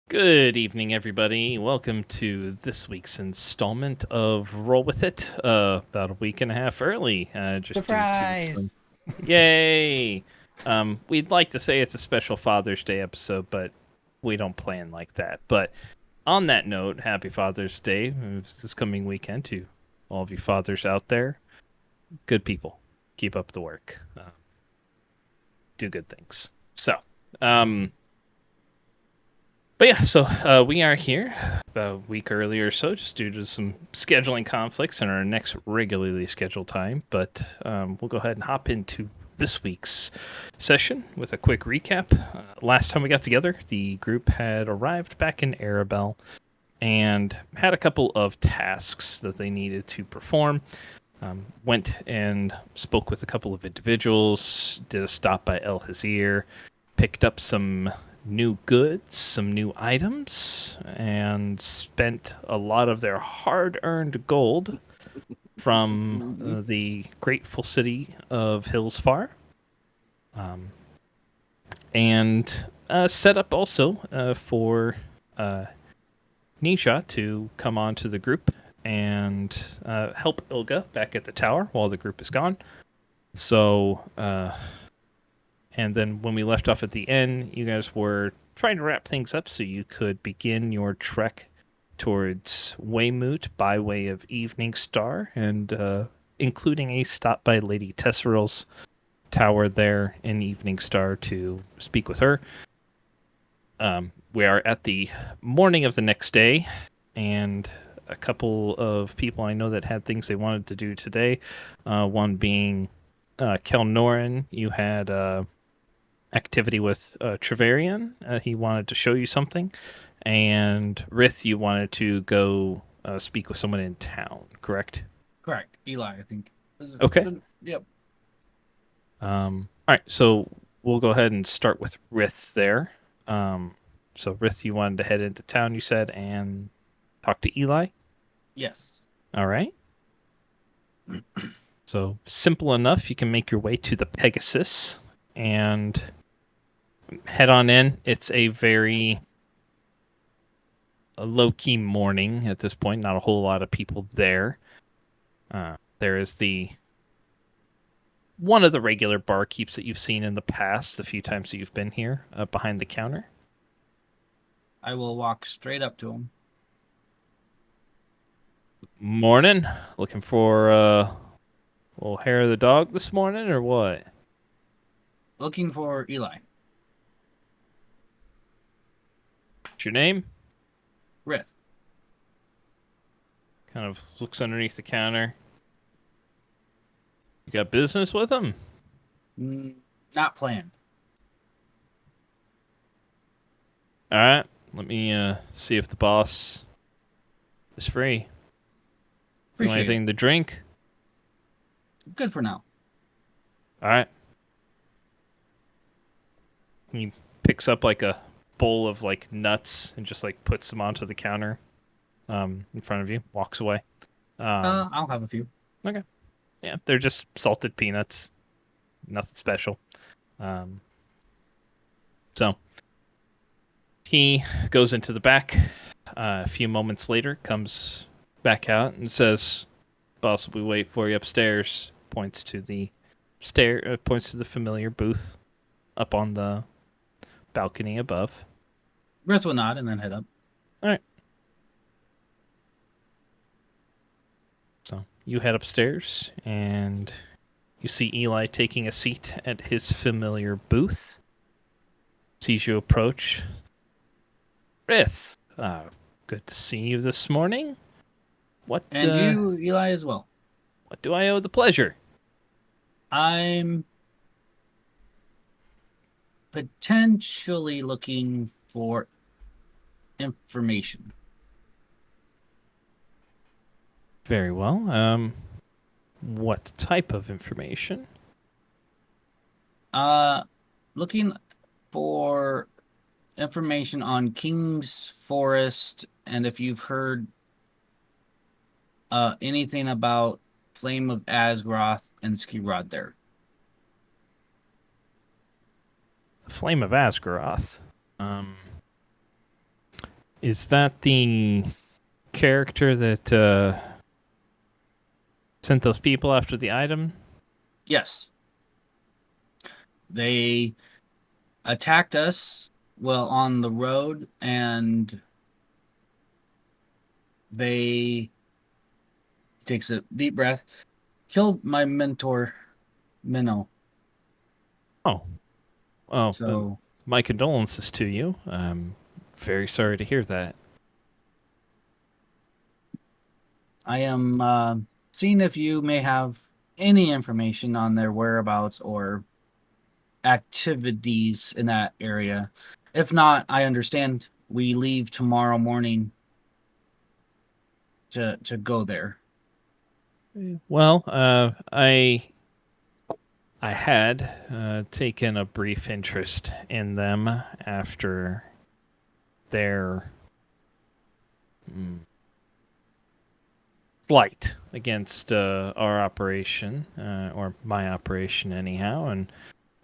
Good evening, everybody. Welcome to this week's installment of Roll With It. About a week and a half early, just due to some. Surprise! Yay! We'd like to say it's a special Father's Day episode, but we don't plan like that. But on that note, happy Father's Day this coming weekend to all of you fathers out there. Good people. Keep up the work. Do good things. But yeah, so we are here about a week earlier or so, just due to some scheduling conflicts in our next regularly scheduled time. But we'll go ahead and hop into this week's session with a quick recap. Last time we got together, the group had arrived back in Arabelle and had a couple of tasks that they needed to perform. Went and spoke with a couple of individuals, did a stop by El Hazir, picked up some new goods, some new items, and spent a lot of their hard-earned gold from the grateful city of Hills Far. And set up also for Nisha to come onto the group and help Ilga back at the tower while the group is gone. So, and then when we left off at the end, you guys were trying to wrap things up so you could begin your trek towards Weymouth by way of Evening Star, and including a stop by Lady Tesserill's tower there in Evening Star to speak with her. We are at the morning of the next day, and a couple of people I know that had things they wanted to do today. One being Kelnoran. You had activity with Trevarian. He wanted to show you something. And Rith, you wanted to go speak with someone in town, correct? Correct. Eli, I think. Okay. Yep. All right, so we'll go ahead and start with Rith there. So Rith, you wanted to head into town, you said, and talk to Eli? Yes. All right. So simple enough, you can make your way to the Pegasus and head on in. It's a very low-key morning at this point. Not a whole lot of people there. There is one of the regular barkeeps that you've seen in the past, the few times that you've been here, behind the counter. I will walk straight up to him. Morning. Looking for little hair of the dog this morning, or what? Looking for Eli. What's your name? Rith. Kind of looks underneath the counter. You got business with him? Not planned. All right. Let me see if the boss is free. Appreciate anything to drink? Good for now. All right. He picks up like a bowl of like nuts and just like puts them onto the counter in front of you, walks away. I'll have a few. Okay. Yeah, they're just salted peanuts. Nothing special. So he goes into the back. A few moments later, comes back out and says, "Boss, we wait for you upstairs." Points to the points to the familiar booth up on the balcony above. Rith will nod and then head up. All right. So you head upstairs and you see Eli taking a seat at his familiar booth. Sees you approach. Rith, good to see you this morning. What? And you, Eli, as well. What do I owe the pleasure? I'm potentially looking for information. Very well. What type of information? Looking for information on King's Forest and if you've heard anything about Flame of Asgroth and Skirod there. Flame of Asgaroth. Is that the character that sent those people after the item? Yes. They attacked us on the road, and they takes a deep breath, killed my mentor, Minnow. Oh. Oh, So my condolences to you. I'm very sorry to hear that. I am seeing if you may have any information on their whereabouts or activities in that area. If not, I understand. We leave tomorrow morning to go there. Well, I had taken a brief interest in them after their flight against our operation, or my operation anyhow, and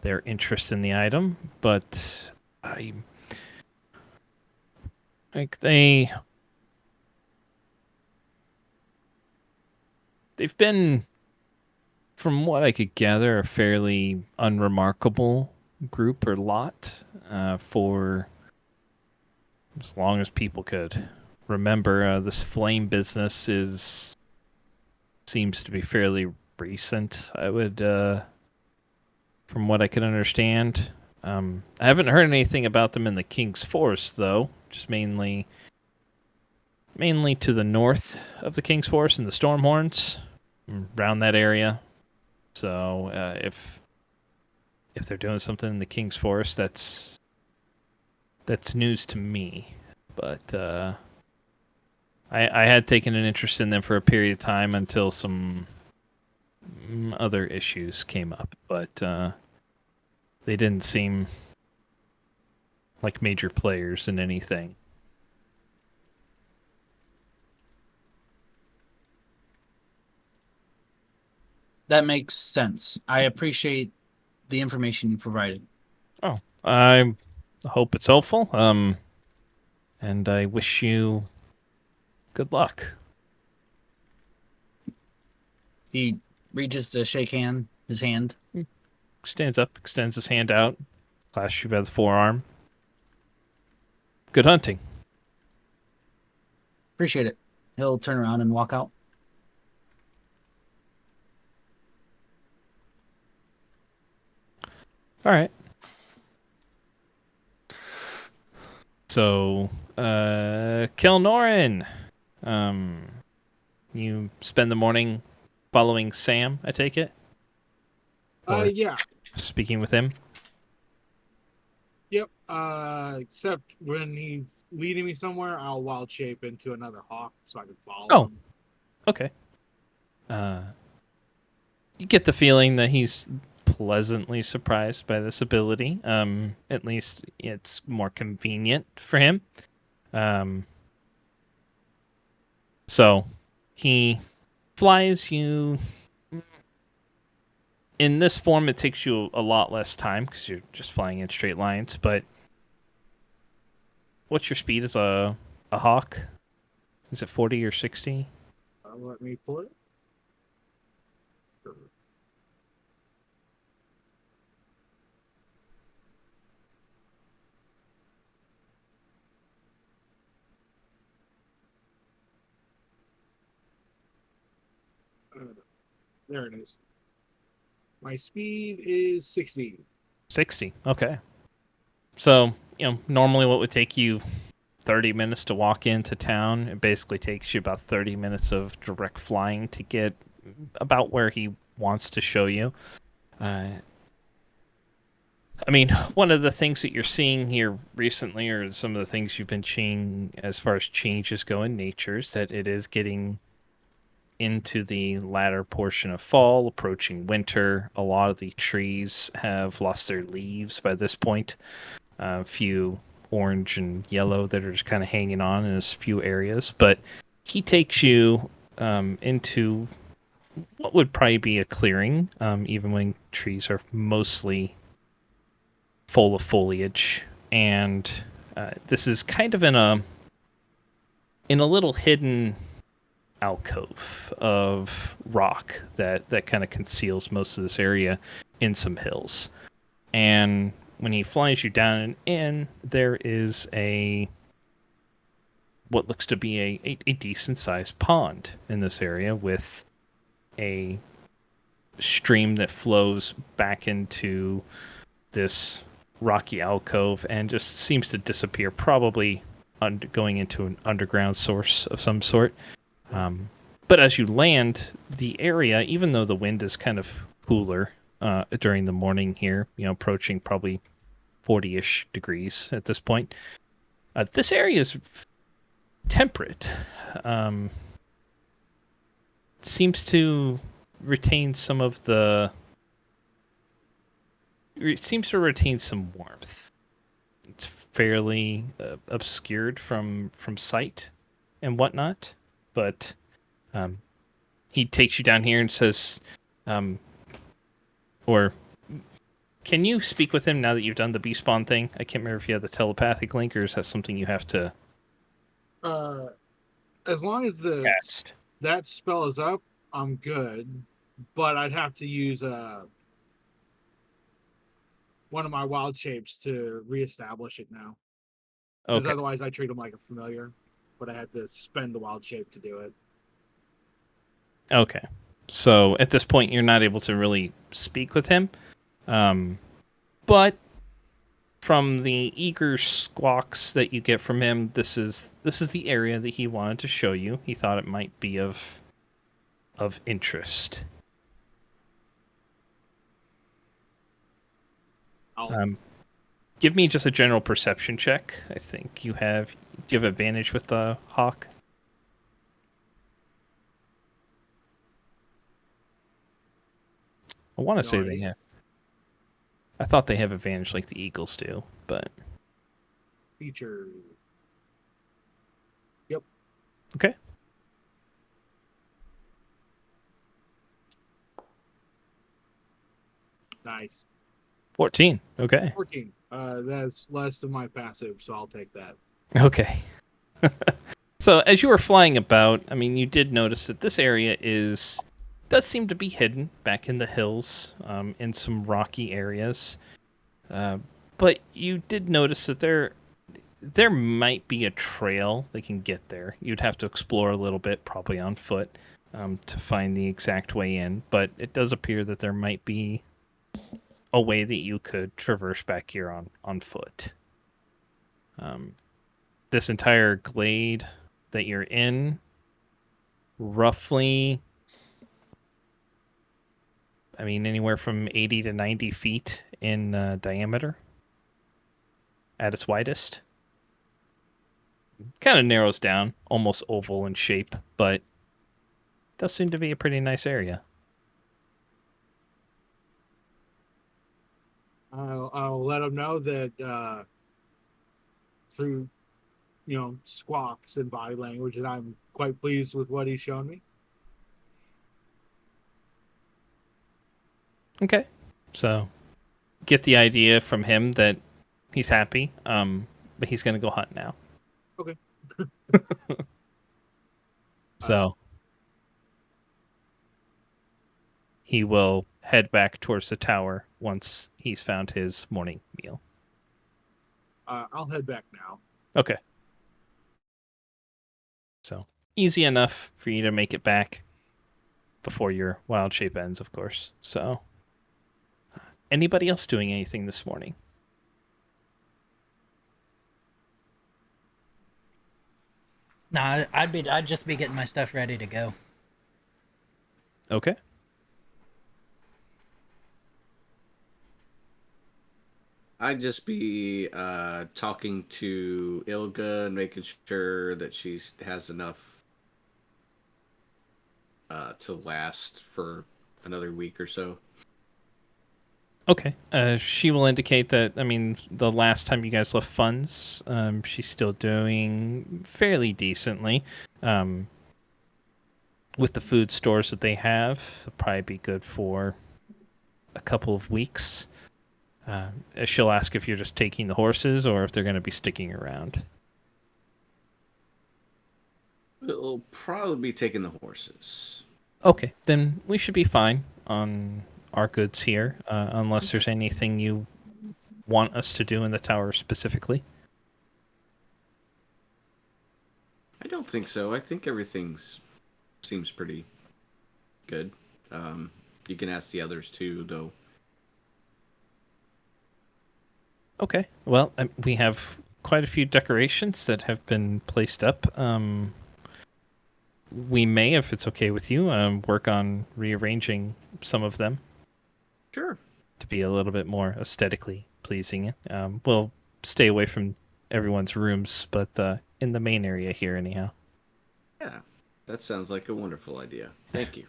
their interest in the item. But I like they've been, from what I could gather, a fairly unremarkable group or lot for as long as people could remember. This flame business seems to be fairly recent. I would, from what I can understand. I haven't heard anything about them in the King's Forest, though. Just mainly to the north of the King's Forest and the Stormhorns, around that area. So if they're doing something in the King's Forest, that's news to me. But I had taken an interest in them for a period of time until some other issues came up, but they didn't seem like major players in anything. That makes sense. I appreciate the information you provided. Oh, I hope it's helpful. And I wish you good luck. He reaches to shake his hand. Stands up, extends his hand out, clasps you by the forearm. Good hunting. Appreciate it. He'll turn around and walk out. All right. So, Kelnorin, you spend the morning following Sam, I take it? Or Yeah. speaking with him? Yep. Except when he's leading me somewhere, I'll wild shape into another hawk so I can follow Oh. him. Okay. You get the feeling that he's pleasantly surprised by this ability. At least it's more convenient for him. So he flies you. In this form, it takes you a lot less time because you're just flying in straight lines. But what's your speed as a hawk? Is it 40 or 60? Let me pull it. There it is. My speed is 60. 60. Okay. So, normally what would take you 30 minutes to walk into town, it basically takes you about 30 minutes of direct flying to get about where he wants to show you. I mean, one of the things that you're seeing here recently, or some of the things you've been seeing as far as changes go in nature, is that it is getting into the latter portion of fall, approaching winter. A lot of the trees have lost their leaves by this point. A few orange and yellow that are just kind of hanging on in a few areas. But he takes you into what would probably be a clearing, even when trees are mostly full of foliage. And this is kind of in a in a little hidden alcove of rock that kind of conceals most of this area in some hills. And when he flies you down and in, there is what looks to be a decent sized pond in this area with a stream that flows back into this rocky alcove and just seems to disappear, probably going into an underground source of some sort. But as you land, the area, even though the wind is kind of cooler during the morning here, approaching probably 40-ish degrees at this point, this area is temperate. Seems to retain some of the... It seems to retain some warmth. It's fairly obscured from sight and whatnot, but he takes you down here and says, or can you speak with him now that you've done the bee spawn thing? I can't remember if you have the telepathic link or is that something you have to as long as cast? That spell is up, I'm good, but I'd have to use one of my wild shapes to reestablish it now. Because otherwise I treat him like a familiar, but I had to spend the wild shape to do it. Okay. So at this point, you're not able to really speak with him. But from the eager squawks that you get from him, this is the area that he wanted to show you. He thought it might be of interest. Give me just a general perception check. I think do you have advantage with the hawk? I want to say they have. I thought they have advantage like the eagles do, but feature. Yep. Okay. Nice. 14. Okay. 14. That's less than my passive, so I'll take that. Okay. So as you were flying about, I mean, you did notice that this area does seem to be hidden back in the hills, in some rocky areas. But you did notice that there might be a trail that can get there. You'd have to explore a little bit, probably on foot, to find the exact way in. But it does appear that there might be a way that you could traverse back here on foot. This entire glade that you're in, roughly, I mean, anywhere from 80 to 90 feet in diameter at its widest. Kind of narrows down, almost oval in shape, but does seem to be a pretty nice area. I'll let him know that through, squawks and body language, that I'm quite pleased with what he's shown me. Okay. So, get the idea from him that he's happy, but he's going to go hunt now. Okay. So, he will head back towards the tower once he's found his morning meal. I'll head back now. Okay. So, easy enough for you to make it back before your wild shape ends, of course. So, anybody else doing anything this morning? No, I'd just be getting my stuff ready to go. Okay. I'd just be talking to Ilga and making sure that she has enough to last for another week or so. Okay. She will indicate that, I mean, the last time you guys left funds, she's still doing fairly decently. With the food stores that they have, it'll probably be good for a couple of weeks. She'll ask if you're just taking the horses or if they're going to be sticking around. will probably be taking the horses. Okay, then we should be fine on our goods here, unless there's anything you want us to do in the tower specifically. I don't think so. I think everything seems pretty good. You can ask the others too, though. Okay, well, we have quite a few decorations that have been placed up. We may, if it's okay with you, work on rearranging some of them Sure. to be a little bit more aesthetically pleasing. We'll stay away from everyone's rooms, but in the main area here anyhow. Yeah, that sounds like a wonderful idea. Thank you.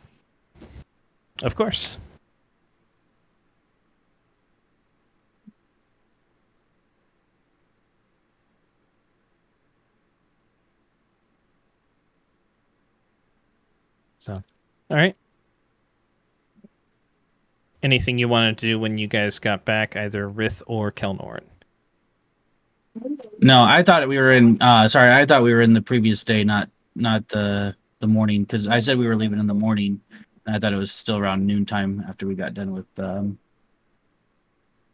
Of course. So, all right. Anything you wanted to do when you guys got back, either Rith or Kelnoran? No, I thought we were in. Sorry, I thought we were in the previous day, not the morning, because I said we were leaving in the morning, and I thought it was still around noontime after we got done with No,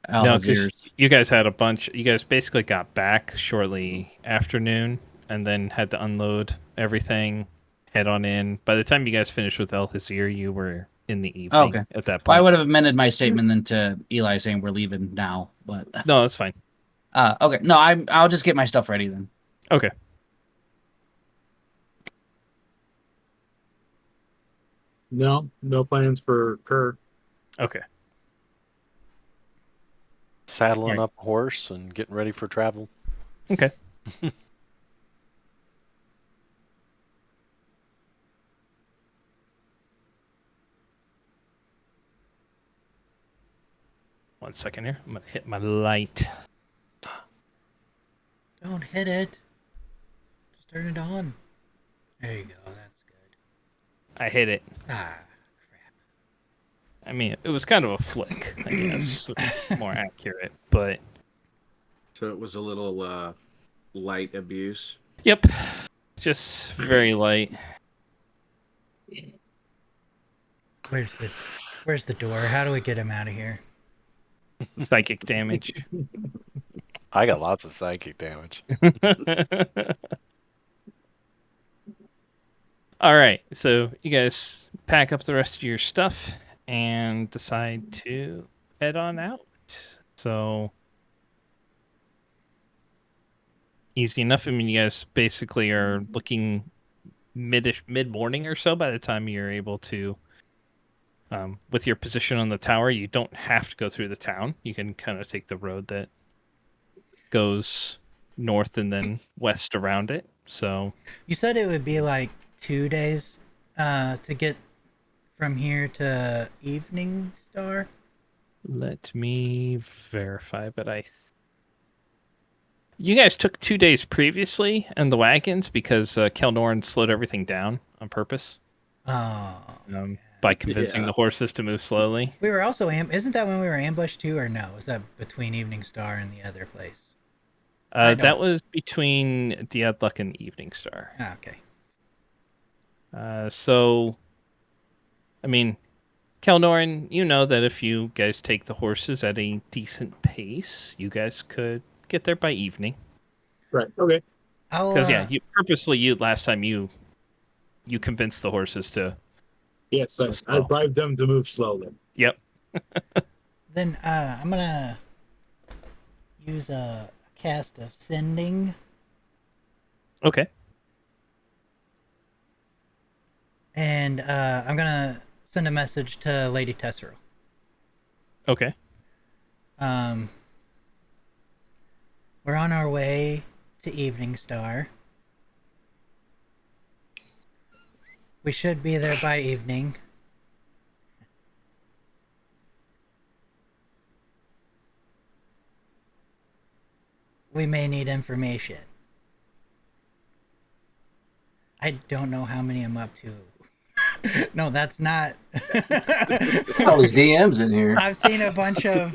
Alhazir's. because you guys had a bunch. You guys basically got back shortly afternoon, and then had to unload everything, head on in. By the time you guys finished with Alhazir, you were in the evening. Oh, okay. At that point. Well, I would have amended my statement then to Eli saying we're leaving now, but No, that's fine. okay. No, I'll just get my stuff ready then. Okay. No plans for Kerr. Okay. Saddling Right. up a horse and getting ready for travel. Okay. One second here. I'm gonna hit my light. Don't hit it. Just turn it on. There you go. That's good. I hit it. Ah, crap. I mean, it was kind of a flick, I guess, more accurate. But So it was a little light abuse. yep, just very light. Where's the door? How do we get him out of here? Psychic damage. I got lots of psychic damage. All right, so you guys pack up the rest of your stuff and decide to head on out. So easy enough. I mean, you guys basically are looking mid morning or so by the time you're able to. With your position on the tower, you don't have to go through the town. You can kind of take the road that goes north and then west around it. So You said it would be like 2 days to get from here to Evening Star. let me verify, but you guys took 2 days previously in the wagons because Kelnoran slowed everything down on purpose Oh. by convincing Yeah. the horses to move slowly. We were also isn't that when we were ambushed too, or no? Was that between Evening Star and the other place? I That don't- was between Diadluck and Evening Star. Ah, okay. So, I mean, Kelnoran, you know that if you guys take the horses at a decent pace, you guys could get there by evening. Right. Okay. I'll Because last time you convinced the horses to. Yes, I Slow. bribed them to move slowly. Yep. then I'm gonna use a cast of sending, Okay. and I'm gonna send a message to Lady Tessero. Okay. We're on our way to Evening Star. We should be there by evening. We may need information. I don't know how many I'm up to. No, that's not. All these DMs in here. I've seen a bunch of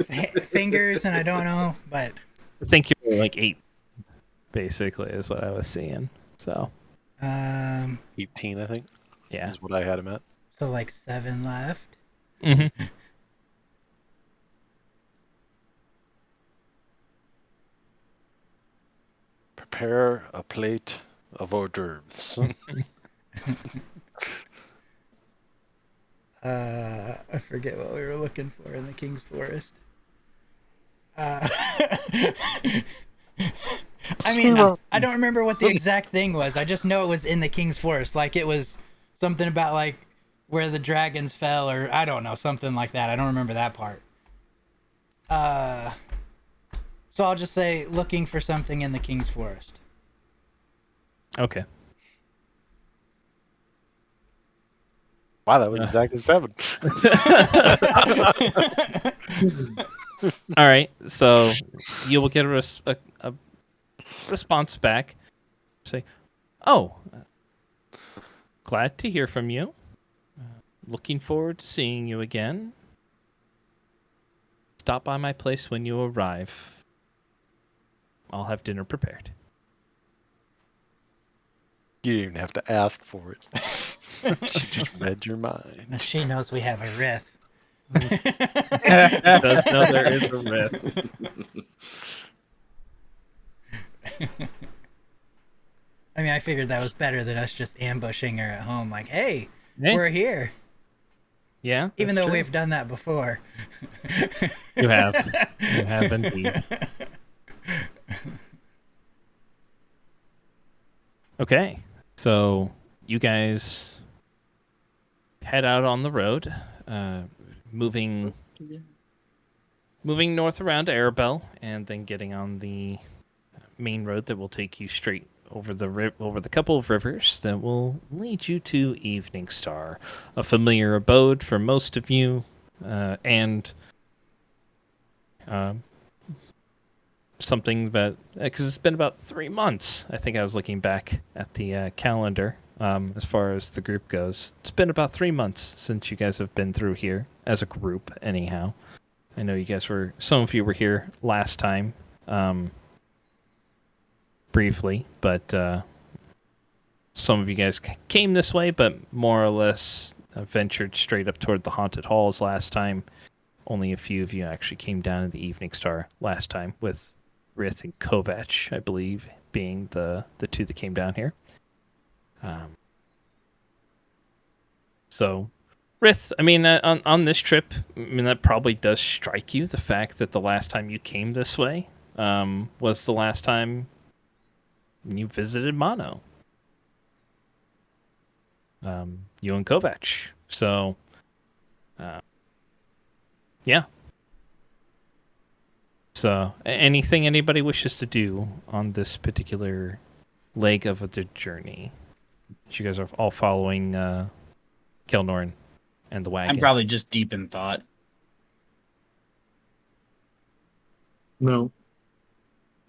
fingers and I don't know, but I think you were like 8, basically, is what I was seeing. So, Um, 18, I think, Yeah. is what I had him at. so like 7 left. Mm-hmm. Prepare a plate of hors d'oeuvres. I forget what we were looking for in the King's Forest. I mean, I don't remember what the exact thing was. I just know it was in the King's Forest. Like it was something about like where the dragons fell, or I don't know, something like that. I don't remember that part. So I'll just say looking for something in the King's Forest. Okay. Wow, that was exactly 7. All right. So you will get a response back. Say, "Oh, glad to hear from you. Looking forward to seeing you again. Stop by my place when you arrive. I'll have dinner prepared." You didn't even have to ask for it. She just read your mind. She knows we have a Rith. Does know there is a myth. I mean, I figured that was better than us just ambushing her at home. Like, hey, Hey, we're here. yeah, Even that's though true. we've done that before. You have. You have indeed. Okay, so you guys head out on the road, moving north around Arabelle, and then getting on the main road that will take you straight over the couple of rivers that will lead you to Evening Star, a familiar abode for most of you, and something that, because it's been about 3 months. I think I was looking back at the calendar. As far as the group goes, it's been about 3 months since you guys have been through here as a group. Anyhow, I know some of you were here last time, briefly, but some of you guys came this way, but more or less ventured straight up toward the haunted halls last time. Only a few of you actually came down to the Evening Star last time, with Rith and Kovac, I believe, being the two that came down here. So, Rith, I mean, on this trip, I mean, that probably does strike you, the fact that the last time you came this way was the last time you visited Mono. You and Kovac. So, yeah. So, anything anybody wishes to do on this particular leg of the journey? You guys are all following Kelnorn and the wagon. I'm probably just deep in thought. No,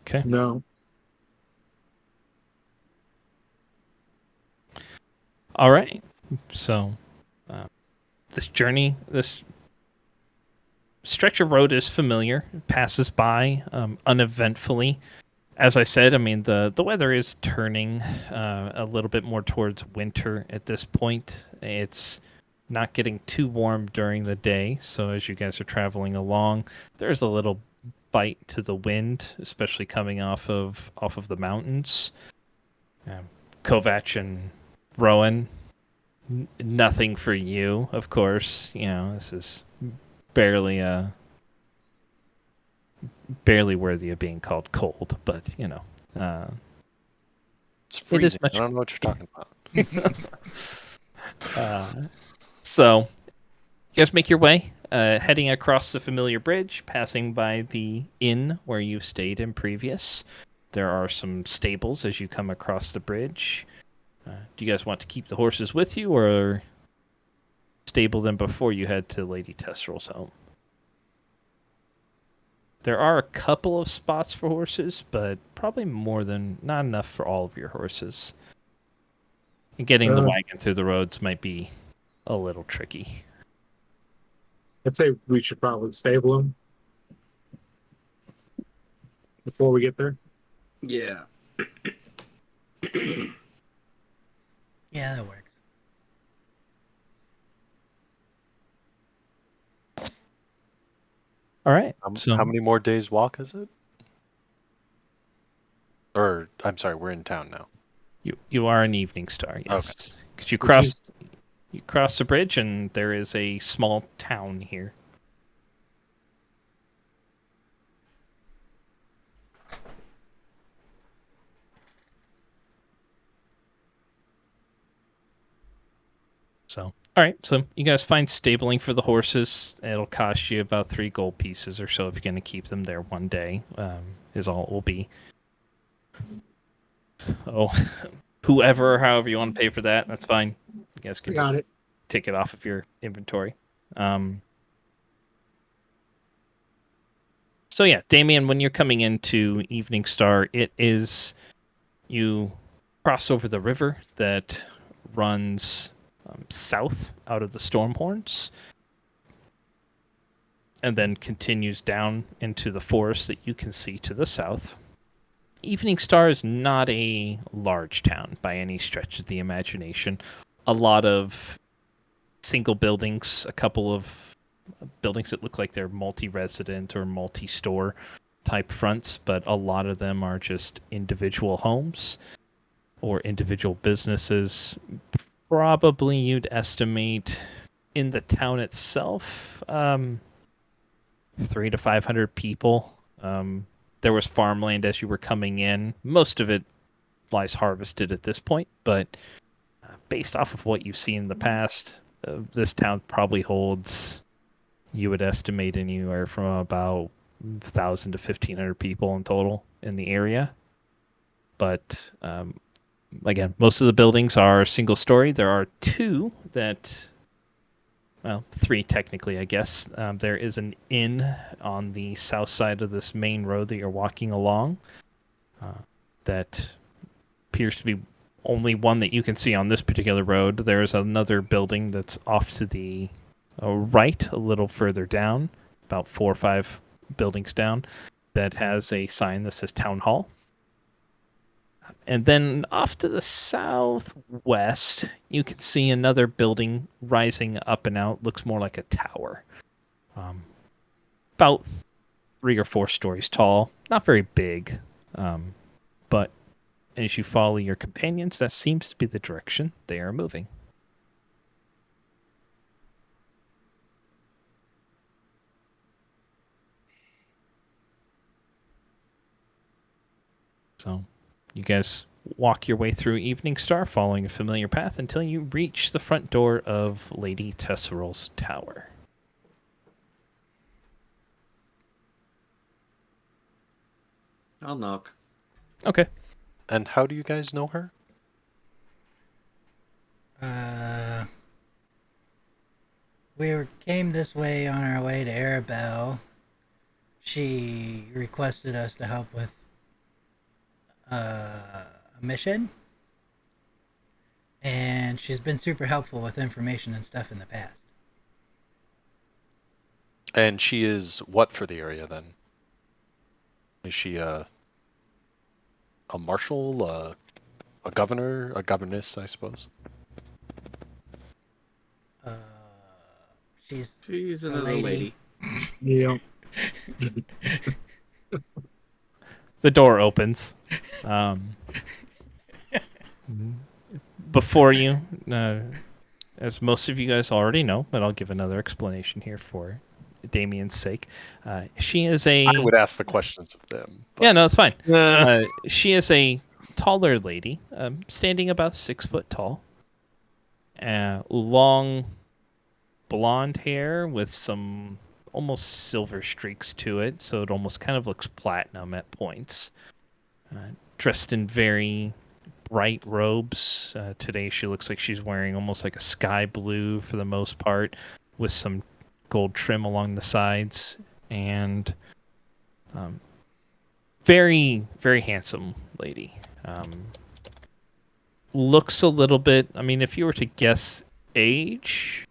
Okay. no. All right. So, this stretch of road is familiar. It passes by uneventfully. As I said, I mean, the weather is turning a little bit more towards winter at this point. It's not getting too warm during the day, so as you guys are traveling along, there's a little bite to the wind, especially coming off of the mountains. Kovac and Rowan, nothing for you, of course. You know, this is barely worthy of being called cold, but you know, It's it freezing. is much. I don't know what you're talking about. So, you guys make your way, heading across the familiar bridge, passing by the inn where you've stayed in previous. There are some stables as you come across the bridge. Do you guys want to keep the horses with you, or stable them before you head to Lady Tesseral's home? There are a couple of spots for horses, but probably not enough for all of your horses. And getting the wagon through the roads might be a little tricky. I'd say we should probably stable him before we get there. Yeah. Yeah, that works. All right. How many more days walk is it? Or I'm sorry, we're in town now. You are an Evening Star, yes. Because you Which is cross the bridge, and there is a small town here. So, all right. So you guys find stabling for the horses. It'll cost you about 3 gold pieces or so if you're going to keep them there one day. Is all it will be. So, whoever, or however you want to pay for that, that's fine. You guys I can got just it. take it off of your inventory. So yeah, Damien, when you're coming into Evening Star, it is you cross over the river that runs south out of the Stormhorns, and then continues down into the forest that you can see to the south. Evening Star is not a large town by any stretch of the imagination. A lot of single buildings, a couple of buildings that look like they're multi-resident or multi-store type fronts, but a lot of them are just individual homes or individual businesses. Probably you'd estimate in the town itself, 300 to 500 people. There was farmland as you were coming in. Most of it lies harvested at this point, but based off of what you've seen in the past, this town probably holds, you would estimate, anywhere from about 1,000 to 1,500 people in total in the area. But again, most of the buildings are single story. There are 2 that, well, 3 technically, I guess. There is an inn on the south side of this main road that you're walking along that appears to be only one that you can see on this particular road. There's another building that's off to the right, a little further down, about 4 or 5 buildings down, that has a sign that says Town Hall. And then off to the southwest, you can see another building rising up and out. Looks more like a tower. About 3 or 4 stories tall. Not very big. But as you follow your companions, that seems to be the direction they are moving. So you guys walk your way through Evening Star, following a familiar path until you reach the front door of Lady Tesseral's tower. I'll knock. Okay. And how do you guys know her? We came this way on our way to Arabelle. She requested us to help with a mission. And she's been super helpful with information and stuff in the past. And she is what for the area then? Is she a marshal, a governor, a governess, I suppose? She's a another lady. Yeah. The door opens. Before you, as most of you guys already know, but I'll give another explanation here for Damien's sake. She is a... I would ask the questions of them. But... Yeah, no, it's fine. She is a taller lady, standing about 6 foot tall. Long blonde hair with some almost silver streaks to it, so it almost kind of looks platinum at points. Dressed in very bright robes. Today she looks like she's wearing almost like a sky blue for the most part, with some gold trim along the sides, and very, very handsome lady. Looks a little bit, I mean, if you were to guess age,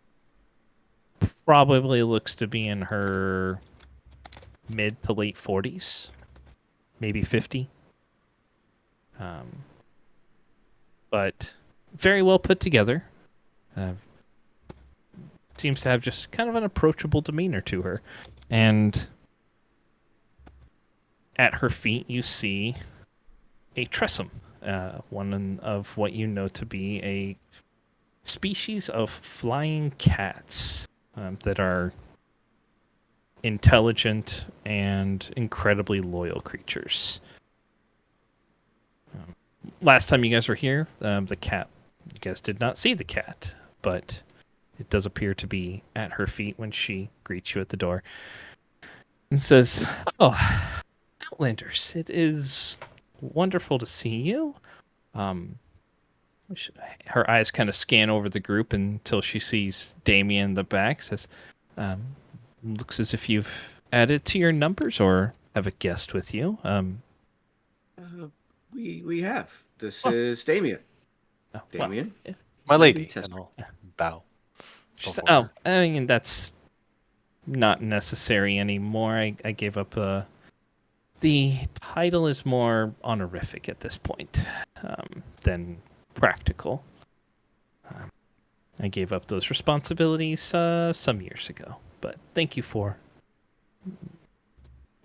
probably looks to be in her mid to late 40s, maybe 50. But very well put together. Seems to have just kind of an approachable demeanor to her. And at her feet, you see a tressum, one of what you know to be a species of flying cats that are intelligent and incredibly loyal creatures. Last time you guys were here, the cat, you guys did not see the cat, but it does appear to be at her feet when she greets you at the door and says, "Oh, Outlanders, it is wonderful to see you." Her eyes kind of scan over the group until she sees Damien in the back. Says, "Looks as if you've added to your numbers or have a guest with you." We have. This Oh. is Damien. Oh, Damien? well, My Lovely lady. test. And I'll bow. she said, before "Oh, I mean that's not necessary anymore. I gave up. The title is more honorific at this point than practical. I gave up those responsibilities some years ago, but thank you for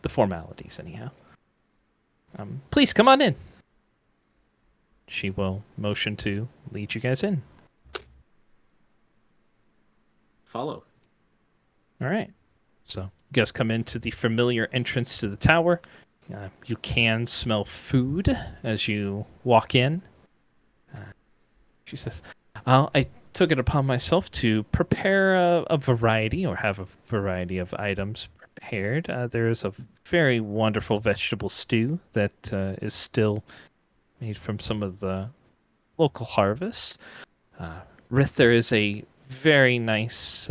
the formalities, anyhow. Please come on in." She will motion to lead you guys in. Follow. All right. So you guys come into the familiar entrance to the tower. You can smell food as you walk in. She says, "I took it upon myself to prepare a variety or have a variety of items prepared. There is a very wonderful vegetable stew that is still made from some of the local harvest. Rith, there is a very nice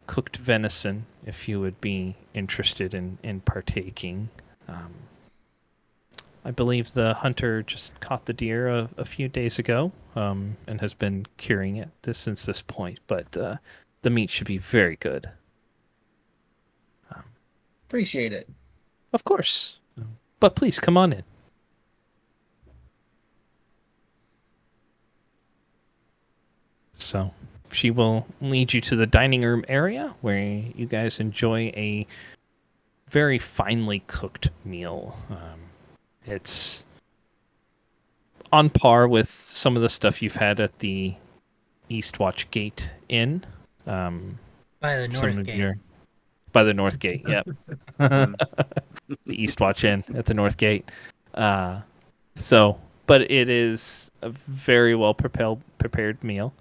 cooked venison if you would be interested in partaking. I believe the hunter just caught the deer a few days ago and has been curing it since this point, but the meat should be very good." Appreciate it. Of course. But please come on in. So she will lead you to the dining room area where you guys enjoy a very finely cooked meal. It's on par with some of the stuff you've had at the Eastwatch Gate Inn. By the North Gate. By the North Gate, yep. The Eastwatch Inn at the North Gate. But it is a very well prepared meal.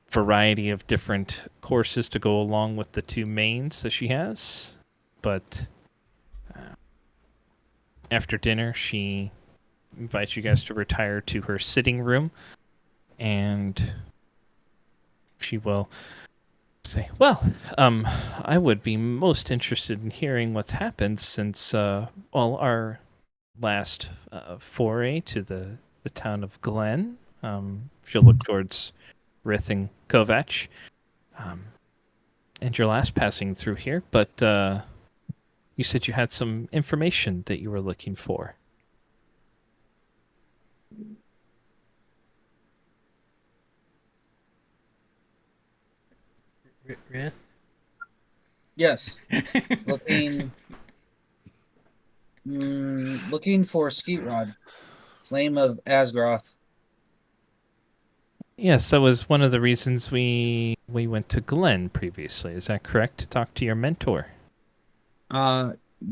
Variety of different courses to go along with the two mains that she has. But after dinner, she invites you guys to retire to her sitting room, and she will say, "Well, I would be most interested in hearing what's happened since our last foray to the town of Glen." She'll look towards Rith and Kovac, and your last passing through here, but you said you had some information that you were looking for. Rith? Yes. Looking looking for Skeet Rod. Flame of Asgroth. Yes, that was one of the reasons we went to Glen previously. Is that correct? To talk to your mentor?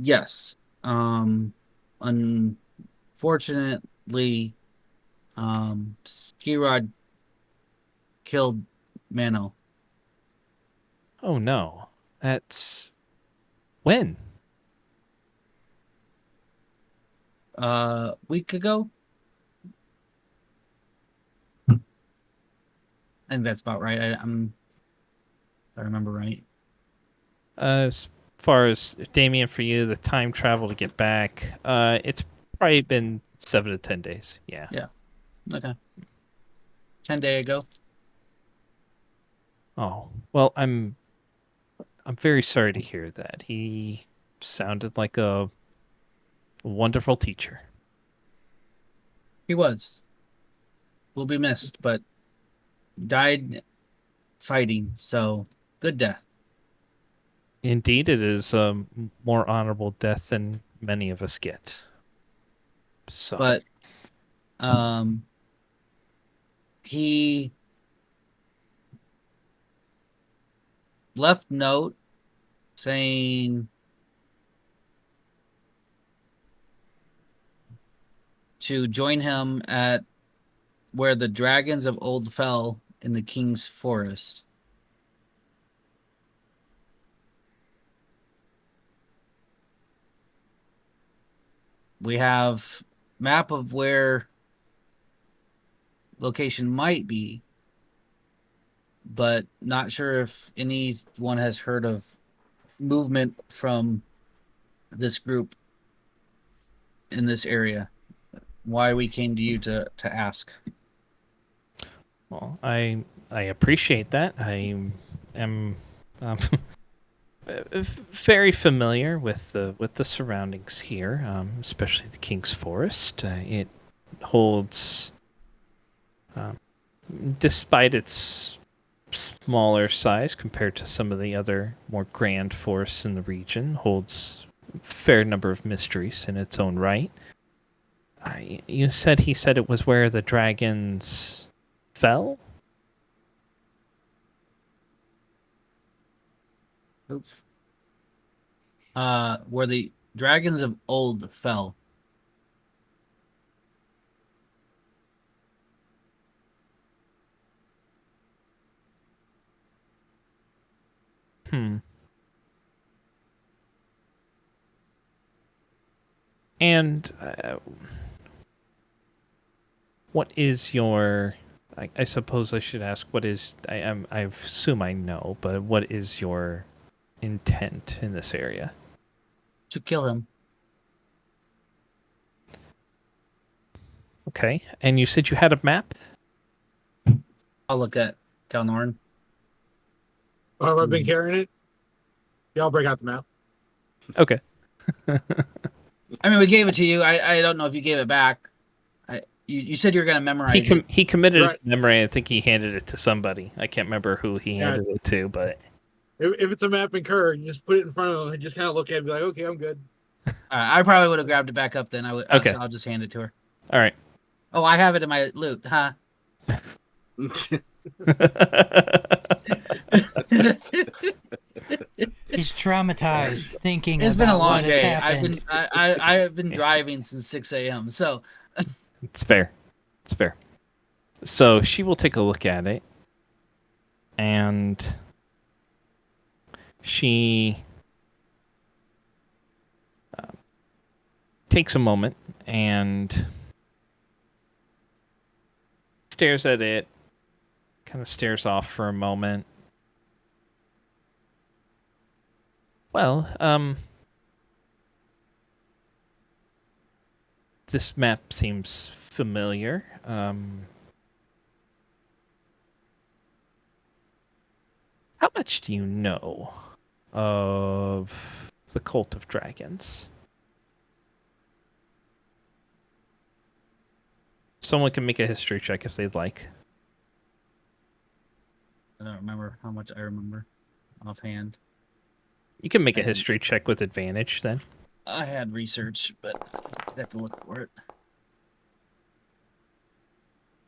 Yes. Unfortunately, Skirod killed Mano. Oh no. That's when? Week ago. I think that's about right. If I remember right. As far as Damien, for you, the time travel to get back, it's probably been 7 to 10 days. Yeah. Okay. 10 days ago. Oh well, I'm very sorry to hear that. He sounded like a wonderful teacher. He was. will be missed, but died fighting. So good death. Indeed, it is a more honorable death than many of us get. So, But he left note saying to join him at where the dragons of old fell in the king's forest. We have map of where location might be, but not sure if anyone has heard of movement from this group in this area. Why we came to you to ask. well, I appreciate that. I am very familiar with the surroundings here, especially the King's Forest. It holds, despite its smaller size compared to some of the other more grand forests in the region, holds a fair number of mysteries in its own right. He said it was where the dragons fell? Oops. Where the dragons of old fell. And what is your? I suppose I should ask. What is? I assume I know, but what is your intent in this area? To kill him. Okay, and you said you had a map. I'll look at Calnorn. Oh, have I been carrying it? Yeah, I'll break out the map. Okay. I mean, we gave it to you. I don't know if you gave it back. You said you were going to memorize it. He committed Right. it to memory. I think he handed it to somebody. I can't remember who he handed it to, but If it's a map in Kerr, you just put it in front of him and just kind of look at it and be like, okay, I'm good. I probably would have grabbed it back up then. Okay. So I'll just hand it to her. all right. Oh, I have it in my loot, huh? He's traumatized thinking. It's been a about long what has day. happened. I've been driving since 6 a.m. So It's fair. It's fair. So she will take a look at it, and she takes a moment and stares at it, kind of stares off for a moment. Well, this map seems familiar. How much do you know of the Cult of Dragons? Someone can make a history check if they'd like. I don't remember how much I remember offhand. You can make a history check with advantage then. I had research, but I'd have to look for it.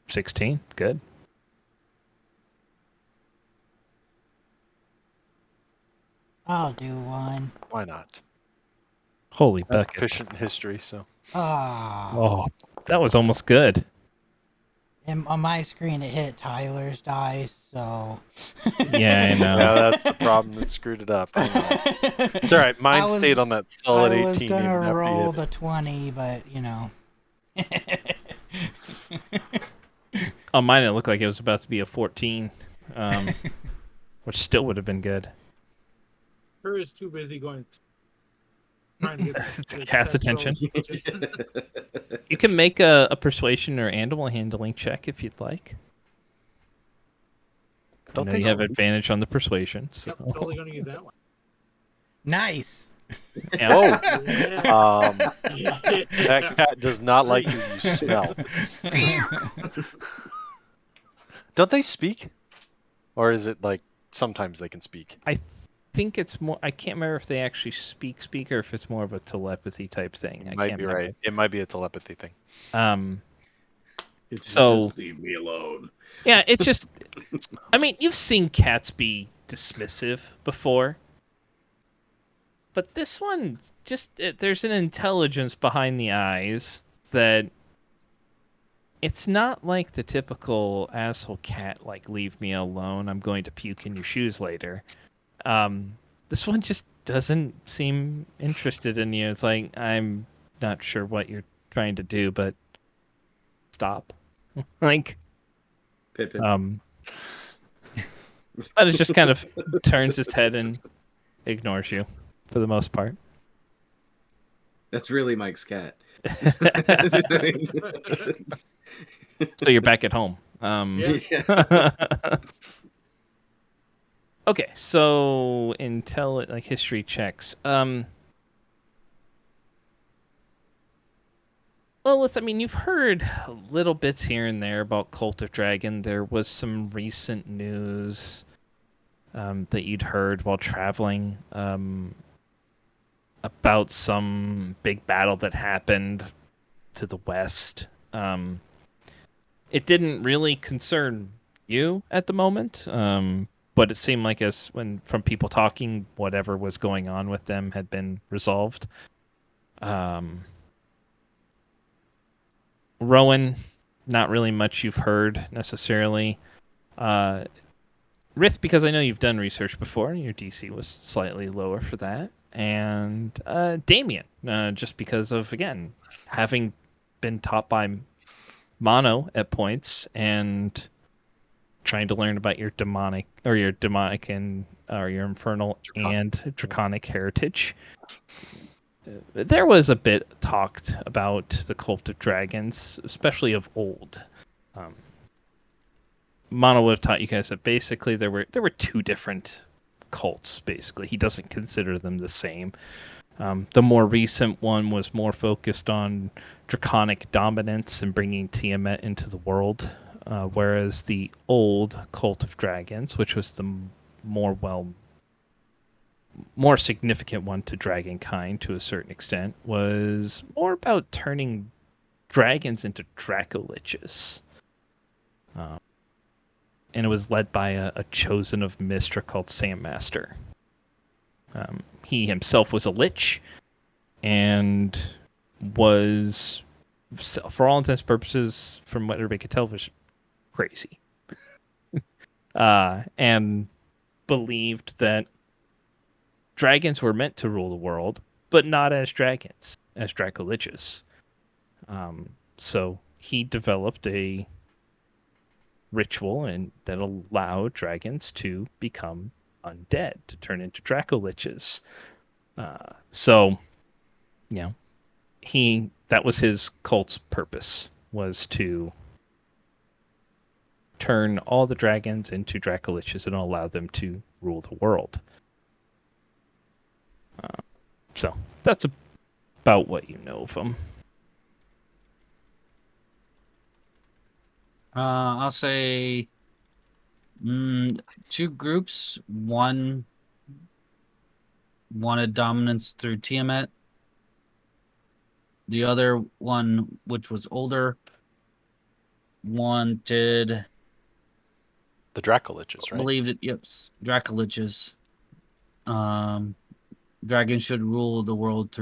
16. Good. I'll do one. Why not? Holy I'm buckets. proficient in history, so Ah. Oh, that was almost good. And on my screen, it hit Tyler's dice, so. Yeah, I know. yeah, that's the problem that screwed it up. I know. It's all right. Mine stayed on that solid I was 18. gonna even after roll you hit the 20, but you know. On mine, it looked like it was about to be a 14, which still would have been good. Kerr is too busy trying to get The cat's test attention. rolls. You can make a persuasion or animal handling check if you'd like. I Don't know think you have so. advantage on the persuasion. So. Yep, totally going to use that one. Nice. Yeah. Yeah. That cat does not like you. You smell. Don't they speak? Or is it like sometimes they can speak? I think it's more. I can't remember if they actually speak or if it's more of a telepathy type thing. You I might can't be remember. right. It might be a telepathy thing. It's So- just leave me alone. Yeah, it's just. I mean, you've seen cats be dismissive before, but this one there's an intelligence behind the eyes that. It's not like the typical asshole cat, like, leave me alone, I'm going to puke in your shoes later. This one just doesn't seem interested in you. It's like, I'm not sure what you're trying to do, but stop. Like, Pippin. but it just kind of turns its head and ignores you for the most part. That's really Mike's cat. So you're back at home. Yeah. Okay, so history checks. Well, you've heard little bits here and there about Cult of Dragon. There was some recent news that you'd heard while traveling about some big battle that happened to the west. It didn't really concern you at the moment, but it seemed like from people talking, whatever was going on with them had been resolved. Rowan, not really much you've heard necessarily. Rith, because I know you've done research before, and your DC was slightly lower for that. And Damien, just because of, again, having been taught by Mono at points and trying to learn about your demonic or your infernal and draconic heritage. There was a bit talked about the Cult of Dragons, especially of old. Mono would have taught you guys that basically there were two different cults. Basically, he doesn't consider them the same. The more recent one was more focused on draconic dominance and bringing Tiamat into the world, whereas the old Cult of Dragons, which was the more significant one to dragonkind to a certain extent, was more about turning dragons into Dracoliches. And it was led by a chosen of Mystra called Sam Master. He himself was a lich and was, for all intents and purposes, from what everybody could tell, was crazy. And believed that dragons were meant to rule the world, but not as dragons, as Dracoliches. So he developed a ritual that allowed dragons to become undead, to turn into Dracoliches. So, that was his cult's purpose, was to turn all the dragons into Dracoliches and allow them to rule the world. So that's about what you know of them. I'll say two groups. One wanted dominance through Tiamat. The other one, which was older, wanted... The Dracoliches, right? Believed it, yep, Dracoliches. Dragons should rule the world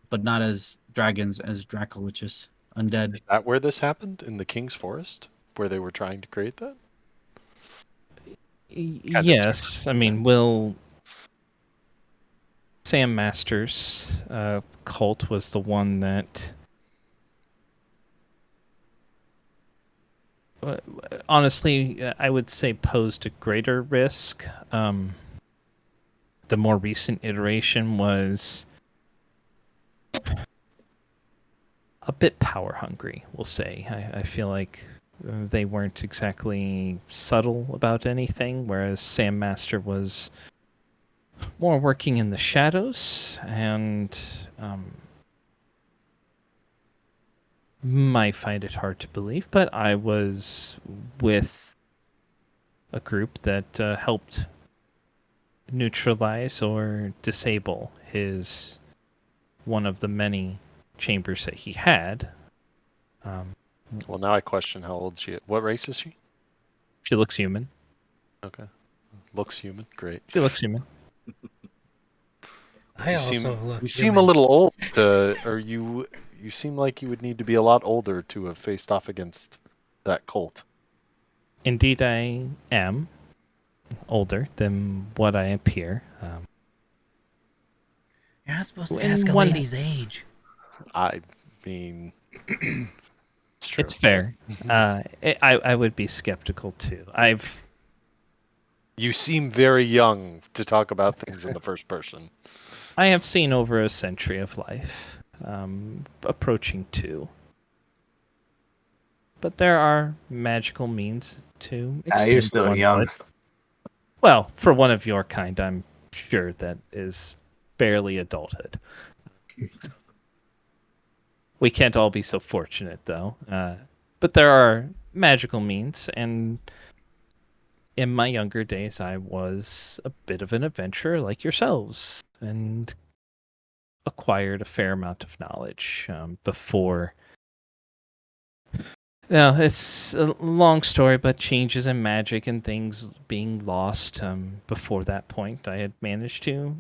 but not as dragons, as Dracoliches, undead. Is that where this happened? In the King's Forest? Where they were trying to create that? Yes. Sam Master's cult was the one that... honestly, I would say posed a greater risk. The more recent iteration was a bit power hungry, we'll say. I feel like they weren't exactly subtle about anything, whereas Sam Master was more working in the shadows and might find it hard to believe, but I was with a group that helped neutralize or disable one of the many chambers that he had. Well, now I question how old she is. What race is she? She looks human. Okay. Looks human. Great. She looks human. I You also seem, look. you seem a human. little old to, or you seem like you would need to be a lot older to have faced off against that cult. Indeed, I am older than what I appear. You're not supposed to in ask a one- lady's age. I mean, it's true. It's fair. I would be skeptical too. You seem very young to talk about things in the first person. I have seen over a century of life, approaching 2. But there are magical means to You're extend still one's young. life. Well, for one of your kind, I'm sure that is barely adulthood. We can't all be so fortunate, though. But there are magical means, and in my younger days, I was a bit of an adventurer like yourselves, and acquired a fair amount of knowledge before. Now, it's a long story, but changes in magic and things being lost. Before that point, I had managed to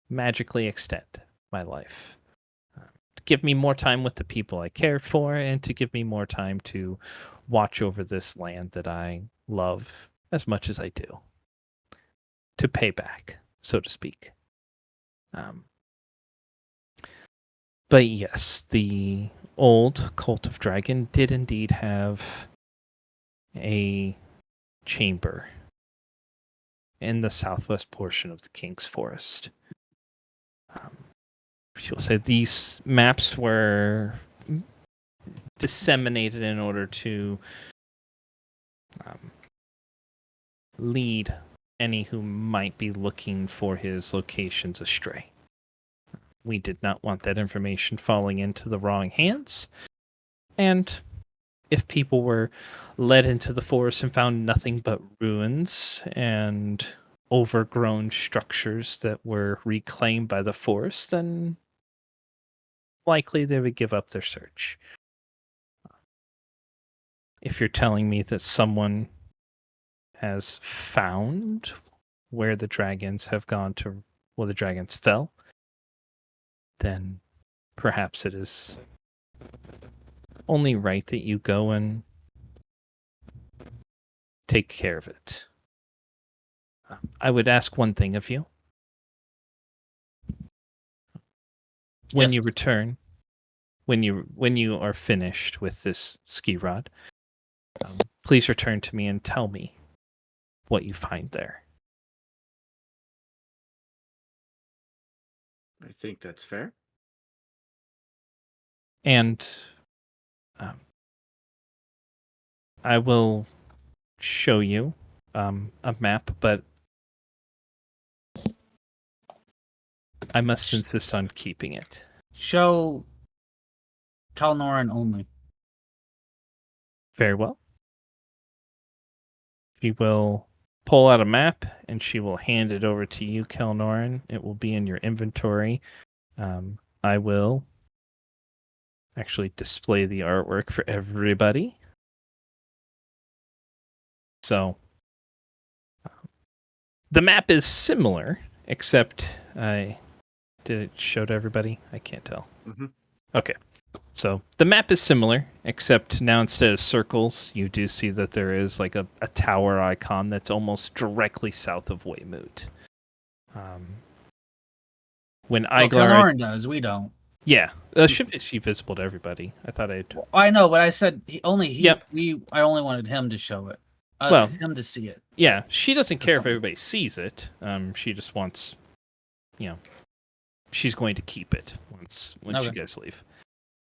magically extend my life. To give me more time with the people I cared for, and to give me more time to watch over this land that I love as much as I do. To pay back, so to speak. But yes, the old Cult of Dragon did indeed have a chamber in the southwest portion of the King's Forest. She'll say these maps were disseminated in order to lead any who might be looking for his locations astray. We did not want that information falling into the wrong hands. And if people were led into the forest and found nothing but ruins and overgrown structures that were reclaimed by the forest, then likely they would give up their search. If you're telling me that someone has found where the dragons have gone to, well, the dragons fell, then perhaps it is only right that you go and take care of it. I would ask one thing of you. When Yes. you return, when you are finished with this ski rod, please return to me and tell me what you find there. I think that's fair. And I will show you a map, but I must insist on keeping it. Show Kalnoran only. Very well. She will pull out a map and she will hand it over to you, Kelnoran. It will be in your inventory. I will actually display the artwork for everybody. So the map is similar, except did it show to everybody? I can't tell. Mm-hmm. Okay. So the map is similar, except now instead of circles, you do see that there is like a tower icon that's almost directly south of Weymouth. When Well, Iglar, Kalnoran does. We don't. yeah, should be visible to everybody. I thought I'd. I know, but I said only he. Yep. I only wanted him to show it. Well, him to see it. Yeah, she doesn't care if fine. everybody sees it. She just wants, she's going to keep it once you Okay. guys leave.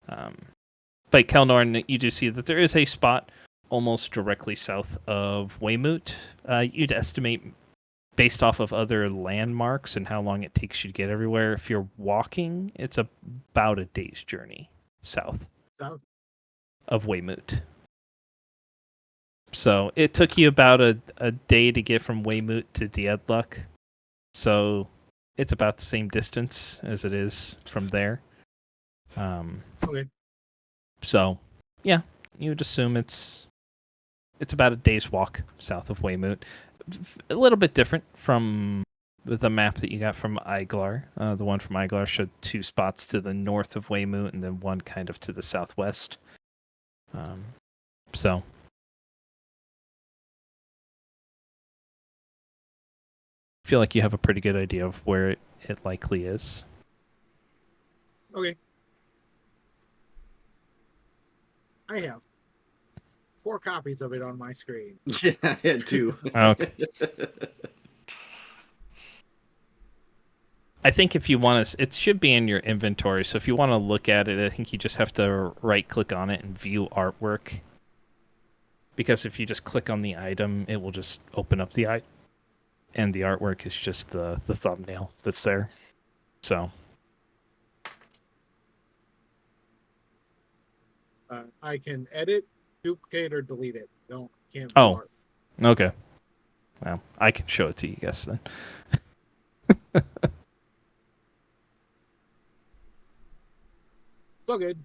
But Kelnorn, you do see that there is a spot almost directly south of Weymouth. You'd estimate, based off of other landmarks and how long it takes you to get everywhere, if you're walking, it's about a day's journey south South. of Weymouth. So it took you about a day to get from Weymouth to Diadluck. So it's about the same distance as it is from there. Okay. So yeah, you would assume it's about a day's walk south of Weymouth. A little bit different from the map that you got from Iglar. The one from Iglar showed 2 spots to the north of Weymouth and then one kind of to the southwest. So I feel like you have a pretty good idea of where it likely is. Okay. I have 4 copies of it on my screen. Yeah, I had 2. Okay. I think if you want to, it should be in your inventory. So if you want to look at it, I think you just have to right-click on it and view artwork. Because if you just click on the item, it will just open up the item, and the artwork is just the thumbnail that's there. So I can edit, duplicate, or delete it. Can't. view Oh. art. okay, well, I can show it to you guys then. It's all good.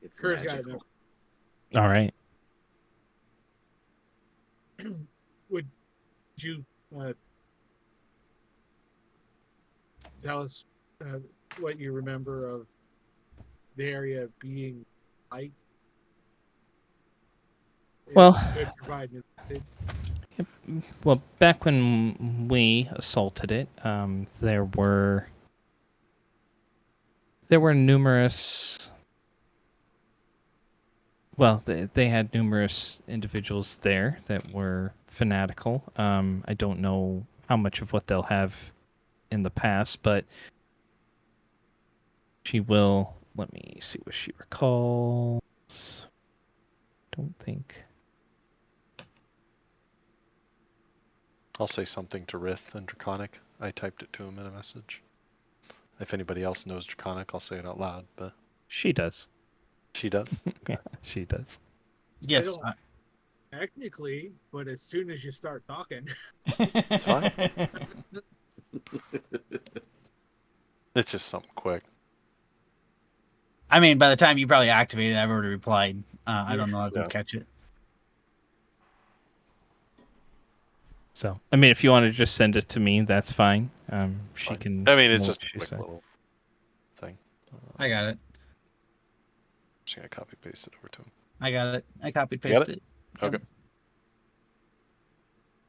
It's Kurt's got it magical. All right. Would you tell us what you remember of the area being light? If Well- you could provide an- Well, back when we assaulted it, there were numerous. Well, they had numerous individuals there that were fanatical. I don't know how much of what they'll have in the past, but she will. Let me see what she recalls. Don't think. I'll say something to Rith and Draconic. I typed it to him in a message. If anybody else knows Draconic, I'll say it out loud, but She does. she does. Yeah, she does. Yes. don't- Technically, but as soon as you start talking, It's fine. It's just something quick. I mean, by the time you probably activated, I've already replied. I don't know if Yeah. you'll catch it. So, I mean, if you want to just send it to me, that's fine. She Fine. can. I mean, it's know just what a she quick said. little thing. I got it. I'm just gonna copy paste it over to him. I got it. I copied You got pasted it. Okay.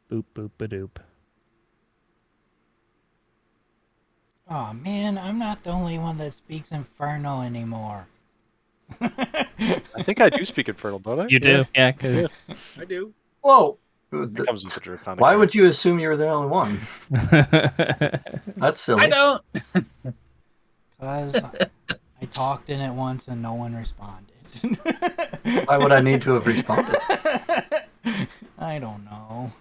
Boop boop ba doop. Oh man, I'm not the only one that speaks Infernal anymore. I think I do speak Infernal, don't I? You do, yeah, because I do. Whoa. It comes with the Draconic. Why name. would you assume you're the only one? That's silly. I don't. Cause I talked in it once and no one responded. Why would I need to have responded? I don't know.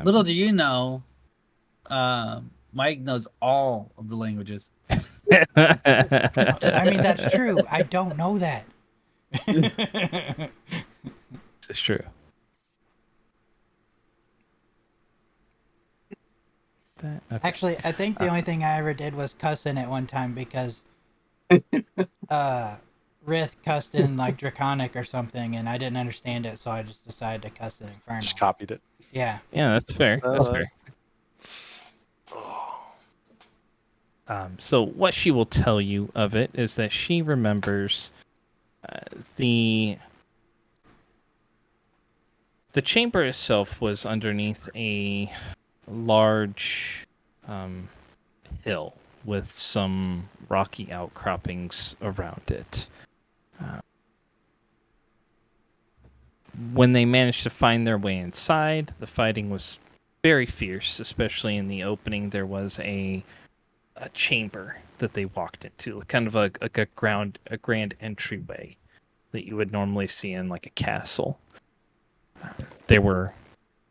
Little do you know, Mike knows all of the languages. I mean, that's true. I don't know that. It's true. Okay. Actually, I think the only thing I ever did was cuss in it one time because Rith cussed in like Draconic or something, and I didn't understand it, so I just decided to cuss in Infernal. Just copied it. Yeah. Yeah, that's fair. That's fair. Oh. So what she will tell you of it is that she remembers the chamber itself was underneath a large hill with some rocky outcroppings around it. When they managed to find their way inside, the fighting was very fierce, especially in the opening. There was a chamber that they walked into, kind of a grand entryway that you would normally see in like a castle. There were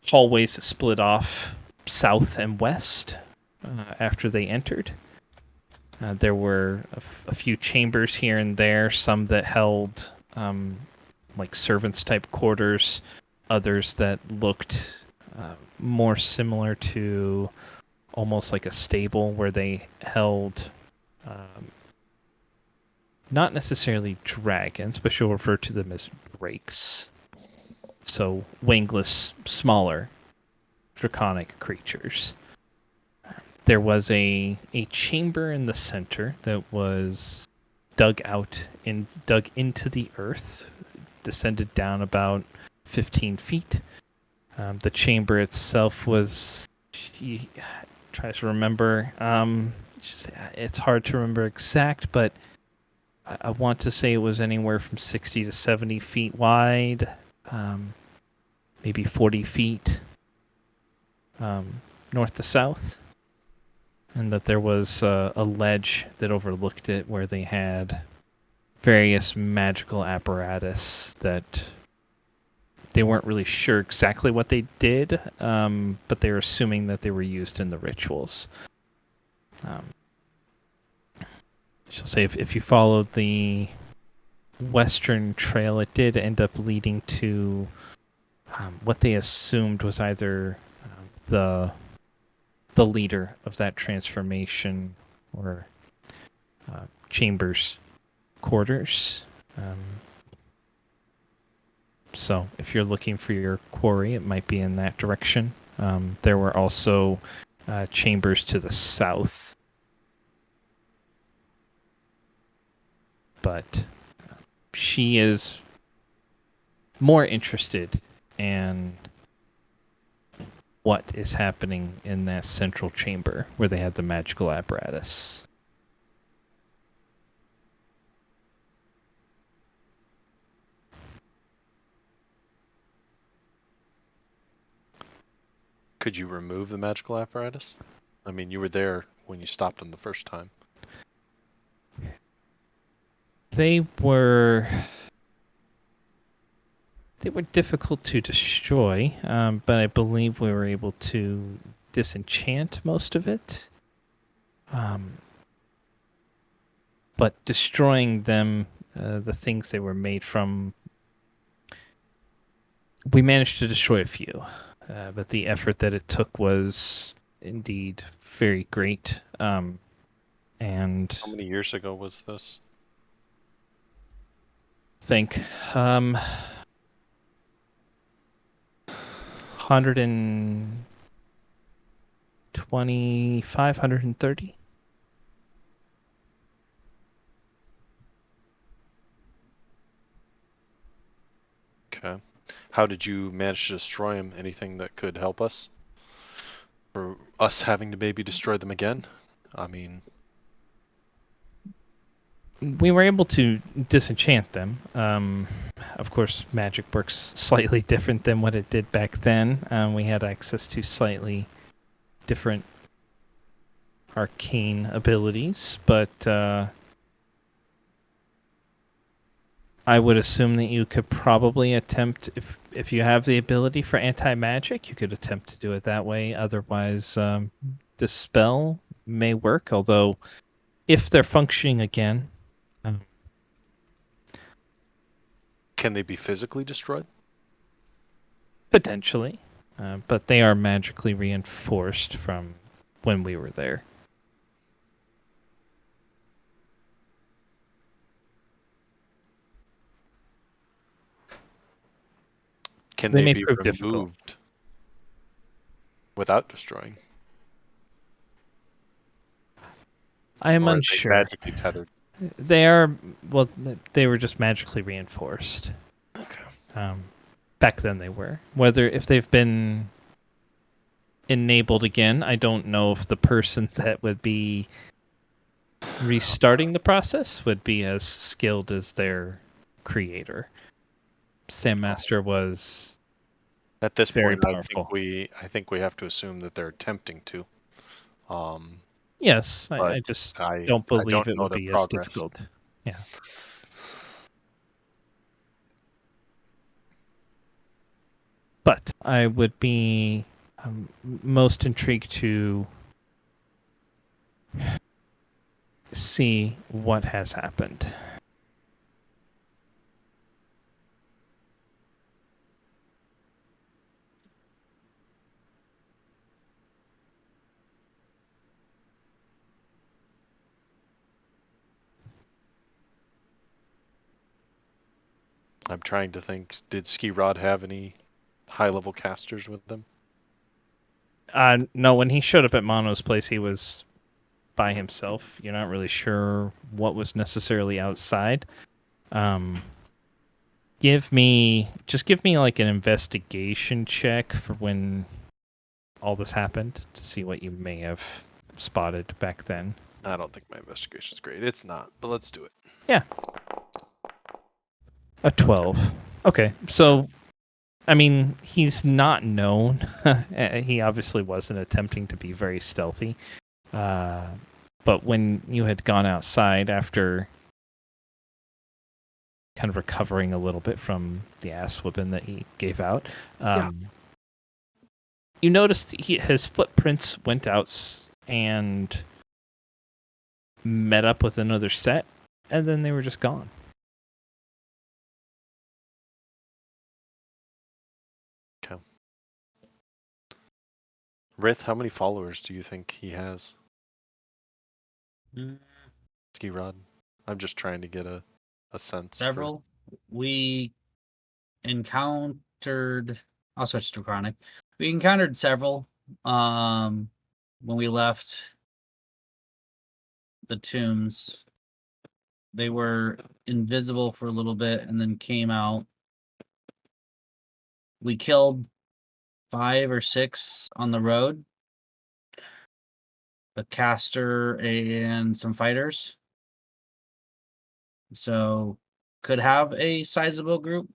hallways that split off south and west after they entered. There were a few chambers here and there, some that held like servants type quarters, others that looked more similar to almost like a stable where they held not necessarily dragons, but she'll refer to them as drakes. So wingless, smaller draconic creatures. There was a chamber in the center that was dug into the earth, descended down about 15 feet. The chamber itself was, she tries to remember, it's hard to remember exact, but I want to say it was anywhere from 60 to 70 feet wide, maybe 40 feet north to south, and that there was a ledge that overlooked it where they had various magical apparatus that they weren't really sure exactly what they did, but they were assuming that they were used in the rituals. She'll say if you followed the western trail, it did end up leading to what they assumed was either the leader of that transformation or Chambers' quarters. So if you're looking for your quarry, it might be in that direction. There were also chambers to the south. But she is more interested in what is happening in that central chamber where they had the magical apparatus. Could you remove the magical apparatus? I mean, you were there when you stopped them the first time. They were difficult to destroy, but I believe we were able to disenchant most of it. But destroying them, the things they were made from, we managed to destroy a few. But the effort that it took was indeed very great. And How many years ago was this? think 120, 530. Okay. How did you manage to destroy them? Anything that could help us? For us having to maybe destroy them again? I mean... We were able to disenchant them. Of course, magic works slightly different than what it did back then. We had access to slightly different arcane abilities, but I would assume that you could probably attempt, if you have the ability for anti-magic, you could attempt to do it that way. Otherwise, Dispel may work, although if they're functioning again... Can they be physically destroyed? Potentially, but they are magically reinforced from when we were there. Can So they they may be prove removed difficult. without destroying? I am Or are they unsure. magically tethered? They are, well, they were just magically reinforced. Okay. Back then they were. Whether, if they've been enabled again, I don't know if the person that would be restarting the process would be as skilled as their creator. Sam Master was At this very point, powerful. I think we have to assume that they're attempting to. Yes, I But just I don't believe don't it know would their be as progress. difficult. Yeah. But I would be most intrigued to see what has happened. I'm trying to think. Did Ski Rod have any high-level casters with them? No, when he showed up at Mono's place, he was by himself. You're not really sure what was necessarily outside. Give me like an investigation check for when all this happened to see what you may have spotted back then. I don't think my investigation's great. It's not, but let's do it. Yeah. A 12. Okay, so I mean, he's not known. He obviously wasn't attempting to be very stealthy. But when you had gone outside after kind of recovering a little bit from the ass whooping that he gave out, you noticed his footprints went out and met up with another set, and then they were just gone. Okay. Rith, how many followers do you think he has? Ski Rod? I'm just trying to get a sense. Several. We encountered. I'll switch to chronic. We encountered several when we left the tombs. They were invisible for a little bit and then came out. We killed 5 or 6 on the road. A caster and some fighters. So could have a sizable group.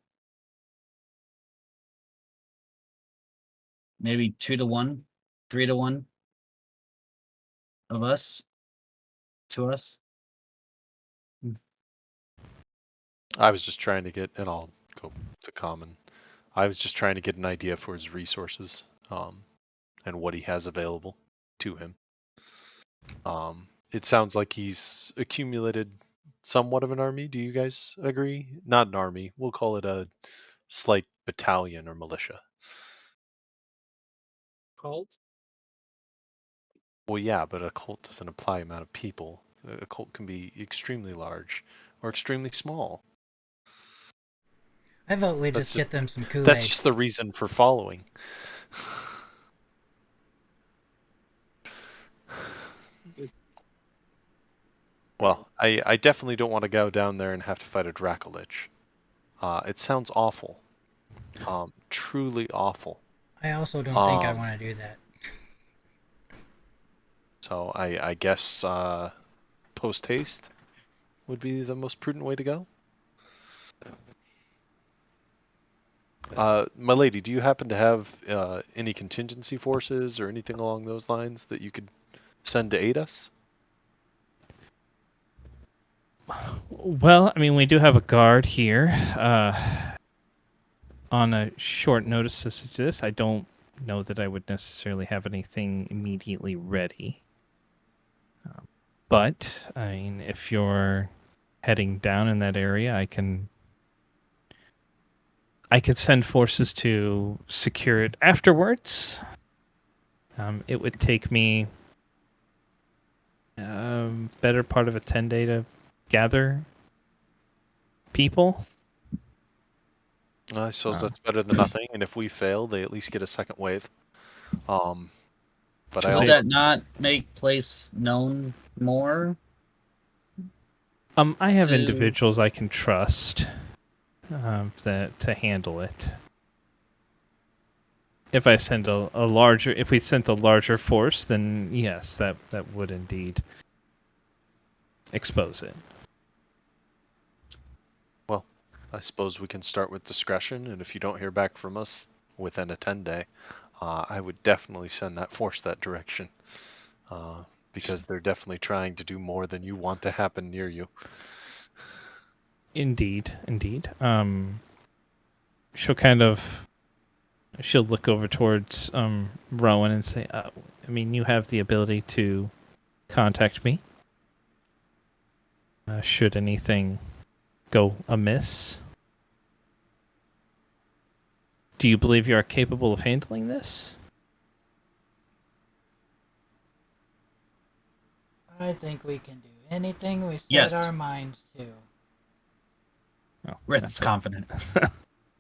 Maybe 2 to 1, 3 to 1 of us to us. I was just trying to get, and I'll go to common. I was just trying to get an idea for his resources, and what he has available to him. It sounds like he's accumulated somewhat of an army. Do you guys agree? Not an army. We'll call it a slight battalion or militia. Cult? Well, yeah, but a cult doesn't apply amount of people. A cult can be extremely large or extremely small. I vote we That's just get them some Kool-Aid. That's just the reason for following. Well, I definitely don't want to go down there and have to fight a Dracolich. It sounds awful. Truly awful. I also don't think I want to do that. So I guess post haste would be the most prudent way to go. My lady, do you happen to have any contingency forces or anything along those lines that you could send to aid us? Well, I mean, we do have a guard here. On a short notice to this, I don't know that I would necessarily have anything immediately ready. But, I mean, if you're heading down in that area, I can send forces to secure it afterwards. It would take me better part of a 10-day to gather people. I suppose that's better than nothing, and if we fail, they at least get a second wave. But Would that not make place known more? I have individuals I can trust that to handle it. If I send if we sent a larger force, then yes, that would indeed expose it. Well, I suppose we can start with discretion, and if you don't hear back from us within a 10-day, I would definitely send that force that direction, because they're definitely trying to do more than you want to happen near you. Indeed. She'll look over towards Rowan and say, I mean, you have the ability to contact me should anything go amiss. Do you believe you are capable of handling this? I think we can do anything we set Yes. our minds to. Oh, Rift's confident.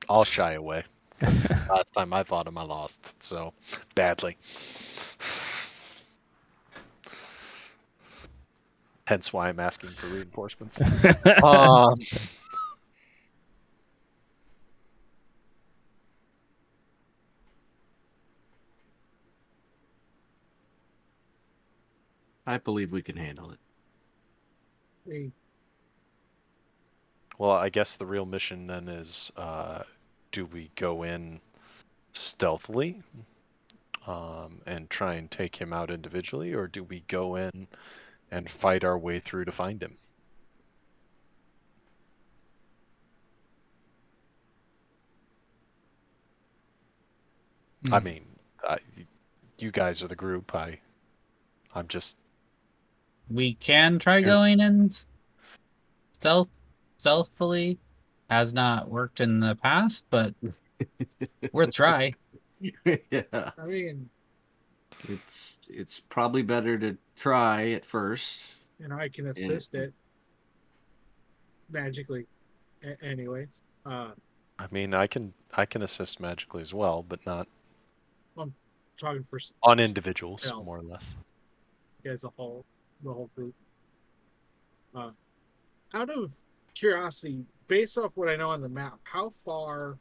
I'll shy away. 'Cause last time I fought him, I lost so badly. Hence why I'm asking for reinforcements. Um, I believe we can handle it. Hey, well, I guess the real mission then is, do we go in stealthily, and try and take him out individually, or do we go in and fight our way through to find him? I mean, you guys are the group. I'm just We can try Sure. going in stealthily. Has not worked in the past, but worth try. Yeah. I mean, It's probably better to try at first. I can assist it magically. Anyways, I mean, I can assist magically as well, but not I'm talking for on individuals, stealth more or less. as a whole, the whole group. Out of curiosity, based off what I know on the map, how far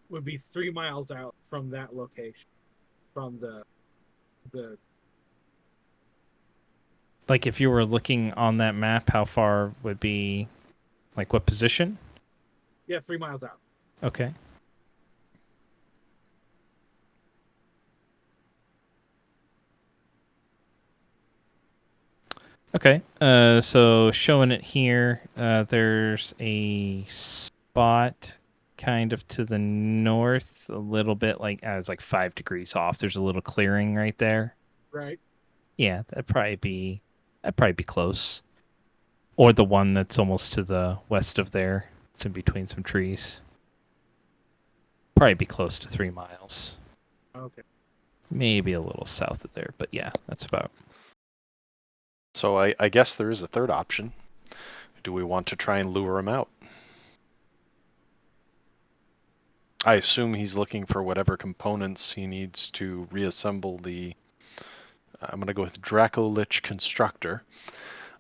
would be 3 miles out from that location, from the Like if you were looking on that map, how far would be, like what position? 3 miles out. Okay. Okay. So showing it here, there's a spot kind of to the north, a little bit like it's like 5 degrees off. There's a little clearing right there. Right. Yeah, that'd probably be close. Or the one that's almost to the west of there. It's in between some trees. Probably be close to 3 miles. Okay. Maybe a little south of there, but yeah, that's about. So I guess there is a third option. Do we want to try and lure him out? I assume he's looking for whatever components he needs to reassemble the. I'm gonna go with Dracolich Constructor.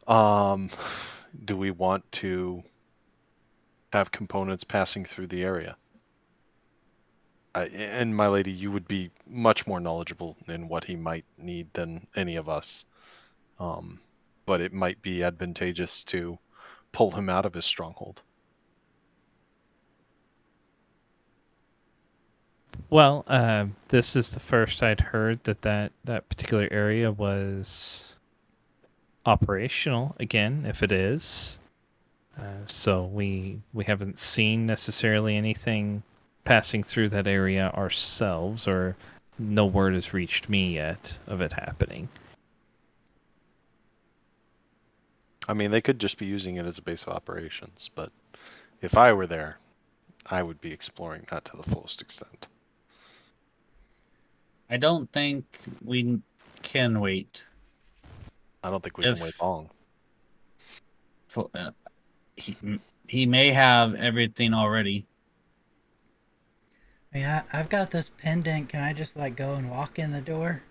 Do we want to have components passing through the area? And my lady, you would be much more knowledgeable in what he might need than any of us. But it might be advantageous to pull him out of his stronghold. Well, this is the first I'd heard that particular area was operational again, if it is. So we haven't seen necessarily anything passing through that area ourselves, or no word has reached me yet of it happening. I mean, they could just be using it as a base of operations, but if I were there, I would be exploring that to the fullest extent. I don't think we can wait. I don't think we can wait long. He may have everything already. Yeah, I've got this pendant. Can I just like go and walk in the door?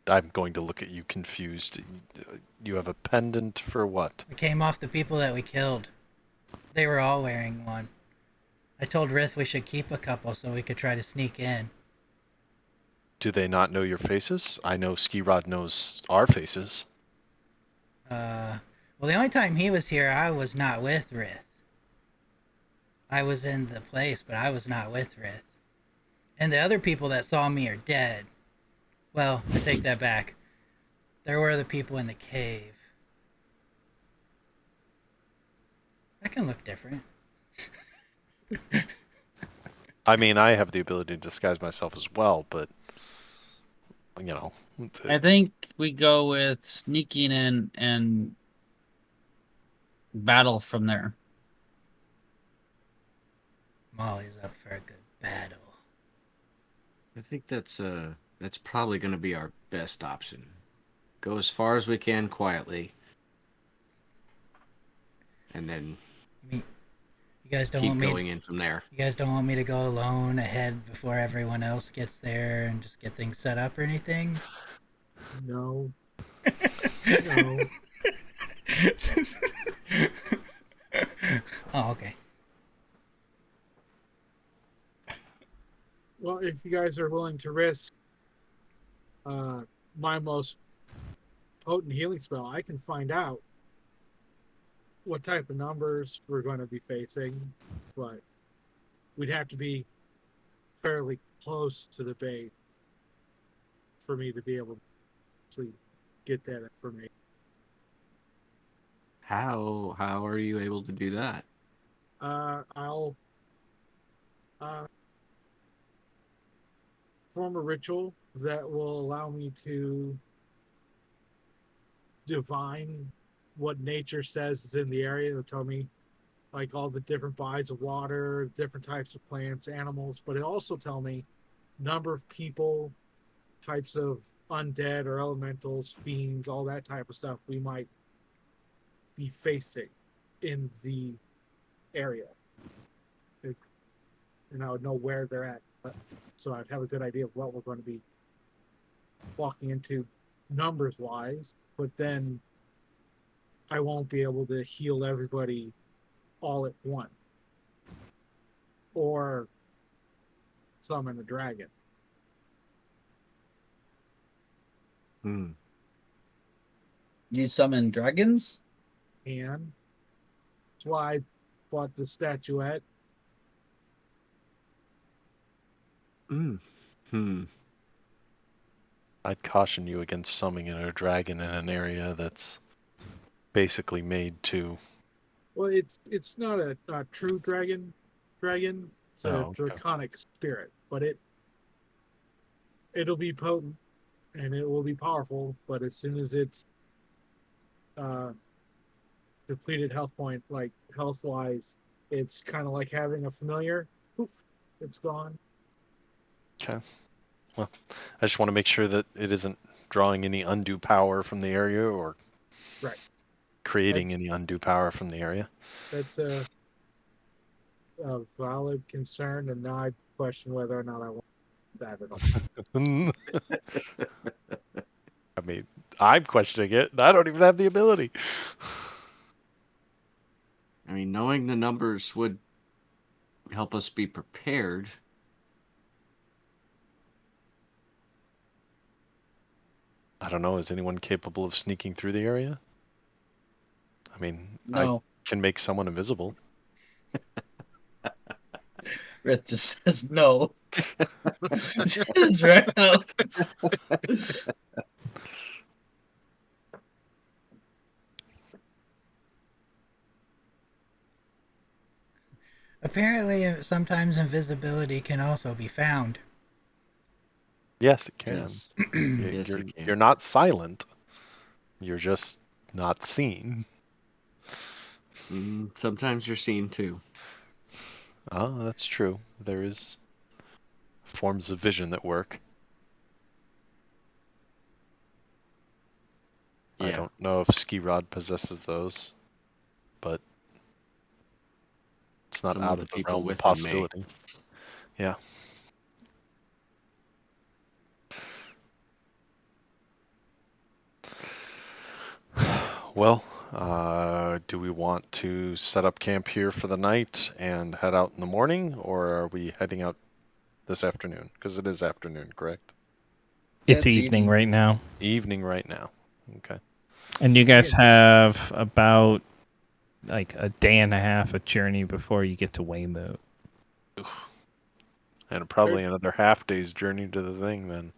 I'm going to look at you confused. You have a pendant for what? It came off the people that we killed. They were all wearing one. I told Rith we should keep a couple so we could try to sneak in. Do they not know your faces? I know Ski Rod knows our faces. Well, the only time he was here, I was not with Rith. I was in the place, but I was not with Rith. And the other people that saw me are dead. Well, I take that back. There were the people in the cave. That can look different. I mean, I have the ability to disguise myself as well, but you know. I think we go with sneaking in and battle from there. Molly's up for a good battle. I think that's probably going to be our best option. go as far as we can quietly, and then I mean, you guys don't keep want me. going in from there. You guys don't want me to go alone ahead before everyone else gets there and just get things set up or anything? No. No. Oh, okay. Well, if you guys are willing to risk my most potent healing spell, I can find out what type of numbers we're going to be facing, but we'd have to be fairly close to the base for me to be able to actually get that information. How are you able to do that? I'll form a ritual that will allow me to divine what nature says is in the area. It'll tell me like all the different bodies of water, different types of plants, animals, but it also tell me number of people, types of undead or elementals, fiends, all that type of stuff we might be facing in the area. And I would know where they're at. So I'd have a good idea of what we're going to be walking into numbers wise, but then I won't be able to heal everybody all at once or summon a dragon. You summon dragons? And that's why I bought the statuette. I'd caution you against summoning a dragon in an area that's basically made to. Well, it's not a true dragon. It's a Okay. draconic spirit, but it'll be potent and it will be powerful. But as soon as it's depleted health point, like health wise, it's kind of like having a familiar. Poof, it's gone. Okay. Well, I just want to make sure that it isn't drawing any undue power from the area or Right. creating any undue power from the area. That's a valid concern, and now I question whether or not I want that at all. I mean, I'm questioning it. And I don't even have the ability. I mean, knowing the numbers would help us be prepared. I don't know. Is anyone capable of sneaking through the area? I mean, No. I can make someone invisible. Rith just says no. Just right out. Apparently, sometimes invisibility can also be found. Yes, it can. Yes. You- Yes, you're, it can. you're not silent. You're just not seen. Sometimes you're seen too. Oh, that's true. There is forms of vision that work. I Yeah. don't know if Ski Rod possesses those, but it's not Some out of the of the people realm of with him may. possibility. Yeah. Well, do we want to set up camp here for the night and head out in the morning, or are we heading out this afternoon? Because it is afternoon, correct? It's It's evening evening. right now. Evening right now. Okay. And you guys have about like a day and a half a journey before you get to Weymouth. And probably another half day's journey to the thing then.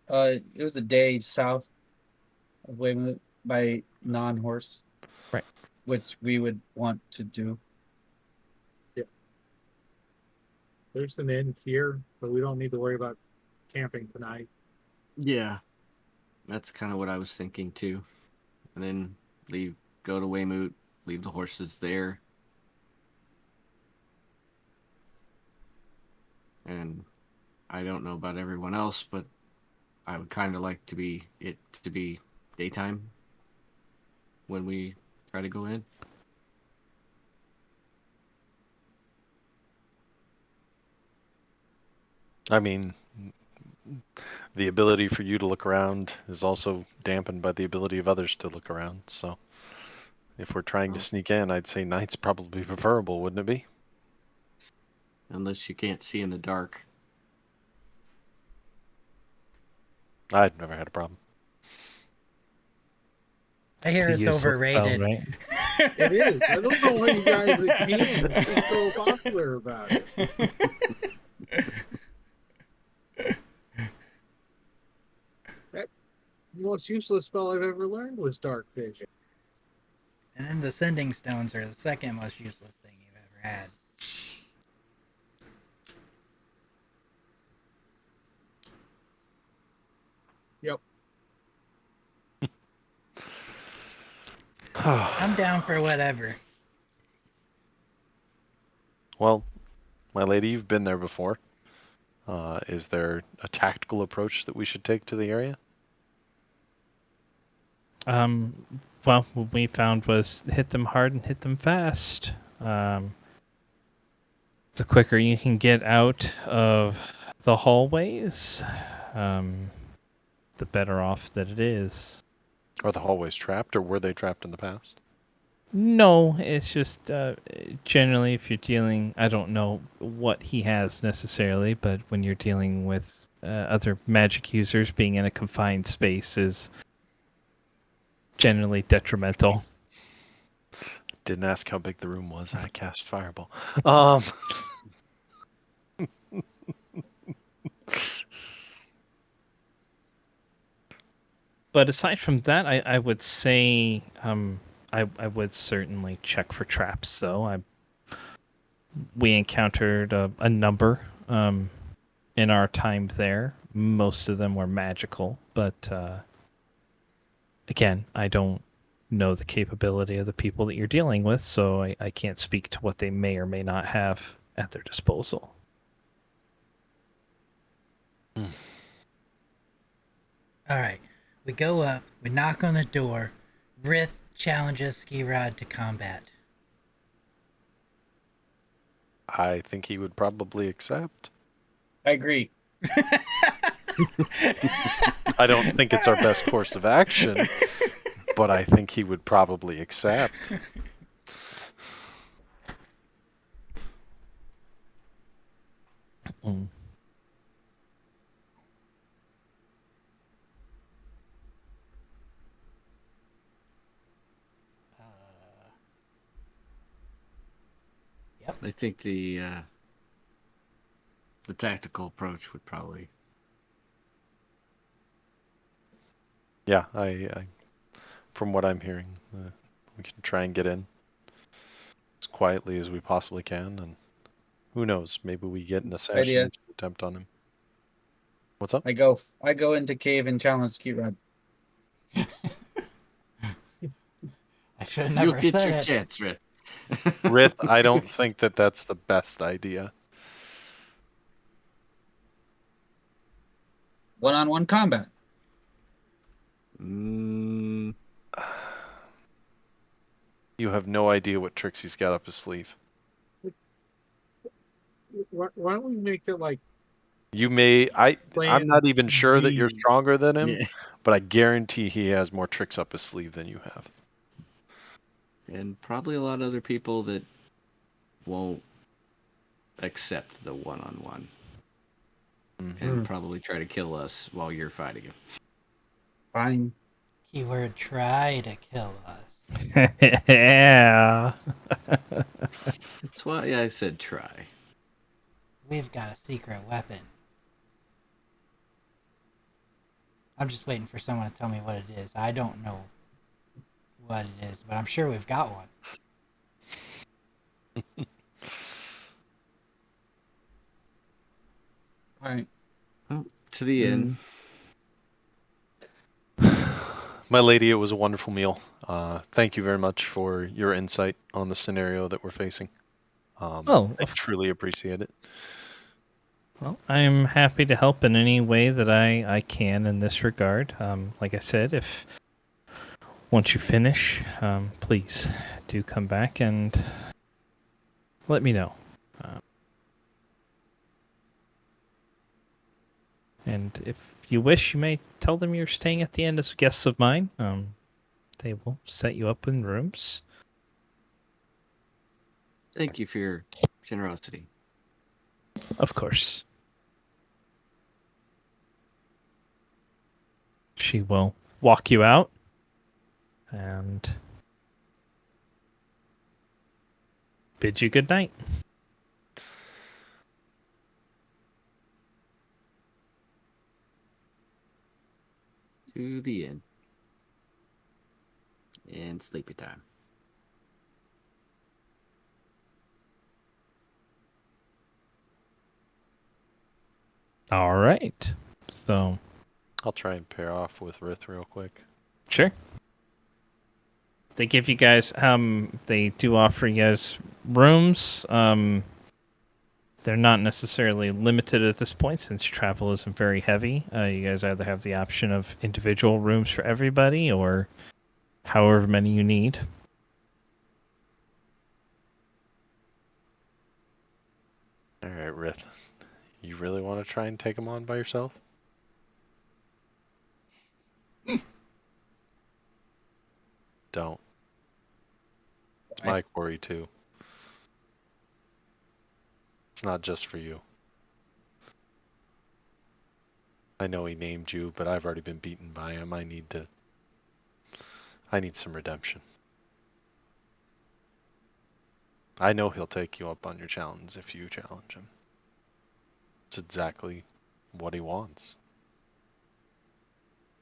It was a day south of Weymouth by non-horse. Right. Which we would want to do. There's an inn here, but we don't need to worry about camping tonight. Yeah. That's kind of what I was thinking too. And then go to Weymouth, leave the horses there. And I don't know about everyone else, but I would kind of like to be daytime when we try to go in. I mean, the ability for you to look around is also dampened by the ability of others to look around. So, if we're trying to sneak in, I'd say night's probably preferable, wouldn't it be? Unless you can't see in the dark. I've never had a problem. I hear a it's useless spell, overrated. right? It is. I don't know why you guys can't be so popular about it. The most useless spell I've ever learned was dark vision. And then the sending stones are the second most useless thing you've ever had. Yep. I'm down for whatever. Well, my lady, you've been there before. Is there a tactical approach that we should take to the area? Well, what we found was hit them hard and hit them fast. The quicker you can get out of the hallways, the better off that it is. Are the hallways trapped, or were they trapped in the past? No, it's just generally if you're dealing, I don't know what he has necessarily, but when you're dealing with other magic users, being in a confined space is generally detrimental. Didn't ask how big the room was. I cast fireball. But aside from that, I would say I would certainly check for traps, though. We encountered a number in our time there. Most of them were magical, but again, I don't know the capability of the people that you're dealing with, so I can't speak to what they may or may not have at their disposal. All right. We go up, we knock on the door. Rith challenges Ski Rod to combat. I think he would probably accept. I agree. I don't think it's our best course of action, but I think he would probably accept. Mm. I think the tactical approach would probably. Yeah, I from what I'm hearing, we can try and get in as quietly as we possibly can, and who knows, maybe we get an That's a good assassination idea. attempt on him. What's up? I go into cave and challenge Ski Rod. I should have You'll never get said your it. chance, Rith. Rith, I don't think that that's the best idea. One-on-one combat. Mm, You have no idea what tricks he's got up his sleeve. Why don't we make it like You may, I'm Plan not even sure that you're Z? stronger than him, yeah. but I guarantee he has more tricks up his sleeve than you have. And probably a lot of other people that won't accept the one-on-one. And probably try to kill us while you're fighting him. Fine. Keyword try to kill us. Yeah. That's why I said try. We've got a secret weapon. I'm just waiting for someone to tell me what it is. I don't know what it is, but I'm sure we've got one. All right. Well, to the end. My lady, it was a wonderful meal. Thank you very much for your insight on the scenario that we're facing. I truly appreciate it. Well, I'm happy to help in any way that I can in this regard. Like I said, if once you finish, please do come back and let me know. And if you wish, you may tell them you're staying at the end as guests of mine. They will set you up in rooms. Thank you for your generosity. Of course. She will walk you out and bid you good night. To the end. And sleepy time. All right. So, I'll try and pair off with Rith real quick. sure. They give you guys they do offer you guys rooms. They're not necessarily limited at this point since travel isn't very heavy. You guys either have the option of individual rooms for everybody or however many you need. All right, Rith. You really want to try and take him on by yourself? Don't. It's my quarry too. It's not just for you. I know he named you, but I've already been beaten by him. I need some redemption. I know he'll take you up on your challenge if you challenge him. It's exactly what he wants.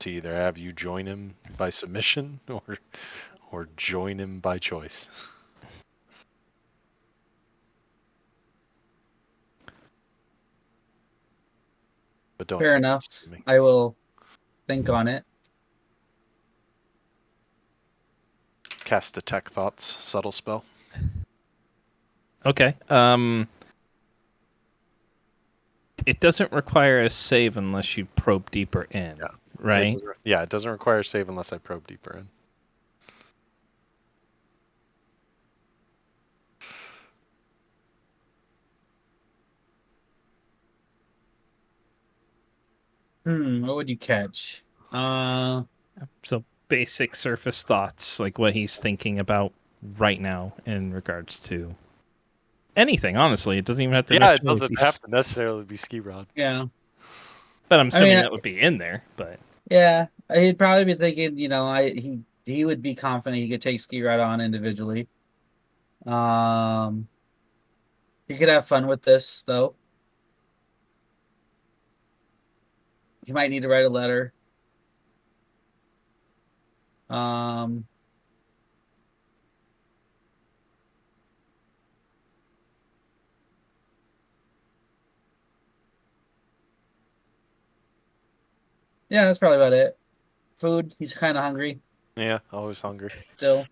To either have you join him by submission or join him by choice. But don't Fair take enough. this from me. I will think on it. Cast Detect Thoughts, subtle spell. Okay. It doesn't require a save unless you probe deeper in, Yeah. right? It doesn't require a save unless I probe deeper in. What would you catch? So basic surface thoughts, like what he's thinking about right now in regards to anything. Honestly, it doesn't even have to. Yeah, it necessarily doesn't be have to necessarily be Ski Rod. Yeah. But I'm assuming mean, that would be in there. But Yeah, he'd probably be thinking, he would be confident he could take Ski Rod on individually. He could have fun with this though. He might need to write a letter. Yeah, that's probably about it. Food, he's kind of hungry Yeah, always hungry. still.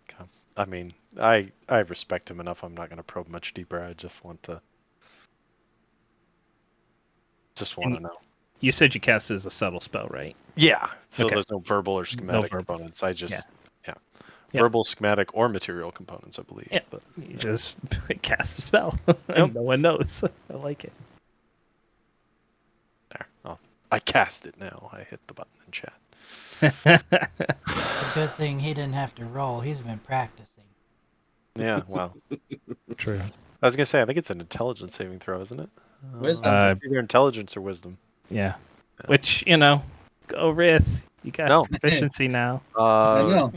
Okay. I mean, I respect him enough. I'm not going to probe much deeper. I just want to know. you said you cast it as a subtle spell, right? Yeah. So Okay. there's no verbal or schematic verbal. components. I just Yeah. verbal, schematic, or material components, I believe. Yeah. But You just cast a spell. Yep. No one knows. I like it. there. Oh, I cast it now. I hit the button in chat. It's a good thing he didn't have to roll. He's been practicing. Yeah. Well, True. I was gonna say I think it's an intelligence saving throw, isn't it? Wisdom. Either intelligence or wisdom. Yeah. Which, go Rith. You got proficiency now. I know.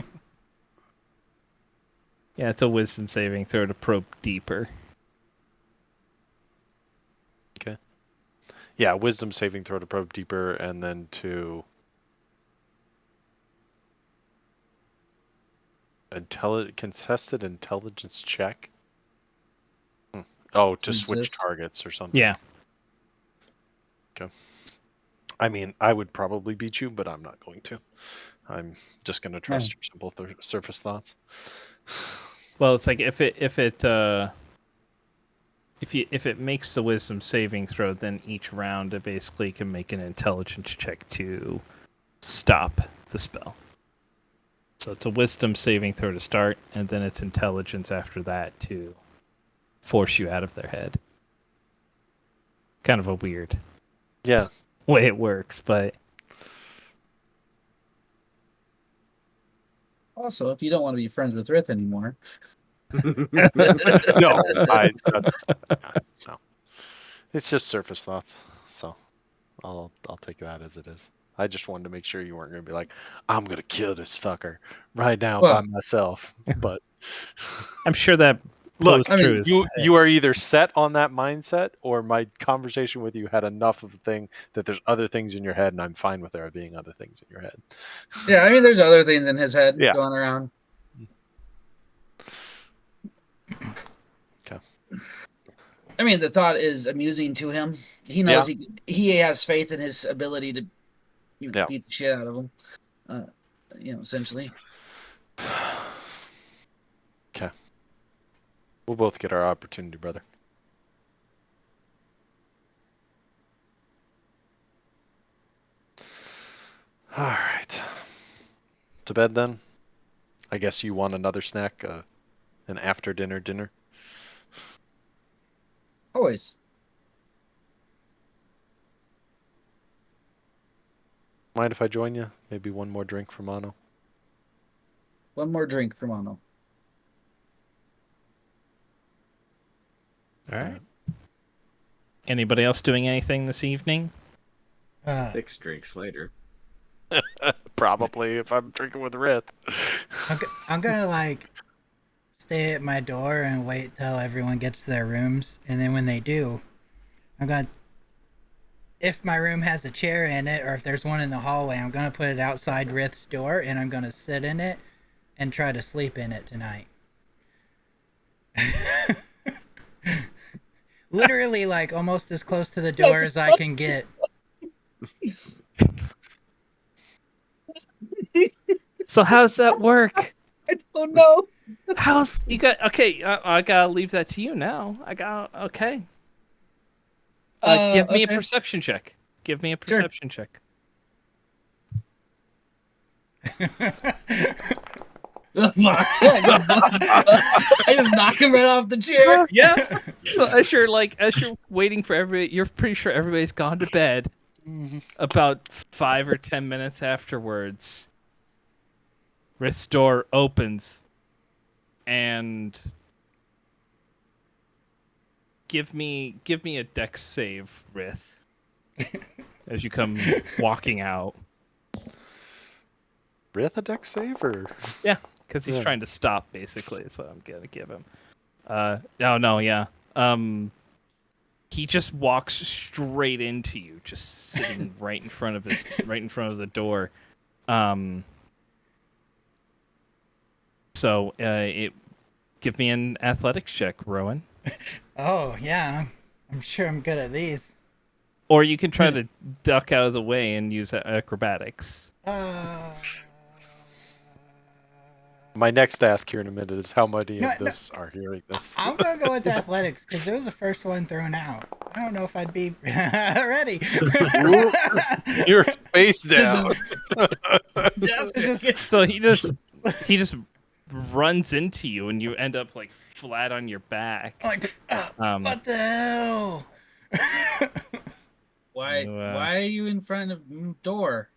Yeah, it's a wisdom saving throw to probe deeper. Okay. Yeah, wisdom saving throw to probe deeper, and then to contested intelligence check. Oh, to switch Jesus. targets or something. Yeah. Okay. I mean, I would probably beat you, but I'm not going to. I'm just going to trust your simple surface thoughts. Well, it's like if it if it makes the wisdom saving throw, then each round it basically can make an intelligence check to stop the spell. So it's a wisdom saving throw to start, and then it's intelligence after that to force you out of their head. Kind of a weird way it works, but Also, if you don't want to be friends with Rith anymore, No, no. It's just surface thoughts, so I'll take that as it is. I just wanted to make sure you weren't going to be like, I'm going to kill this fucker right now by Well- myself. But I'm sure that look, post true is you are either set on that mindset, or my conversation with you had enough of a thing that there's other things in your head, and I'm fine with there being other things in your head. yeah, I mean, there's other things in his head Yeah. going around. Okay. I mean, the thought is amusing to him. He knows he has faith in his ability to beat the shit out of him. Essentially. Okay. We'll both get our opportunity, brother. All right. To bed then? I guess you want another snack, an after dinner? Always. Mind if I join you? Maybe one more drink for Mono? One more drink for Mono. all right. Anybody else doing anything this evening? 6 drinks later. Probably, if I'm drinking with Rith. I'm gonna like stay at my door and wait till everyone gets to their rooms, and then when they do, I'm gonna, if my room has a chair in it or if there's one in the hallway, I'm gonna put it outside Rith's door and I'm gonna sit in it and try to sleep in it tonight. Literally, like almost as close to the door as I can get. So how's that work? I don't know. How's you got? Okay, I gotta leave that to you now. Okay. Give me a perception check. Give me a perception check. I just knock him right off the chair. Yeah. So as you're waiting for you're pretty sure everybody's gone to bed. About 5 or 10 minutes afterwards, Rith's door opens, and give me a dex save, Rith, as you come walking out. Rith a dex save, or? Yeah, because he's trying to stop, basically. That's what I'm gonna give him. He just walks straight into you, just sitting right in front of the door. So give me an athletics check, Rowan. Oh yeah, I'm sure I'm good at these. Or you can try to duck out of the way and use acrobatics. My next ask here in a minute is how many of this are hearing this. I'm gonna go with athletics because it was the first one thrown out. I don't know if I'd be ready. You're face down. So he just runs into you, and you end up like flat on your back. Like, what the hell? Why are you in front of the door?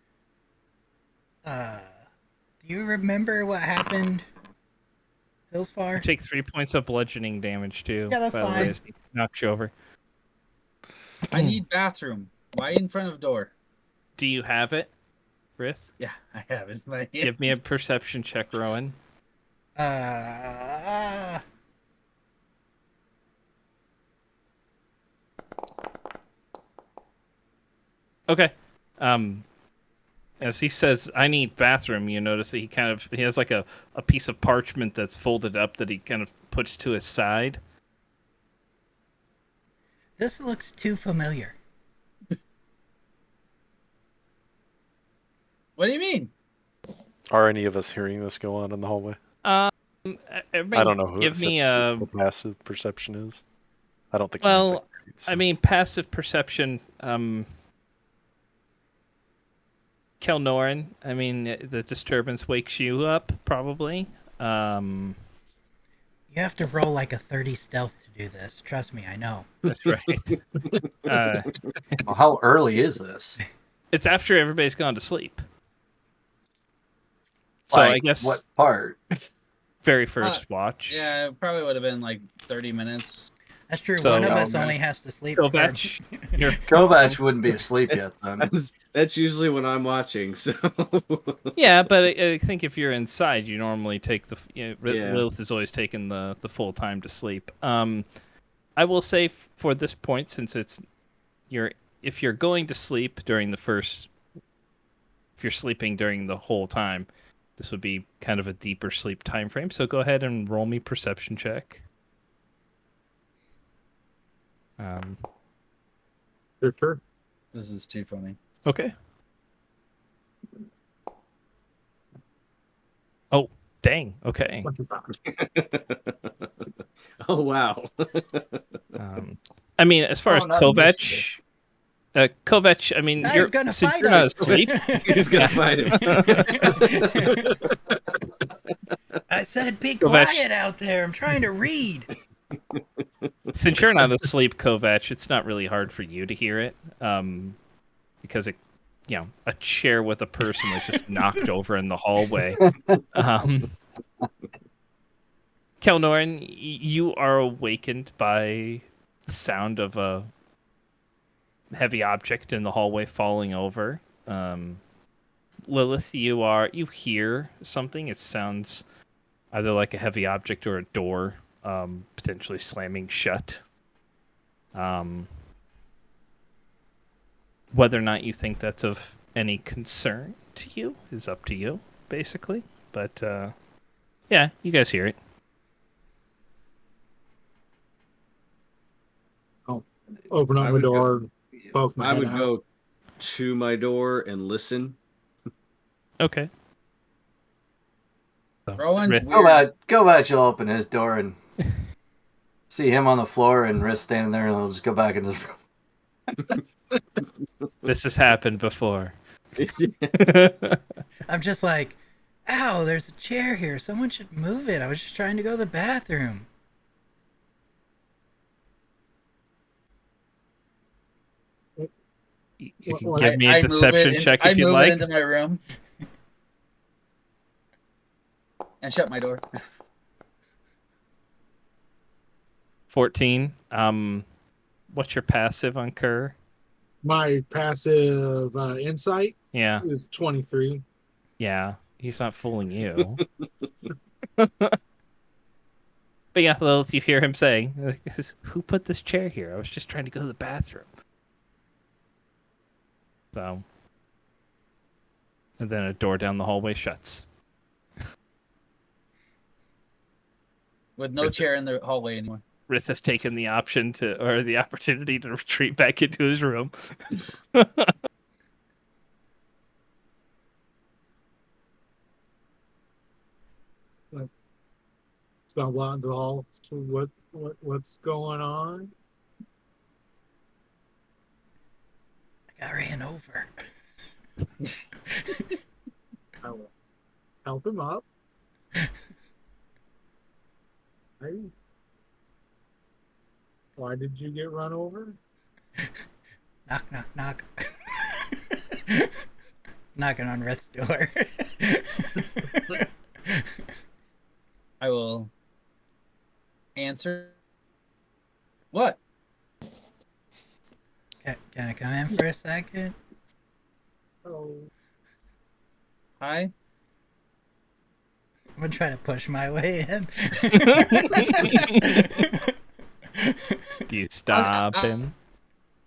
Do you remember what happened, Hillsfar? Take 3 points of bludgeoning damage too. Yeah, that's fine. He knocks you over. I need bathroom. Why in front of door? Do you have it, Rith? Yeah, I have it. Give me a perception check, Rowan. Okay. As he says, I need bathroom, you notice that he has like a piece of parchment that's folded up that he kind of puts to his side. This looks too familiar. What do you mean? Are any of us hearing this go on in the hallway? I don't know who give me a passive perception is. I don't think. Well, Means I mean, passive perception. Kelnoran, I mean, the disturbance wakes you up, probably. You have to roll like a 30 stealth to do this. Trust me, I know. That's right. Well, how early is this? It's after everybody's gone to sleep. So I guess what part? very first watch. Yeah, it probably would have been like 30 minutes. That's true. So- One of Oh, us man. only has to sleep. for- Kovac, you're Kovac wouldn't be asleep yet then. That's usually when I'm watching. So yeah, but I think if you're inside, you normally take the. Yeah. Lilith is always taking the full time to sleep. I will say for this point, since if you're going to sleep during the first, if you're sleeping during the whole time, this would be kind of a deeper sleep time frame. So go ahead and roll me perception check. Sure. This is too funny. Okay. Oh, dang. Okay. Oh wow. I mean, as far Oh, as not Kovac, I mean, Now you're, he's gonna since fight you're not us. asleep. He's gonna fight him. I said, be Kovac. quiet out there. I'm trying to read. Since you're not asleep, Kovac, it's not really hard for you to hear it, because it, a chair with a person was just knocked over in the hallway. Kelnoran, you are awakened by the sound of a heavy object in the hallway falling over. Lilith, you hear something. It sounds either like a heavy object or a door potentially slamming shut. Whether or not you think that's of any concern to you is up to you, basically. But yeah, you guys hear it. Open I up the would go- door. Poke my I head would out. go to my door and listen. Okay. So, Rowan's Riff- weird. Kovac will open his door and see him on the floor and Riss standing there, and he'll just go back into the room. This has happened before. I'm just like, ow, there's a chair here. Someone should move it. I was just trying to go to the bathroom. You can Well, give me a move it deception into- check I if you'd move like. it into my room and shut my door. 14. What's your passive on Kerr? My passive insight Yeah, is 23. yeah. He's not fooling you. But yeah, Lilith, you hear him saying, "Who put this chair here? I was just trying to go to the bathroom." So, and then a door down the hallway shuts. With no chair in the hallway anymore. Rith has taken the opportunity to retreat back into his room. Stumble out into the hall. So what's going on? I got ran over. I will help him up. Hey. Why did you get run over? Knock, knock, knock. Knocking on Reth's door. I will answer. What? Can I come in for a second? Oh, Hi. I'm gonna try to push my way in. Do you stop I'll- him?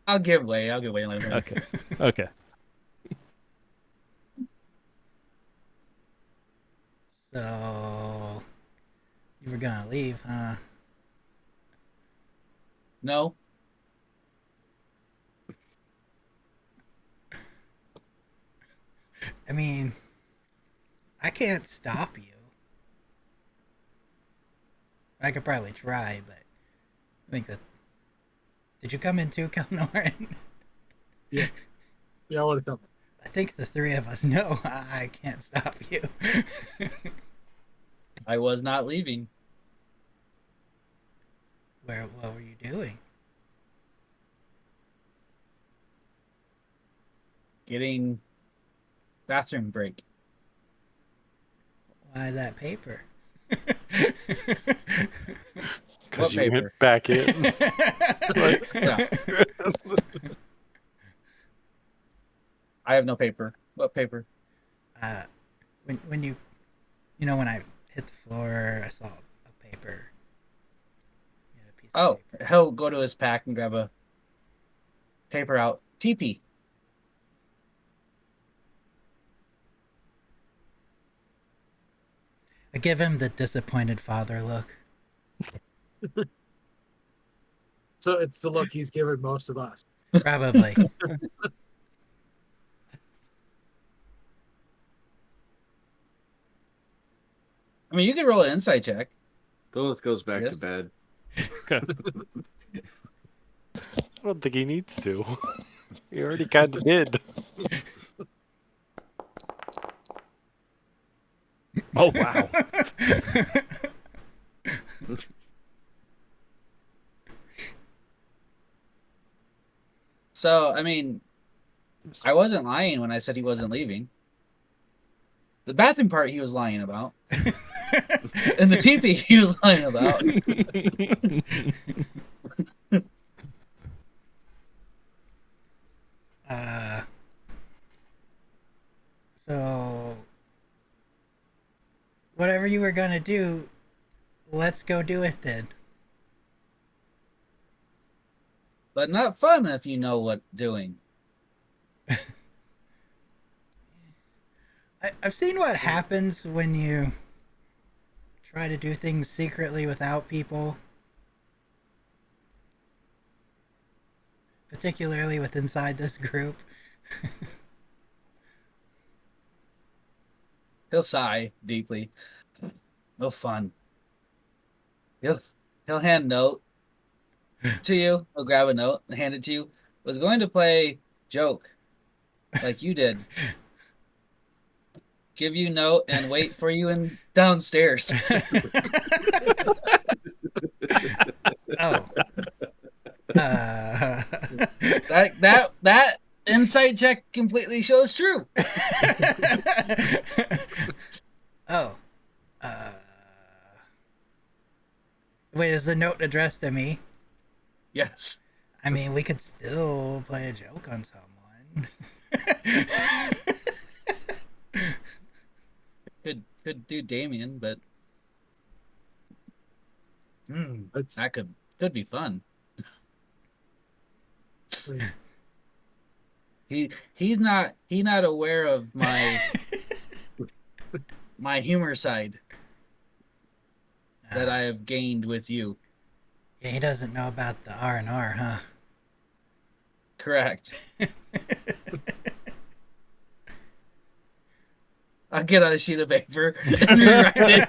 I'll give way. I'll give way later. Okay. Okay. So you were gonna leave, huh? No. I mean, I can't stop you. I could probably try, but I think that Did you come in too, Kelnoran? Yeah, I want to come. I think the three of us know I can't stop you. I was not leaving. What were you doing? Getting bathroom break. Why that paper? Because What you went paper? back in. Yeah. I have no paper. What paper? When you know, when I hit the floor, I saw a paper. You had a piece of Oh, paper. he'll go to his pack and grab a paper out. TP. I give him the disappointed father look. So it's the look he's given most of us. Probably. I mean, you can roll an insight check. Dolus goes back Yes. to bed. Okay. I don't think he needs to. He already kind of did. Oh wow. So, I mean, I wasn't lying when I said he wasn't leaving. The bathroom part he was lying about. And the TP he was lying about. So whatever you were gonna do, let's go do it then. But not fun if you know what doing. I've seen what happens when you try to do things secretly without people. Particularly with inside this group. He'll sigh deeply. No fun. He'll hand a note to you. He'll grab a note and hand it to you. Was going to play joke like you did. Give you note and wait for you in downstairs. Oh. That insight check completely shows true. Oh. Wait, is the note addressed to me? Yes. I mean, we could still play a joke on someone. Could do Damien, but It's, that could be fun. He's not aware of my my humor side that I have gained with you. Yeah, he doesn't know about the R&R, huh? Correct. I'll get on a sheet of paper and rewrite it.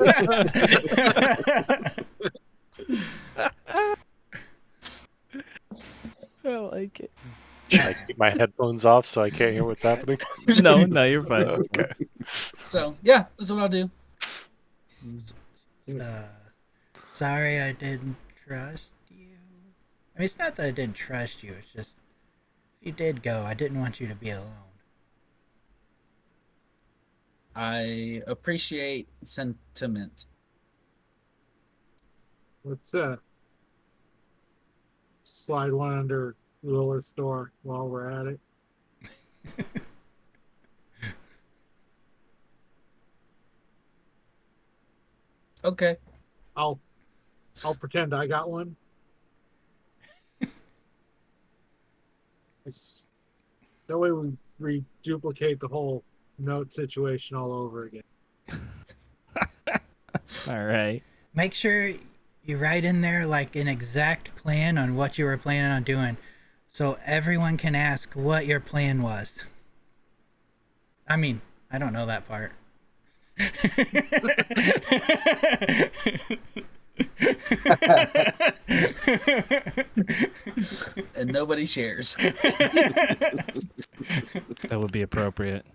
I like it. Should I keep my headphones off so I can't hear what's happening? No, you're fine. Okay. So yeah, that's what I'll do. Sorry I didn't trust you. I mean, it's not that I didn't trust you. It's just, if you did go, I didn't want you to be alone. I appreciate sentiment. let's slide one under Lilith's door while we're at it. Okay. I'll pretend I got one. That way we reduplicate the whole note situation all over again. All right. Make sure you write in there like an exact plan on what you were planning on doing, so everyone can ask what your plan was. I mean, I don't know that part. And nobody shares. That would be appropriate.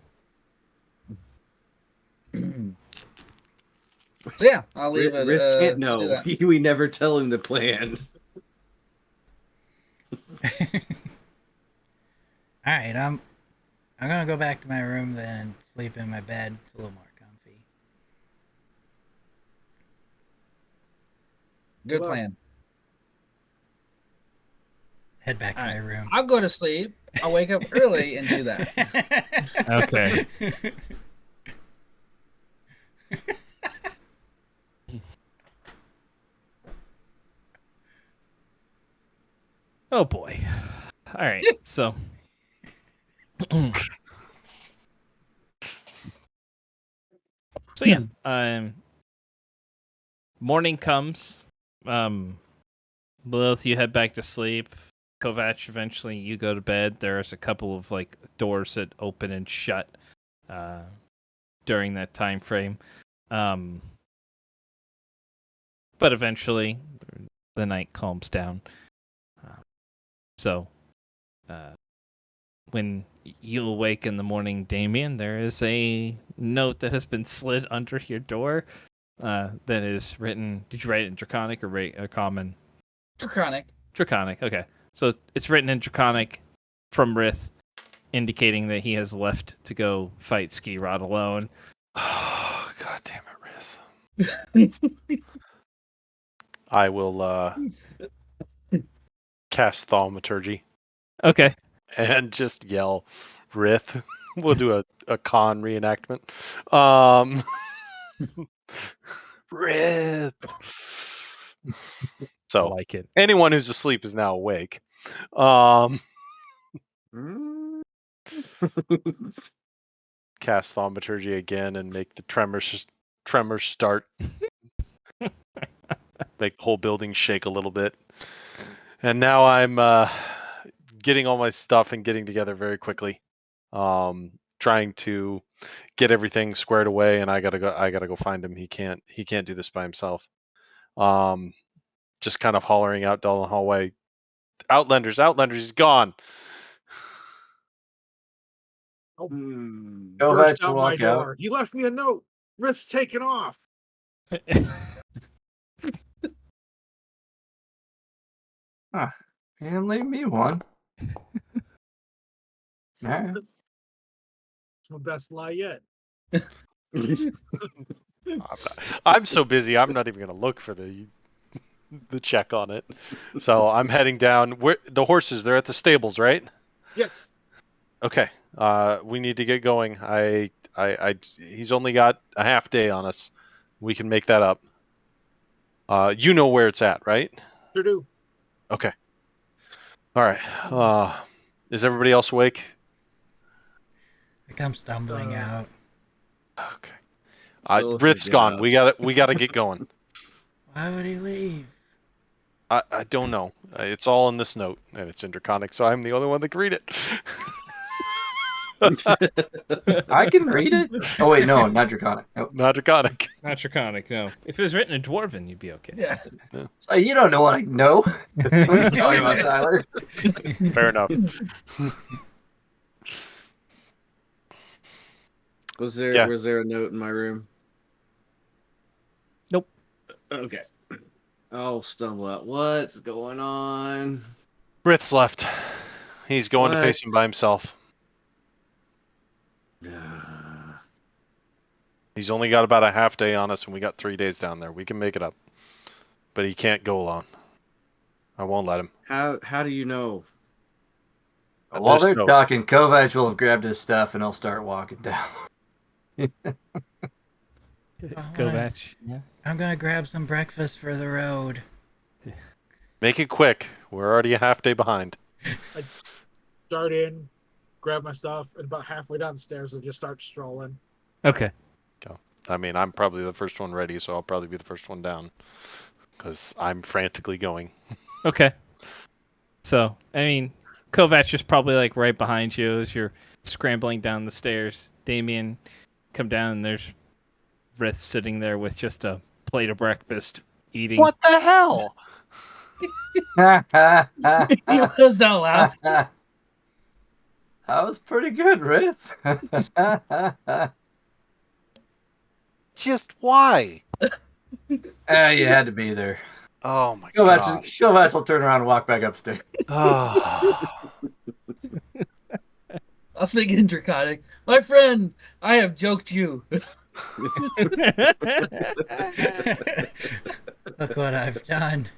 So yeah, I'll leave it. Risk can't do know. that. We never tell him the plan. All right, I'm gonna go back to my room then and sleep in my bed. It's a little more comfy. Good Well, plan. Head back to All my right. room. I'll go to sleep. I'll wake up early and do that. Okay. Oh boy. All right. So morning comes. Lilith, you head back to sleep. Kovac, eventually you go to bed. There's a couple of like doors that open and shut during that time frame. But eventually the night calms down. So when you awake in the morning, Damien, there is a note that has been slid under your door that is written. Did you write it in Draconic or Common? Draconic. Draconic, okay. So it's written in Draconic from Rith, indicating that he has left to go fight Ski Rod alone. Oh, God damn it, Rith. I will cast Thaumaturgy Okay. and just yell, Rith. We'll do a con reenactment. Rith. So, I like it. anyone who's asleep is now awake. Cast Thaumaturgy again and make the tremors start. Make the whole building shake a little bit. And now I'm getting all my stuff and getting together very quickly. Trying to get everything squared away, and I gotta go find him. He can't do this by himself. Just kind of hollering out down the hallway, Outlanders, he's gone. Oh, Go burst back out and my walk out. door. You left me a note. Risk's taken off. And leave me one. Alright. It's my best lie yet. I'm so busy. I'm not even gonna look for the check on it. So I'm heading down. Where the horses? They're at the stables, right? Yes. Okay. We need to get going. He's only got a half day on us. We can make that up. You know where it's at, right? Sure do. Okay. All right. Is everybody else awake? I come stumbling out. Okay. Rift's gone. We gotta get going. Why would he leave? I don't know. It's all in this note, and it's in Draconic, so I'm the only one that can read it. I can read it. Oh wait, no, not Draconic. Nope. Not Draconic. Not Draconic, no. If it was written in Dwarven, you'd be okay. Yeah. So you don't know what I know. What are you talking about, Tyler? Fair enough. Was there Yeah. was there a note in my room? Nope. Okay. I'll stumble out. What's going on? Rith's left. He's going to What? face him by himself. He's only got about a half day on us, and we got 3 days down there. We can make it up. But he can't go alone. I won't let him. How do you know? While they're note. talking, Kovac will have grabbed his stuff and he'll start walking down. Kovac. Yeah. I'm gonna grab some breakfast for the road. Make it quick. We're already a half day behind. Start in, grab my stuff, and about halfway down the stairs, I just start strolling. Okay. I mean, I'm probably the first one ready, so I'll probably be the first one down. Because I'm frantically going. Okay. So, I mean, Kovac is probably like right behind you as you're scrambling down the stairs. Damien, come down, and there's Rith sitting there with just a plate of breakfast, eating. What the hell? He was out laughing. That was pretty good, Riff. Just why? You had to be there. Oh my Go back. god. Go back. I'll turn around and walk back upstairs. Oh. I'll speak in Draconic. My friend, I have joked you. Look what I've done.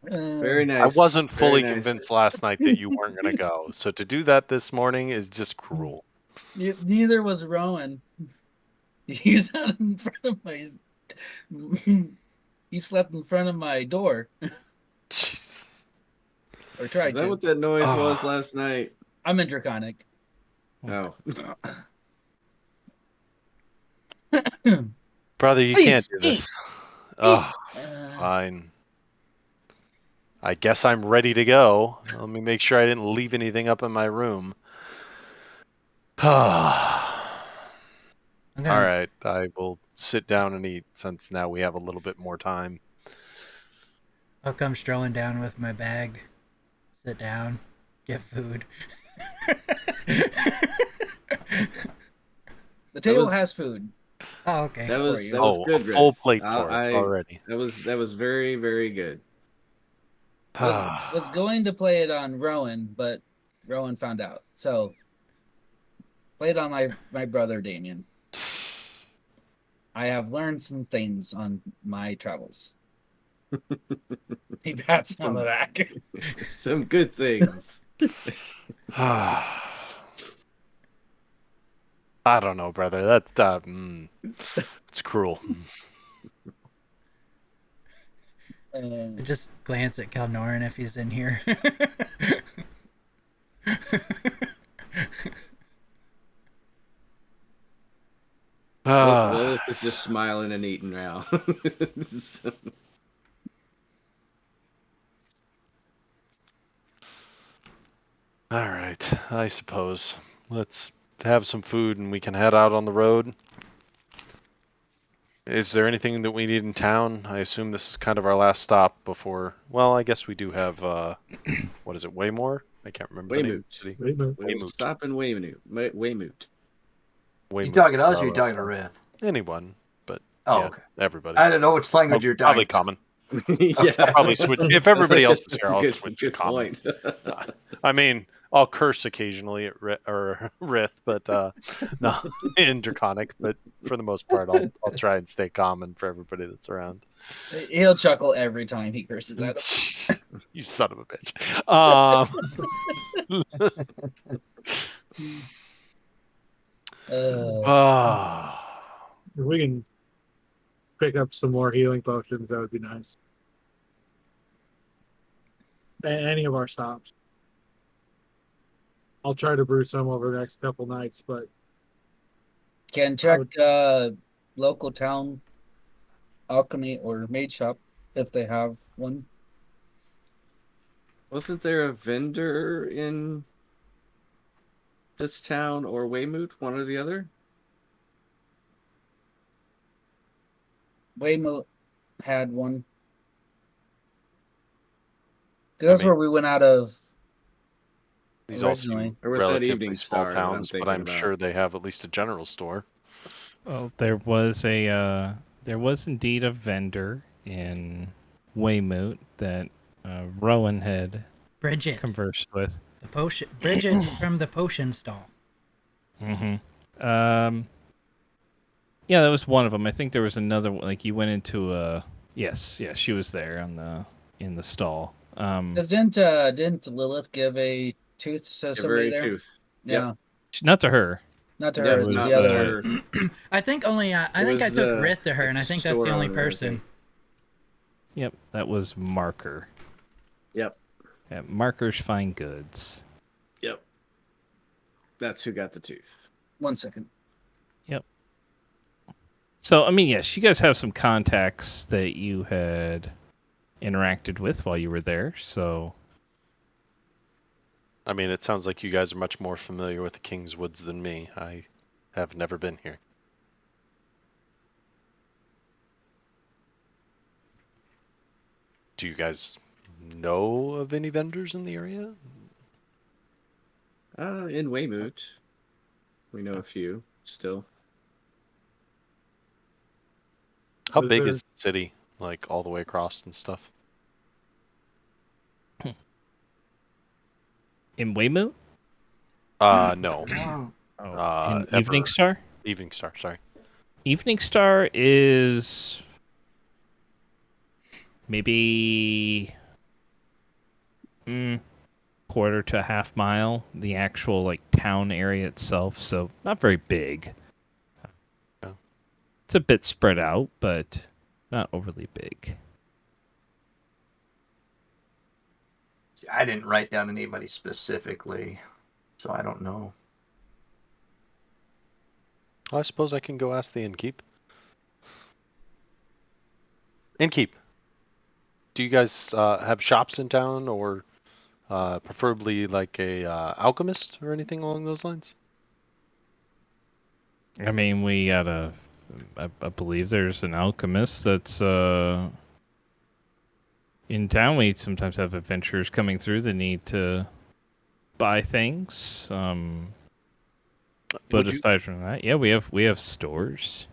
Very I nice. wasn't Very fully nice. convinced last night that you weren't going to go. So to do that this morning is just cruel. Neither was Rowan. He's out in front of my. He slept in front of my door, Jesus. or Is tried that to. what that noise Oh. was last night? I'm in Draconic. Oh. Brother, you Please, can't do eat, this. Oh, Uh, fine. I guess I'm ready to go. Let me make sure I didn't leave anything up in my room. All I'm gonna, right, I will sit down and eat since now we have a little bit more time. I'll come strolling down with my bag, sit down, get food. the table was- has food. Oh, okay. That was you. that was Oh, good, a full Riz. plate for us already. That was very, very good. Was going to play it on Rowan, but Rowan found out. So played on my brother Damien. I have learned some things on my travels. He pats me on the back. Some good things. I don't know, brother. That it's cruel. I just glance at Calnoran if he's in here. Lilith is just smiling and eating now. So- All right, I suppose. Let's have some food and we can head out on the road. Is there anything that we need in town? I assume this is kind of our last stop before. Well, I guess we do have. What is it? Waymore? I can't remember the name of the city. Weymouth. We'll Weymouth. stop in Weymouth. Weymouth. You Weymouth talking to is us or our you talking last to stop. Riff? Anyone, but Oh, yeah, okay. everybody. I don't know which language you're Probably talking. common. Yeah. I'll probably switch if everybody else That's is here. a I'll good, switch to good common. point. I mean, I'll curse occasionally at Rith, but no, in Draconic. But for the most part, I'll try and stay common for everybody that's around. He'll chuckle every time he curses at him. You son of a bitch. If we can pick up some more healing potions, that would be nice. Any of our stops. I'll try to brew some over the next couple nights, but Can check local town alchemy or mage shop if they have one. Wasn't there a vendor in this town or Weymouth, one or the other? Weymouth had one. That's where we went out of. These all Originally. seem Or was that relatively Evening small Star that I'm towns, but thinking I'm about? sure they have at least a general store. Well, there was indeed a vendor in Weymouth that Rowan had Bridget, conversed with. the potion. Bridget from the potion stall. Mm-hmm. Yeah, that was one of them. I think there was another one. Like you went into a. Yes, she was there in the stall. Because didn't Lilith give a tooth to somebody there? Tooth. Yeah, Not to her. not to Yeah, her. was, To not the other her. one. I think only. I It think I was took the- Rith to her, and I think that's the store only owner, I person. think. Yep, that was Marker. Yep. At Marker's Fine Goods. Yep. That's who got the tooth. 1 second. So, I mean, yes, you guys have some contacts that you had interacted with while you were there. So, I mean, it sounds like you guys are much more familiar with the King's Woods than me. I have never been here. Do you guys know of any vendors in the area? In Weymouth, we know a few still. How Was big there- is the city? Like all the way across and stuff? In Weymouth? No. Oh, in Ever. Evening Star? Evening Star, sorry. Evening Star is maybe quarter to a half mile, the actual like town area itself, so not very big. Yeah. It's a bit spread out, but not overly big. See, I didn't write down anybody specifically, so I don't know. I suppose I can go ask the innkeep. Innkeep, do you guys have shops in town, or preferably like a alchemist or anything along those lines? I mean, we got I believe there's an alchemist that's in town. We sometimes have adventurers coming through that need to buy things. But Would you- aside from that, yeah, we have stores.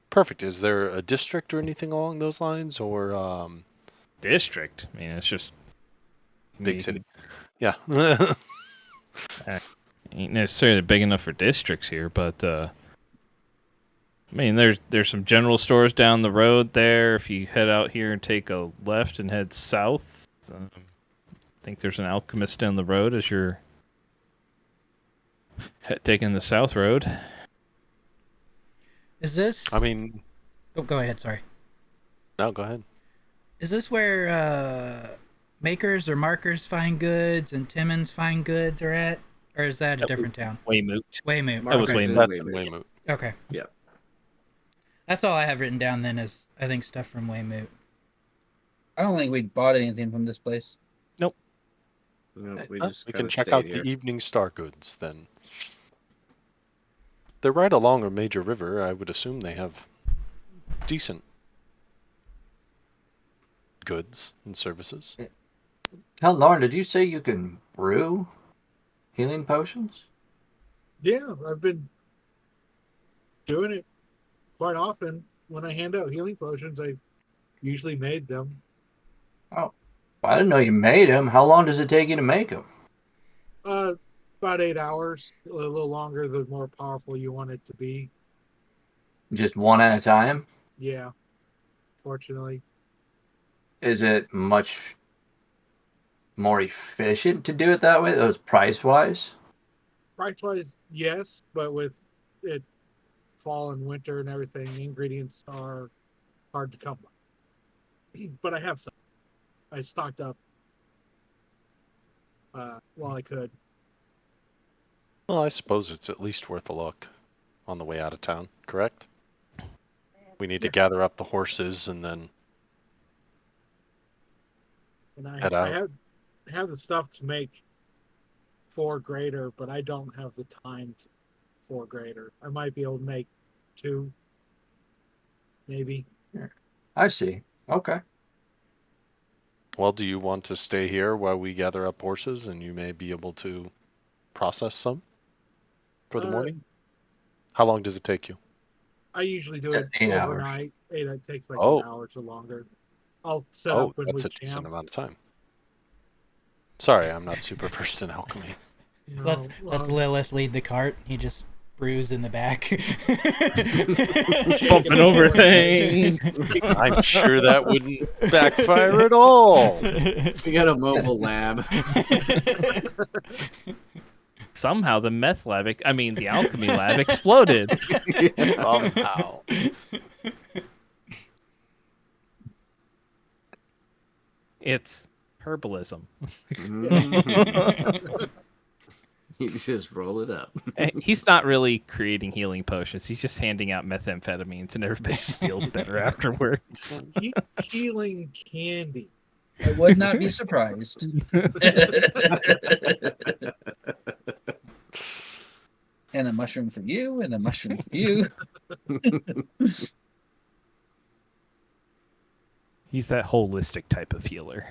Perfect. Is there a district or anything along those lines, or District. I mean, it's just big you city? can- Yeah. Ain't necessarily big enough for districts here, but I mean, there's some general stores down the road there. If you head out here and take a left and head south, I think there's an alchemist down the road as you're taking the south road. Is this? I mean, Oh, go ahead. Sorry. no, go ahead. Is this where makers or markers find goods and Timmons find goods are at, or is that a That different town? Weymouth. Weymouth. That was Okay. Weymouth. That's in Weymouth. Okay. Yep. That's all I have written down then is I think stuff from Weymouth. I don't think we bought anything from this place. No, we just We kinda can check stayed out here. the Evening Star goods then. They're right along a major river. I would assume they have decent goods and services. Hell, Lauren, did you say you can brew healing potions? Yeah, I've been doing it quite often. When I hand out healing potions, I usually made them. Oh, well, I didn't know you made them. How long does it take you to make them? About 8 hours, a little longer the more powerful you want it to be. Just one at a time? Yeah, fortunately. Is it much more efficient to do it that way? Those price-wise? Price-wise, yes, but with it fall and winter and everything, the ingredients are hard to come by. But I have some. I stocked up while I could. Well, I suppose it's at least worth a look on the way out of town, correct? We need to gather up the horses and then And head I out. have the stuff to make 4 greater, but I don't have the time to 4 greater. I might be able to make 2, maybe. I see. Okay. Well, do you want to stay here while we gather up horses and you may be able to process some for the morning? How long does it take you? I usually do It's it 8 hours. overnight. It takes like Oh. an hour or longer. I'll set Oh, up when that's we a decent camp. amount of time. Sorry, I'm not super versed in alchemy. No, Let's Lilith lead the cart. He just brews in the back. Bumping over things. I'm sure that wouldn't backfire at all. We got a mobile lab. Somehow the the alchemy lab exploded. Somehow. It's herbalism. You just roll it up. He's not really creating healing potions. He's just handing out methamphetamines, and everybody just feels better afterwards. Healing candy. I would not be surprised. And a mushroom for you, and a mushroom for you. He's that holistic type of healer.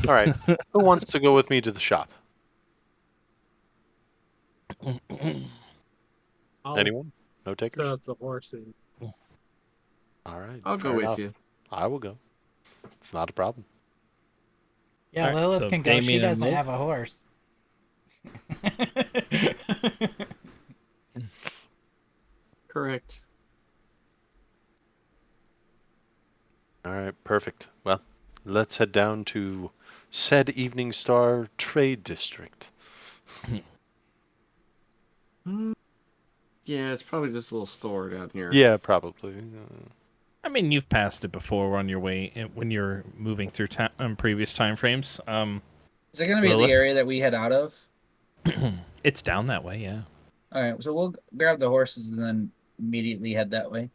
All right. Who wants to go with me to the shop? I'll Anyone? No set takers? up the horse and All right. I'll go fair with enough. you. I will go. It's not a problem. Yeah, Alright, Lilith so can go. She Damien and doesn't Lilith? have a horse. Correct. All right, perfect. Well, let's head down to said Evening Star Trade District. Yeah, it's probably just a little store down here. Yeah, probably. I mean, you've passed it before on your way when you're moving through previous time frames. Is it going to be Lilith? the area that we head out of? It's down that way, yeah. All right, so we'll grab the horses and then immediately head that way.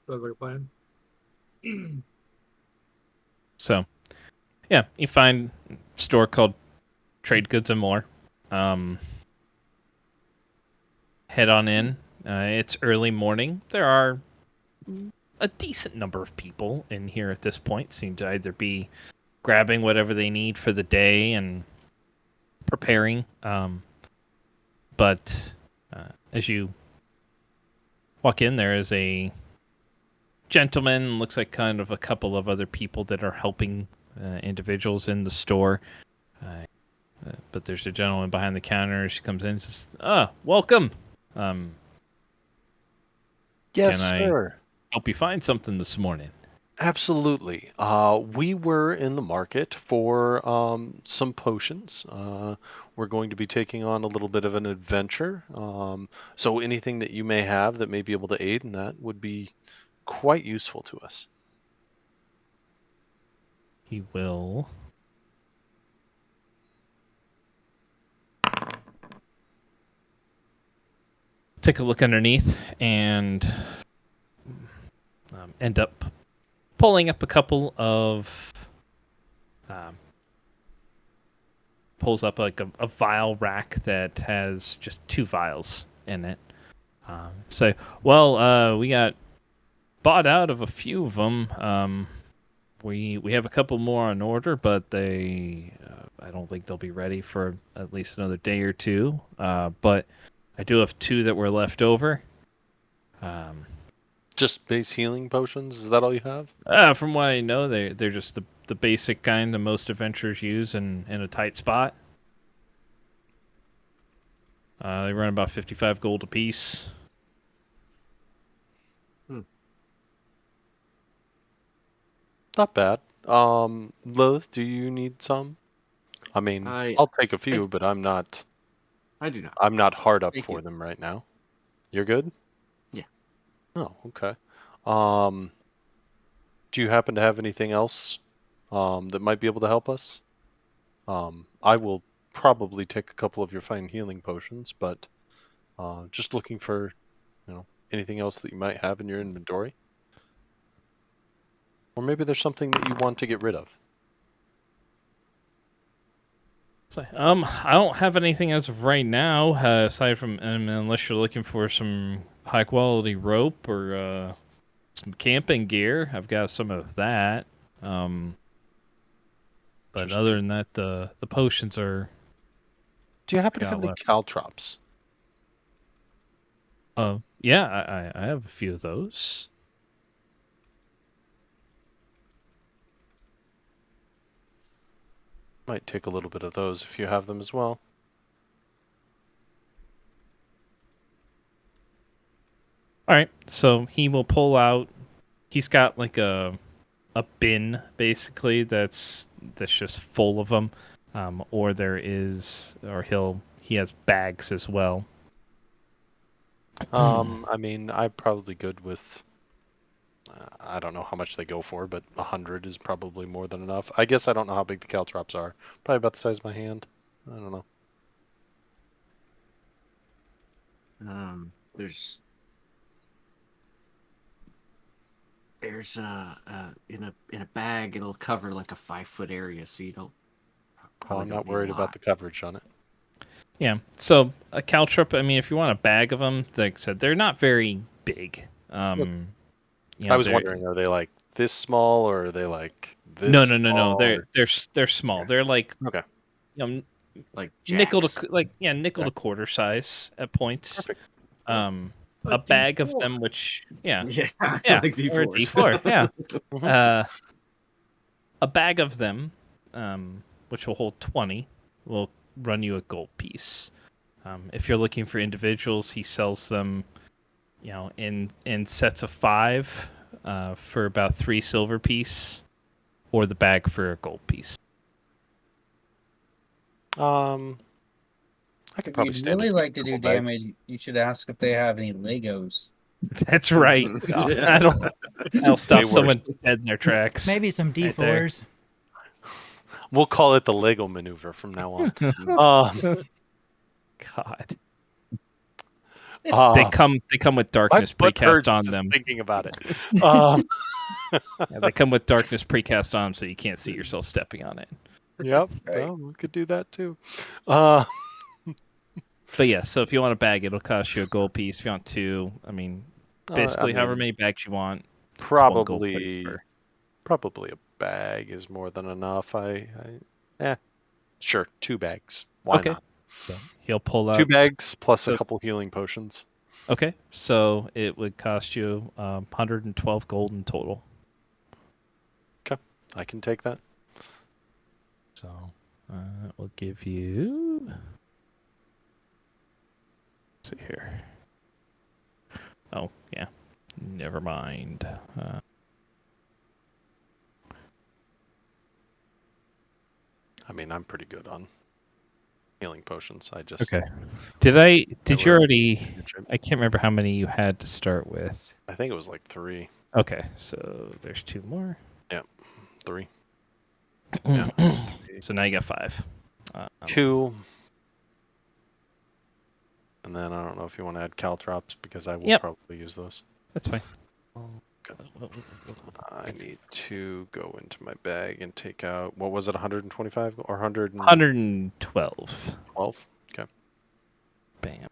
sounds like a plan. So, yeah, you find a store called Trade Goods and More. Head on in. It's early morning. There are a decent number of people in here at this point. Seem to either be grabbing whatever they need for the day and preparing. But as you walk in, there is a gentleman, looks like kind of a couple of other people that are helping individuals in the store. But there's a gentleman behind the counter. She comes in and says, welcome. Yes, Can I sir. help you find something this morning? Absolutely. We were in the market for some potions. We're going to be taking on a little bit of an adventure. So anything that you may have that may be able to aid in that would be quite useful to us. He will take a look underneath and end up pulling up a couple of pulls up like a vial rack that has just 2 vials in it. So, we got bought out of a few of them. We have a couple more on order, but they I don't think they'll be ready for at least another day or two. But I do have 2 that were left over. Just base healing potions? Is that all you have? From what I know, they're just the basic kind that most adventurers use in a tight spot. They run about 55 gold apiece. Not bad. Lilith, do you need some? I mean, I'll take a few, but I'm not. I do not. I'm not hard up Thank for you. them right now. You're good? Yeah. Oh, okay. Do you happen to have anything else that might be able to help us? I will probably take a couple of your fine healing potions, but just looking for, anything else that you might have in your inventory. Or maybe there's something that you want to get rid of. So, I don't have anything as of right now, aside from unless you're looking for some high quality rope or some camping gear. I've got some of that. But other than that, the potions are. Do you happen to have any caltrops? Yeah, I have a few of those. Might take a little bit of those if you have them as well. All right, so he will pull out. He's got like a bin basically that's just full of them, or he has bags as well. I mean, I'm probably good with. I don't know how much they go for, but 100 is probably more than enough. I guess I don't know how big the caltrops are. Probably about the size of my hand. I don't know. There's in a bag. It'll cover like a 5-foot area, so you don't. Oh, I'm not worried about the coverage on it. Yeah. So a caltrop. I mean, if you want a bag of them, like I said, they're not very big. I was wondering, are they like this small, or are they like this? No. small, or- They're small. They're like Okay. Like nickel jacks. to nickel to Jacks. quarter size at points. Perfect. A Like bag of D4. them, which yeah, Yeah, yeah, like or a D4s. D4, yeah. Mhm. A bag of them, which will hold 20, will run you a gold piece. If you're looking for individuals, he sells them, in sets of 5, for about 3 silver piece, or the bag for a gold piece. I could If probably you'd stand really to like to do couple bags. damage, you should ask if they have any Legos. That's right. Yeah. I'll stop Way worse. someone dead in their tracks. Maybe some Right there. D4s. We'll call it the Lego maneuver from now on. God. They uh, come with my darkness butt hurts precast on just them. thinking about it. Um, Yeah, they come with darkness precast on them, so you can't see yourself stepping on it. Yep. Right. Well, we could do that too. Uh, But yeah, so if you want a bag, it'll cost you a gold piece. If you want 2, I mean, basically however many bags you want. it's 1 gold probably per. probably a bag is more than enough. Sure, 2 bags. Why Okay. not? So he'll pull out 2 bags plus so- a couple healing potions. Okay, so it would cost you 112 gold in total. I can take that. So we'll give you. Let's see here. Oh yeah, never mind. I mean, I'm pretty good on healing potions. I just Okay. Did you were- already? I can't remember how many you had to start with. I think it was like 3. Okay, so there's 2 more. 3. So now you got 5. 2. And then I don't know if you want to add caltrops because I will Yep. probably use those. That's fine. I need to go into my bag and take out, what was it, 125 or 112. 12? Okay. Bam.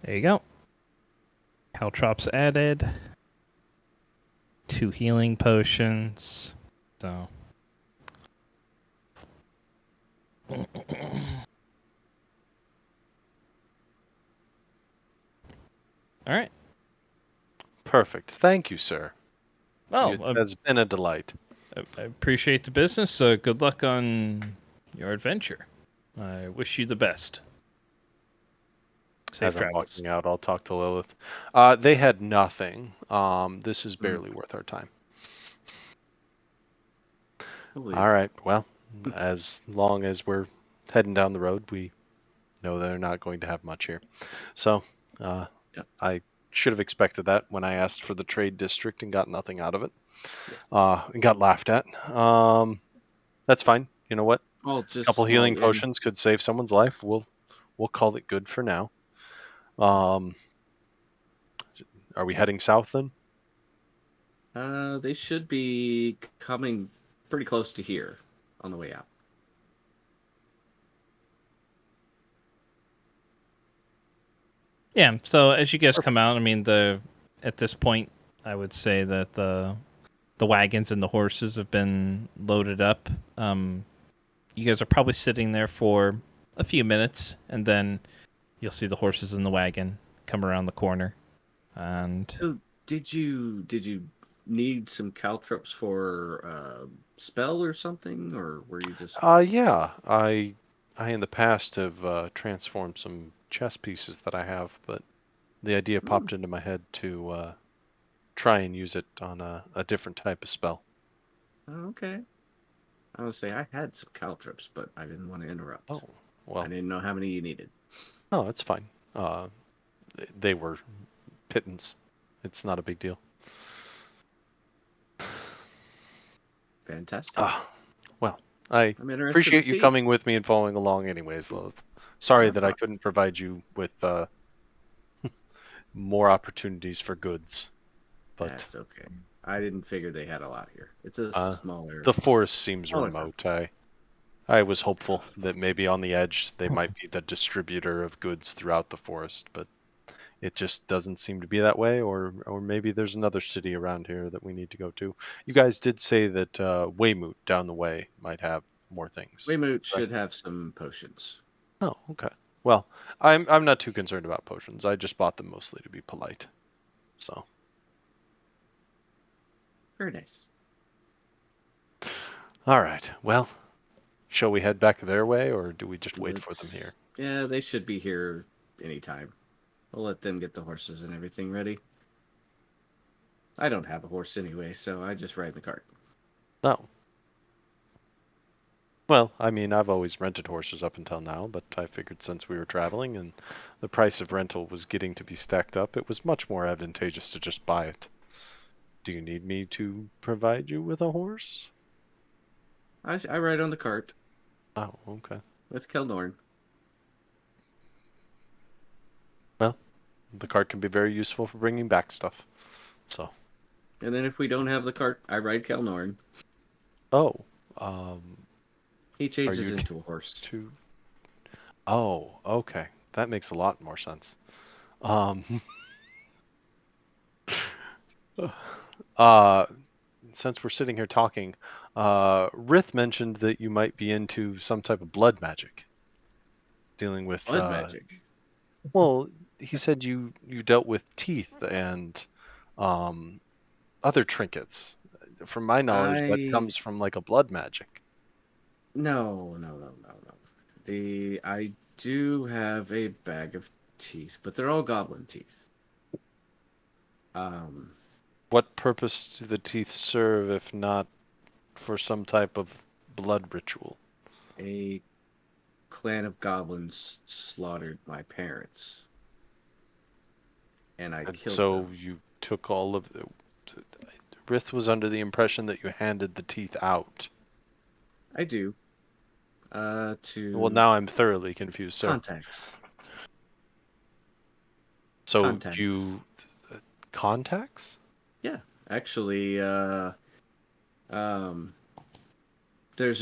There you go. Caltrops added. 2 healing potions. So. All right. Perfect. Thank you, sir. Oh, It has been a delight. I appreciate the business. Good luck on your adventure. I wish you the best. Safe As I'm travels. walking out, I'll talk to Lilith. They had nothing. This is barely worth our time. All right. Well, as long as we're heading down the road, we know they're not going to have much here. So, I should have expected that when I asked for the trade district and got nothing out of it. Yes. And got laughed at. That's fine. You know what? Well, A just couple healing small potions could save someone's life. We'll call it good for now. Are we heading south then? They should be coming pretty close to here on the way out. Yeah. So as you guys come out, I mean, at this point, I would say that the wagons and the horses have been loaded up. You guys are probably sitting there for a few minutes, and then you'll see the horses in the wagon come around the corner. And So did you need some caltrops for spell or something, or were you just? Yeah. I in the past have transformed some chess pieces that I have, but the idea popped into my head to try and use it on a different type of spell. Oh, okay. I would say I had some caltrops, but I didn't want to interrupt. Oh, well. I didn't know how many you needed. No, that's fine. They were pittance. It's not a big deal. Fantastic. Well, I I'm interested appreciate to you see. coming with me and following along anyways, Lilith. Sorry No that I problem. couldn't provide you with more opportunities for goods. But That's okay. I didn't figure they had a lot here. It's a smaller. the forest seems Oh, remote. I was hopeful that maybe on the edge they might be the distributor of goods throughout the forest, but It just doesn't seem to be that way, or maybe there's another city around here that we need to go to. You guys did say that Weymouth down the way might have more things. Weymouth should have some potions. Oh, okay. Well, I'm not too concerned about potions. I just bought them mostly to be polite. So. Very nice. All right. Well, shall we head back their way, or do we just wait for them here? Yeah, they should be here anytime. We'll let them get the horses and everything ready. I don't have a horse anyway, so I just ride in the cart. No. Well, I mean, I've always rented horses up until now, but I figured since we were traveling and the price of rental was getting to be stacked up, it was much more advantageous to just buy it. Do you need me to provide you with a horse? I ride on the cart Oh, okay. with Kelnorn. Well, the cart can be very useful for bringing back stuff. So. And then if we don't have the cart, I ride Kelnorn. Oh, He changes you into a horse. Oh, okay. That makes a lot more sense. Since we're sitting here talking, Rith mentioned that you might be into some type of blood magic. Dealing with Blood magic. Well, he said you dealt with teeth and other trinkets. From my knowledge, that comes from like a blood magic. No. I do have a bag of teeth, but they're all goblin teeth. What purpose do the teeth serve if not for some type of blood ritual? A clan of goblins slaughtered my parents. And I killed them. So you took all of the... Rith was under the impression that you handed the teeth out. I do. Well, now I'm thoroughly confused, sir. Contacts. So contacts. Contacts? Yeah. Actually, there's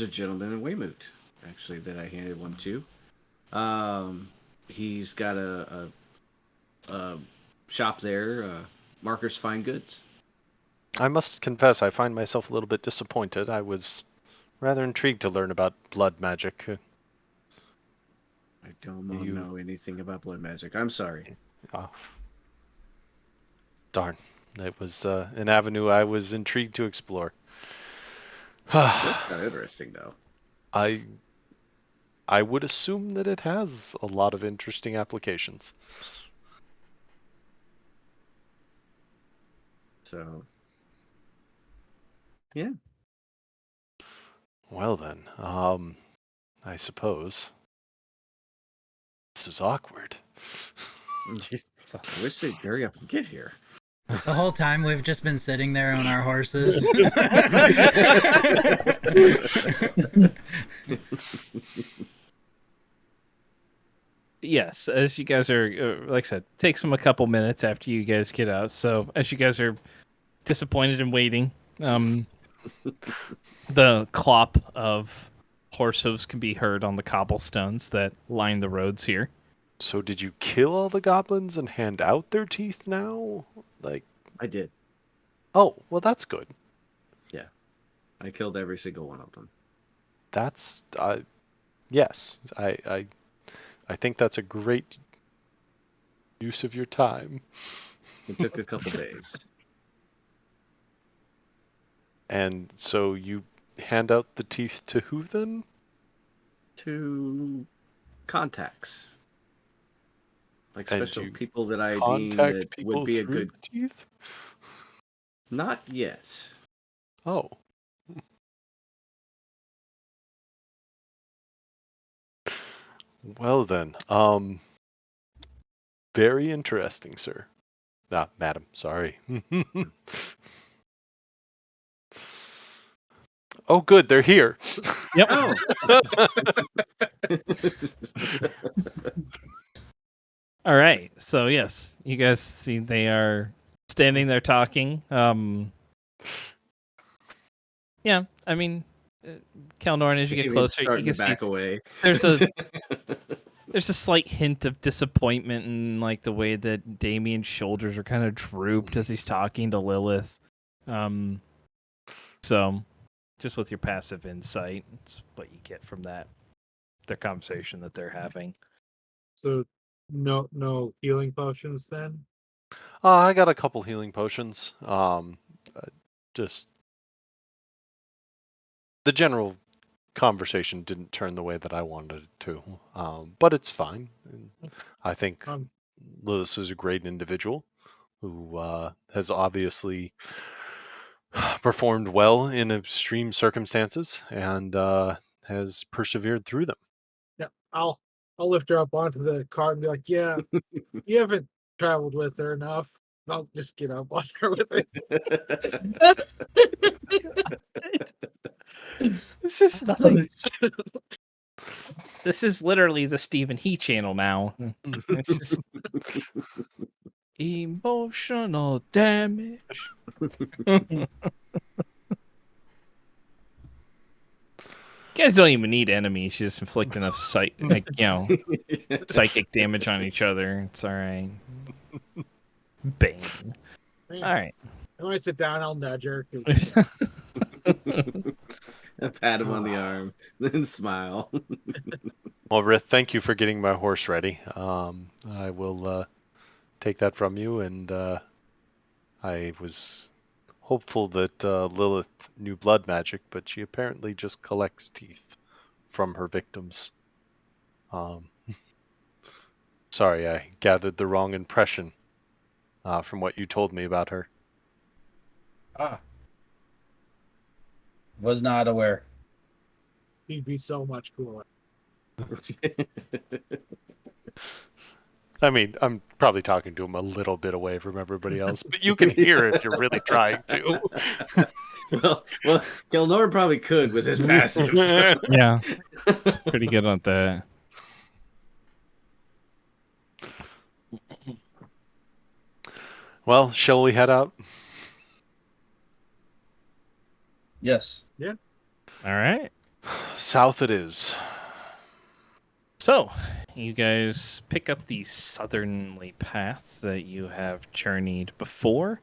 a gentleman in Weymouth, actually, that I handed one to. He's got a shop there, Marker's Fine Goods. I must confess, I find myself a little bit disappointed. I was rather intrigued to learn about blood magic. I don't know anything about blood magic. I'm sorry. Oh. Darn. It was an avenue I was intrigued to explore. That's kind of interesting, though. I would assume that it has a lot of interesting applications. So, yeah. Well then, I suppose this is awkward. I wish they'd hurry up and get here. The whole time we've just been sitting there on our horses. Yes, as you guys are, like I said, takes them a couple minutes after you guys get out. So as you guys are disappointed and waiting, the clop of horse hooves can be heard on the cobblestones that line the roads here. So did you kill all the goblins and hand out their teeth now? I did. Oh, well, that's good. Yeah. I killed every single one of them. That's, yes, I think that's a great use of your time. It took a couple days. And so you hand out the teeth to who then? To contacts. Like special people that I deem Contact that would be a people good through the teeth? Not yet. Oh. Well then, very interesting, sir. Madam, sorry. Oh, good, they're here. Yep. Oh. All right. So yes, you guys see they are standing there talking. Yeah, I mean, Kelnorn, as you get closer, you can back see away. there's a There's a slight hint of disappointment in like the way that Damien's shoulders are kind of drooped as he's talking to Lilith. So just with your passive insight, it's what you get from that, their conversation that they're having. So no healing potions then? I got a couple healing potions. Just the general conversation didn't turn the way that I wanted it to, but it's fine. I think Lilith is a great individual who has obviously performed well in extreme circumstances and has persevered through them. Yeah, I'll lift her up onto the cart and be like, "Yeah, you haven't traveled with her enough. I'll just get up on her with her." This is nothing. This is literally the Stephen He channel now. It's just emotional damage. You guys don't even need enemies. You just inflict enough psychic damage on each other. It's all right. Bane. All right. When I sit down, I'll nudge her. I pat him on the arm, then smile. Well, Rith, thank you for getting my horse ready. I will take that from you, and I was hopeful that Lilith knew blood magic, but she apparently just collects teeth from her victims. Sorry, I gathered the wrong impression from what you told me about her. Was not aware. He'd be so much cooler. I mean, I'm probably talking to him a little bit away from everybody else, but you can hear if you're really trying to. well, Gilnor probably could with his passive. Yeah, it's pretty good on that. Well, shall we head out? Yes. Yeah. All right. South it is. So, you guys pick up the southerly path that you have journeyed before,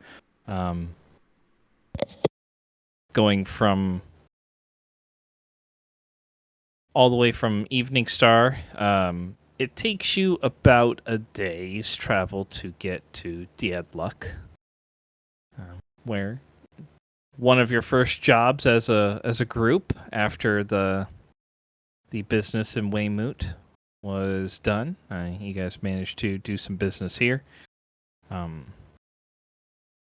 going from all the way from Evening Star. It takes you about a day's travel to get to Diadluck, where one of your first jobs as a group after the business in Weymouth was done. You guys managed to do some business here.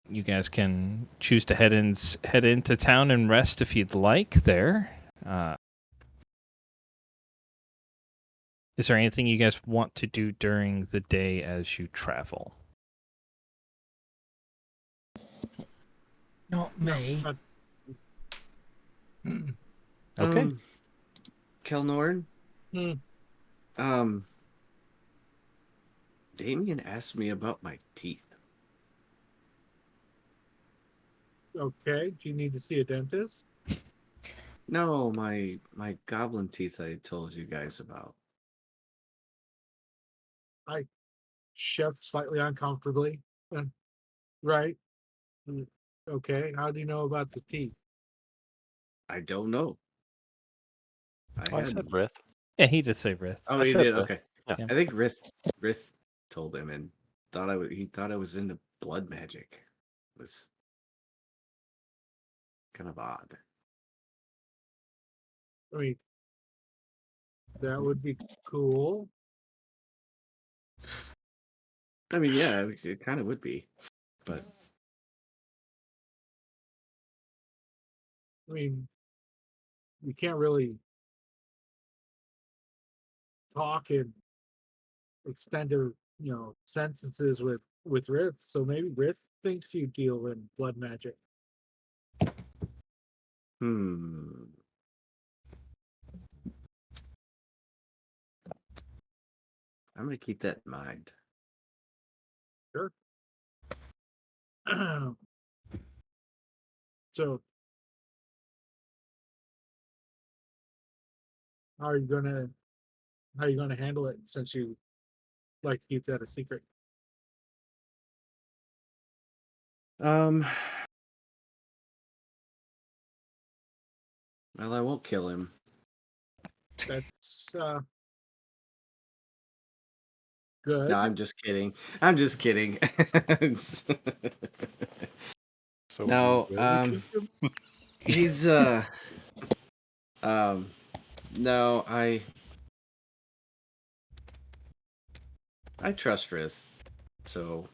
You guys can choose to head into town and rest if you'd like there. Is there anything you guys want to do during the day as you travel? Not me. Okay. Kelnorn? Hmm. Damien asked me about my teeth. Okay. Do you need to see a dentist? No, my goblin teeth I told you guys about. I shift slightly uncomfortably. Right. Okay. How do you know about the teeth? I don't know. I said Rith. Yeah, he did say Rith. Oh, I he said did. Rith. Okay. Yeah. I think Rith told him and he thought I was into blood magic. It was kind of odd. I mean, that would be cool. I mean, yeah, it kind of would be, but I mean, you can't really talk in extended, sentences with Rith. So maybe Rith thinks you deal in blood magic. I'm gonna keep that in mind. Sure. So, how are you gonna How are you going to handle it since you like to keep that a secret? Well, I won't kill him. That's good. No, I'm just kidding. I'm just kidding. So No, we will kick him? he's no, I trust Rith, so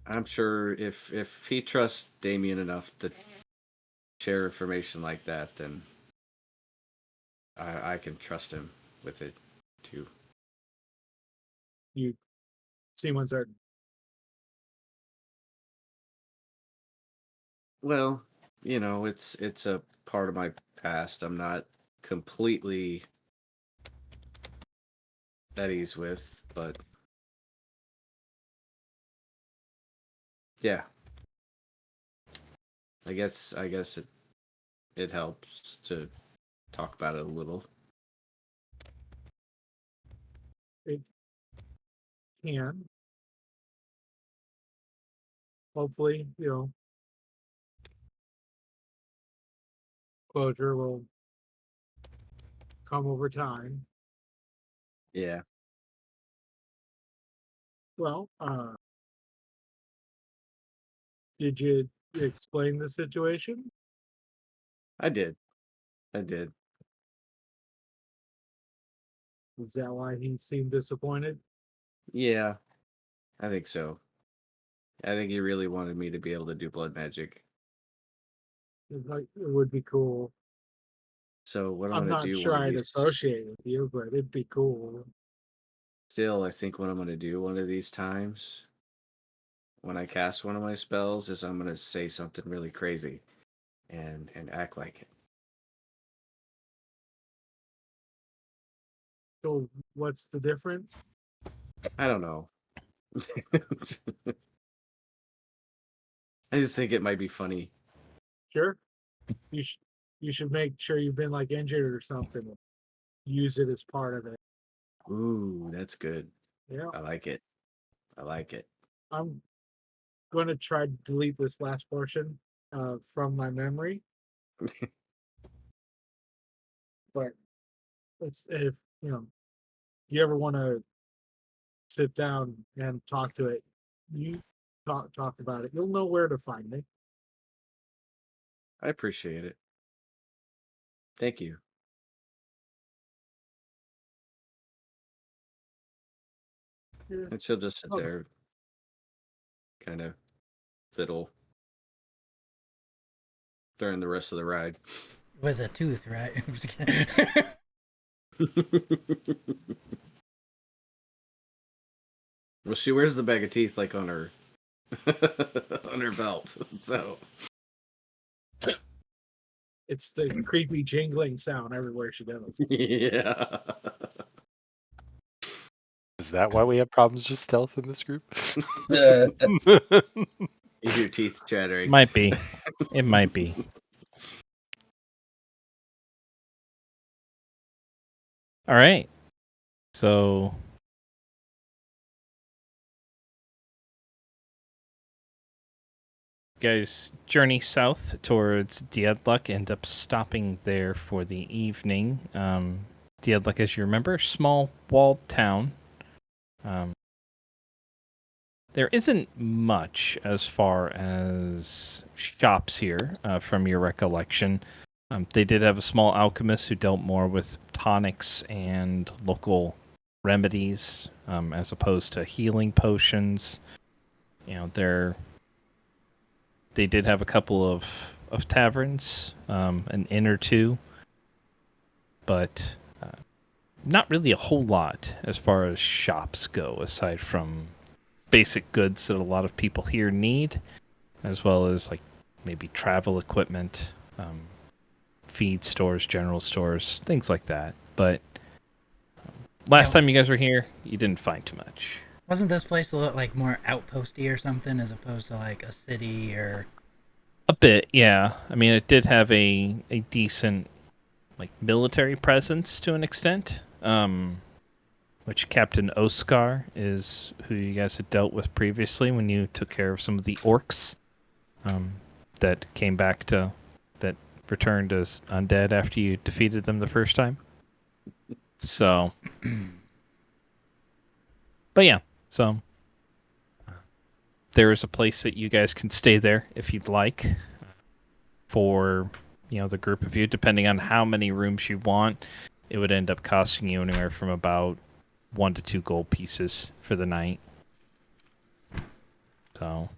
I'm sure if he trusts Damien enough to share information like that, then I can trust him with it too. You see one's are Well, it's a part of my past I'm not completely at ease with, but yeah. I guess it helps to talk about it a little. it can. Hopefully, closure will come over time. Yeah, Well, did you explain the situation? I did. I did. Is that why he seemed disappointed? Yeah, I think so. I think he really wanted me to be able to do blood magic. It would be cool. So what I'm I'm gonna not do sure one of I'd these associate with you, but it'd be cool. still, I think what I'm gonna do one of these times when I cast one of my spells is I'm gonna say something really crazy and act like it. So, what's the difference? I don't know. I just think it might be funny. Sure, you should make sure you've been like injured or something. Use it as part of it. Ooh, that's good. Yeah, I like it. I like it. I'm going to try to delete this last portion from my memory. But it's if you ever want to sit down and talk to it, you talk about it. You'll know where to find me. I appreciate it. Thank you. Yeah. And she'll just sit Oh, there, kind of fiddle during the rest of the ride. With a tooth, right? I'm just kidding. Well, she wears the bag of teeth like on her on her belt. So it's the creepy jingling sound everywhere she goes. yeah. Is that why we have problems with stealth in this group? You hear teeth chattering. Might be. It might be. All right. So guys journey south towards Diadluck, end up stopping there for the evening. Diadluck, as you remember, small walled town. There isn't much as far as shops here, from your recollection. They did have a small alchemist who dealt more with tonics and local remedies, as opposed to healing potions. They did have a couple of taverns, an inn or two, but not really a whole lot as far as shops go, aside from basic goods that a lot of people here need, as well as like maybe travel equipment, feed stores, general stores, things like that. But last time you guys were here, you didn't find too much. Wasn't this place a little like more outposty or something as opposed to like a city or? A bit, yeah. I mean, it did have a decent like military presence to an extent. Which Captain Oscar is who you guys had dealt with previously when you took care of some of the orcs that came back that returned as undead after you defeated them the first time. So, but yeah, so there is a place that you guys can stay there if you'd like for, the group of you, depending on how many rooms you want. It would end up costing you anywhere from about 1 to 2 gold pieces for the night. So,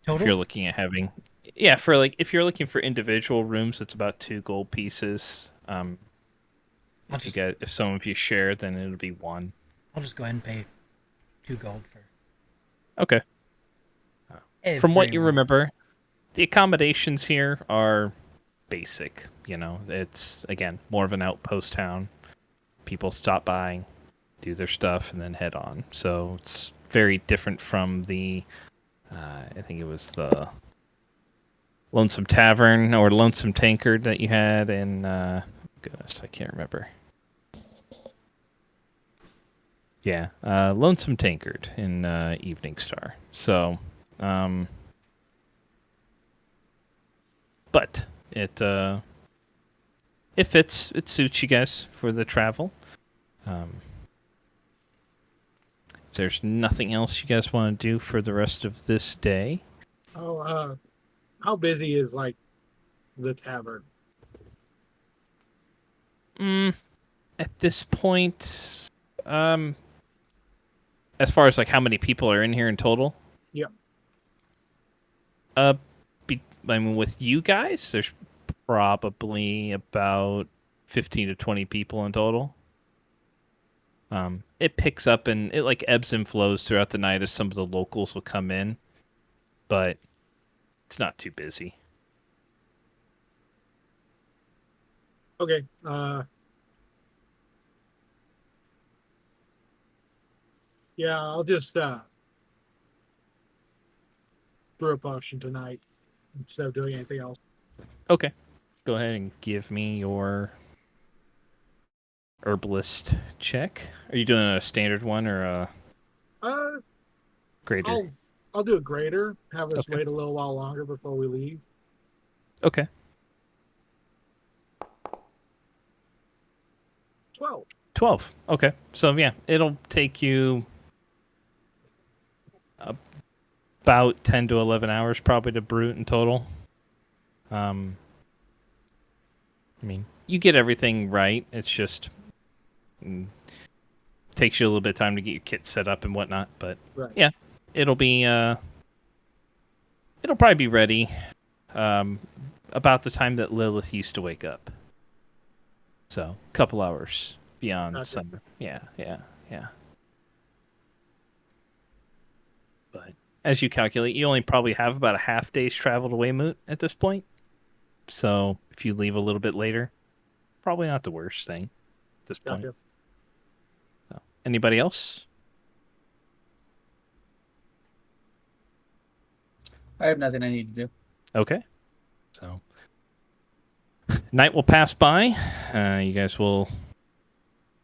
if you're Total? looking at having, if you're looking for individual rooms, it's about 2 gold pieces. If some of you share, then it'll be 1. I'll just go ahead and pay 2 gold for. Okay. From what you everyone. remember, the accommodations here are basic. It's again more of an outpost town. People stop by, do their stuff, and then head on. So it's very different from the, I think it was the Lonesome Tavern or Lonesome Tankard that you had in, goodness, I can't remember. Yeah, Lonesome Tankard in Evening Star. So, but it fits. It suits you guys for the travel. If there's nothing else you guys want to do for the rest of this day. Oh, how busy is like the tavern? At this point, as far as like how many people are in here in total? Yeah. I mean, with you guys, there's probably about 15 to 20 people in total. It picks up and it like ebbs and flows throughout the night as some of the locals will come in, but it's not too busy. Okay. Yeah, I'll just brew a potion tonight instead of doing anything else. Okay. Go ahead and give me your herbalist check. Are you doing a standard one or a greater? I'll do a greater. Have us Okay. wait a little while longer before we leave. Okay. 12. Okay. So yeah, it'll take you about 10 to 11 hours probably to brew it in total. I mean, you get everything right. It's just takes you a little bit of time to get your kit set up and whatnot, but Right. yeah, it'll probably be ready about the time that Lilith used to wake up. So, a couple hours beyond summer. Yeah. But as you calculate, you only probably have about a half day's travel to Weymouth at this point. So, if you leave a little bit later, probably not the worst thing at this point. Gotcha. So, anybody else? I have nothing I need to do. Okay. So, night will pass by. You guys will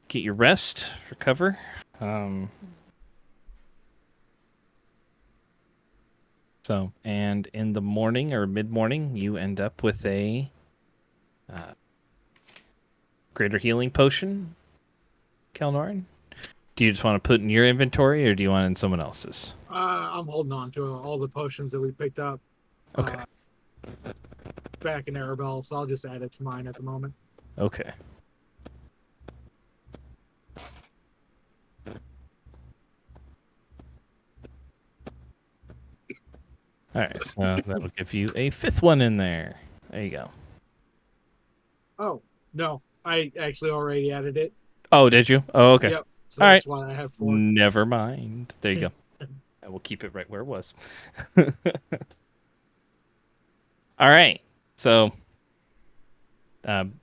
get your rest, recover. And in the morning or mid-morning, you end up with a greater healing potion, Kelnorin. Do you just want to put in your inventory, or do you want it in someone else's? I'm holding on to all the potions that we picked up. Okay. Back in Arabelle, so I'll just add it to mine at the moment. Okay. All right, so that'll give you a 5th one in there. There you go. Oh, no. I actually already added it. Oh, did you? Oh, okay. Yep. So All that's right. why I have 4. Never mind. There you go. I will keep it right where it was. All right. So,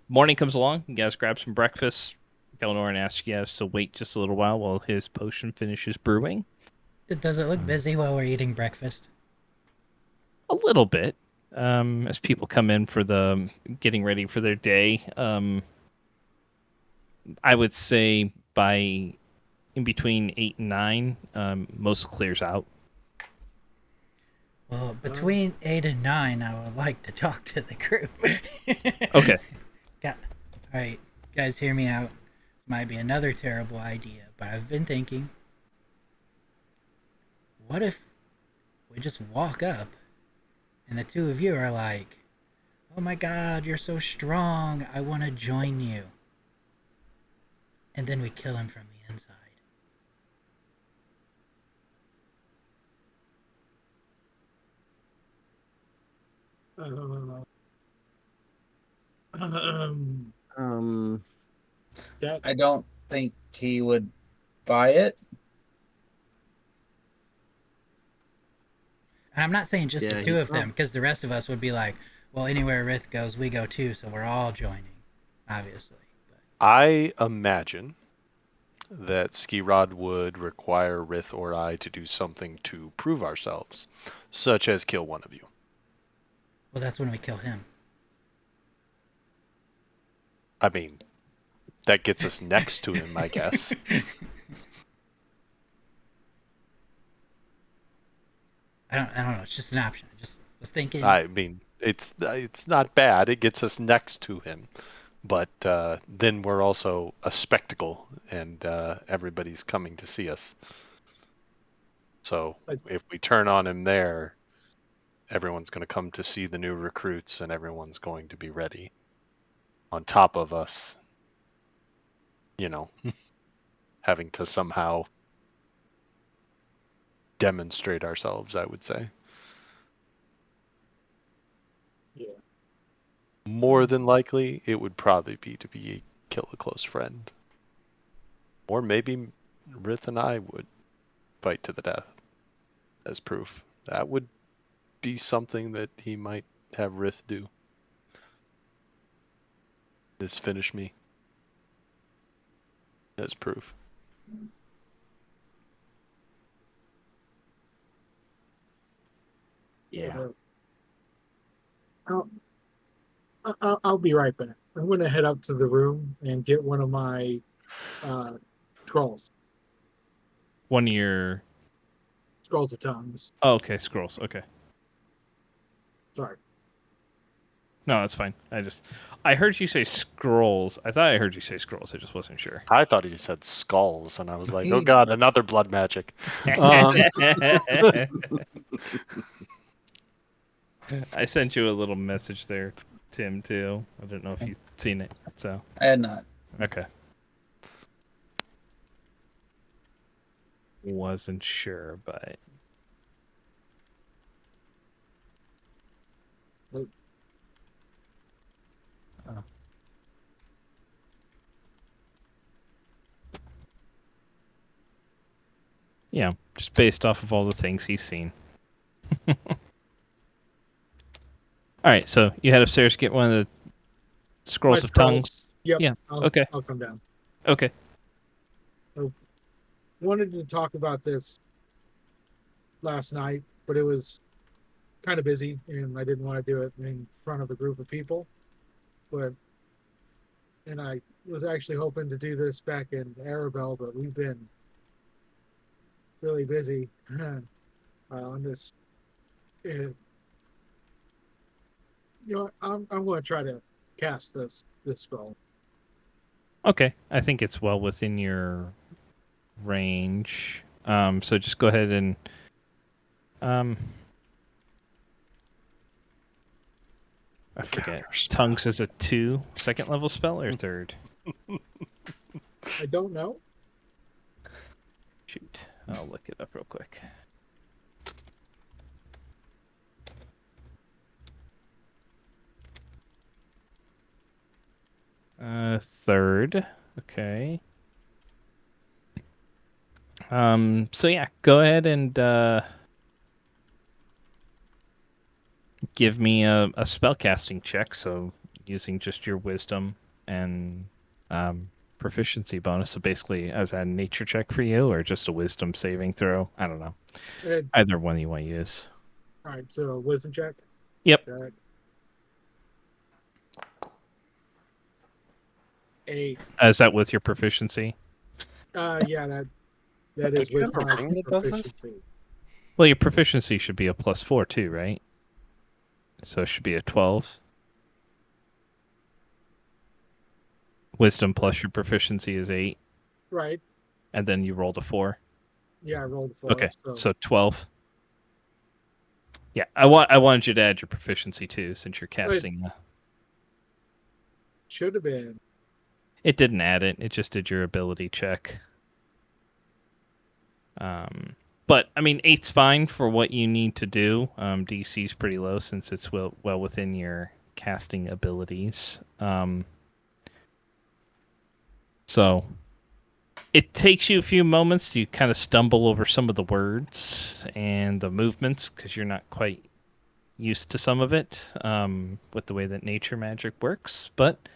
morning comes along. You guys grab some breakfast. Kelnorin asks you guys to wait just a little while his potion finishes brewing. Does it look busy while we're eating breakfast? A little bit. as people come in for the getting ready for their day, I would say by in between 8 and 9, most clears out. Well, between 8 and 9, I would like to talk to the group. Okay. All right, guys, hear me out. This might be another terrible idea, but I've been thinking, what if we just walk up and the two of you are like, oh my god, you're so strong, I want to join you. And then we kill him from the inside. That I don't think he would buy it. And I'm not saying just Yeah, the he two of them, prob- because the rest of us would be like, well, anywhere Rith goes, we go too, so we're all joining, obviously. But I imagine that Ski Rod would require Rith or I to do something to prove ourselves, such as kill one of you. well, that's when we kill him. I mean, that gets us next to him, I guess. I don't know. It's just an option. I just was thinking. I mean, it's not bad. It gets us next to him, but then we're also a spectacle, and everybody's coming to see us. So if we turn on him there, everyone's going to come to see the new recruits, and everyone's going to be ready. On top of us, having to somehow demonstrate ourselves, I would say. Yeah. More than likely, it would probably be to kill a close friend. Or maybe Rith and I would fight to the death as proof. That would be something that he might have Rith do. Is finish me as proof. Yeah. I'll be right back. I'm going to head up to the room and get one of my scrolls. One of your... Scrolls of tongues. Oh, okay, scrolls. Okay. Sorry. No, that's fine. I heard you say scrolls. I thought I heard you say scrolls. I just wasn't sure. I thought he said skulls, and I was like, oh god, another blood magic. I sent you a little message there, Tim, too. I don't know if you've seen it. So I had not. okay. Wasn't sure, but yeah, just based off of all the things he's seen. All right, so you head upstairs, get one of the scrolls My of scrolls. tongues. Yep. Yeah. I'll come down. Okay. Wanted to talk about this last night, but it was kind of busy, and I didn't want to do it in front of a group of people. And I was actually hoping to do this back in Arabelle, but we've been really busy on this. I'm going to try to cast this spell. Okay, I think it's well within your range. So just go ahead and I forget. Tongues is a 2 second level spell or third? I don't know. Shoot. I'll look it up real quick. Third. Okay. So yeah, go ahead and give me a spellcasting check. So using just your wisdom and proficiency bonus. So basically, as a nature check for you, or just a wisdom saving throw. I don't know. Either one you want to use. All right, so wisdom check. Yep. That 8. Is that with your proficiency? Yeah, that Don't is you with have a my ring that does this? proficiency. Well, your proficiency should be a +4 too, right? So it should be a 12. Wisdom plus your proficiency is 8, Right. and then you rolled a 4. Yeah, I rolled a 4. Okay, so 12. Yeah, I wanted you to add your proficiency too, since you're casting. Should have been. It didn't add it. It just did your ability check. But I mean, 8's fine for what you need to do. DC's pretty low since it's well within your casting abilities. So it takes you a few moments to kind of stumble over some of the words and the movements because you're not quite used to some of it with the way that nature magic works. But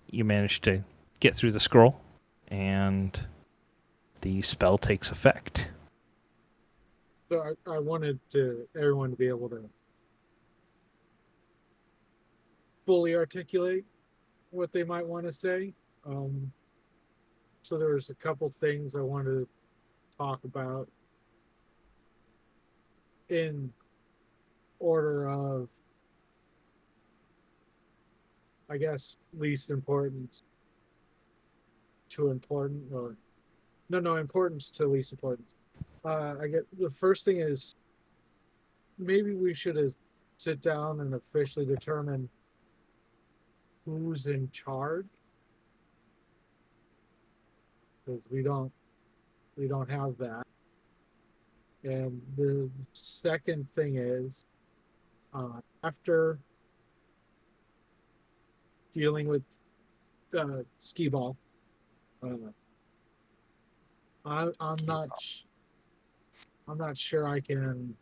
you manage to get through the scroll, and the spell takes effect. So I wanted everyone to be able to fully articulate what they might want to say. So there's a couple things I wanted to talk about in order of, I guess, least importance to important, or no, importance to least importance. I get the first thing is maybe we should sit down and officially determine who's in charge, because we don't have that. And the second thing is, after dealing with skee ball, I'm not sure I can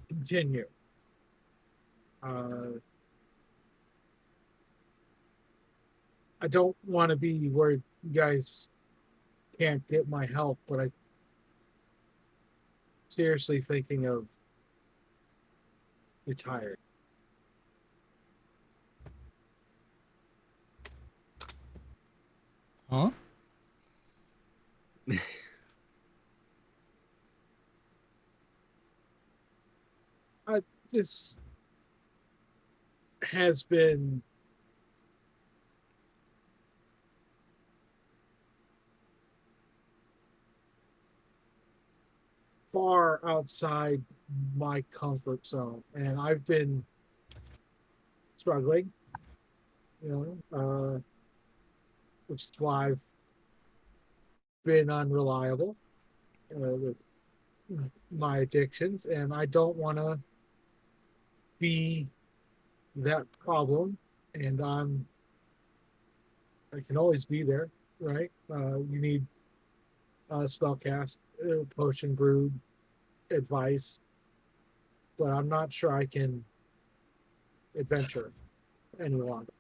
continue. I don't want to be where you guys can't get my help, but I seriously thinking of retiring. Huh? This has been far outside my comfort zone, and I've been struggling, which is why I've been unreliable with my addictions, and I don't want to be that problem. And I can always be there, right? You need spellcast, potion brood, advice, but I'm not sure I can adventure any longer.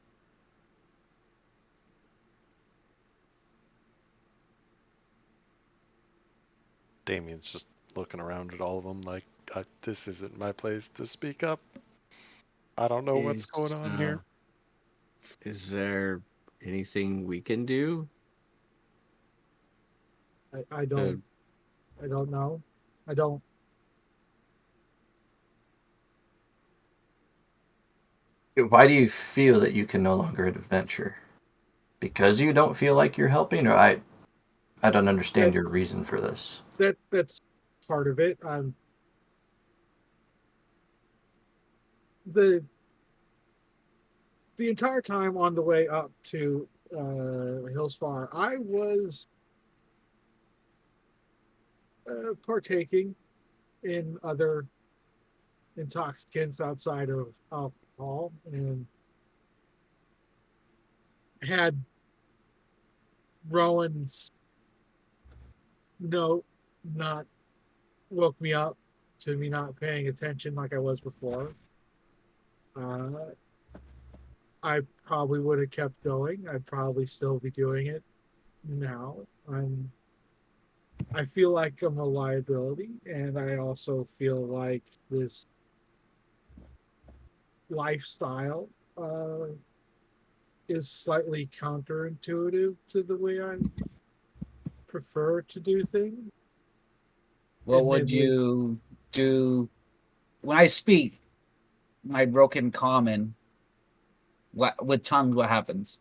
Damien's just looking around at all of them like, this isn't my place to speak up. I don't know what's going on here. Is there anything we can do? I don't know. I don't. Why do you feel that you can no longer adventure? Because you don't feel like you're helping, or I don't understand your reason for this. That's part of it. The entire time on the way up to Hillsfar, I was partaking in other intoxicants outside of alcohol, and had Rowan's note not woke me up to me not paying attention like I was before. I probably would have kept going. I'd probably still be doing it now. I'm I feel like I'm a liability, and I also feel like this lifestyle is slightly counterintuitive to the way I prefer to do things. What would Admittedly, you do when I speak my broken common? What with tongues? What happens?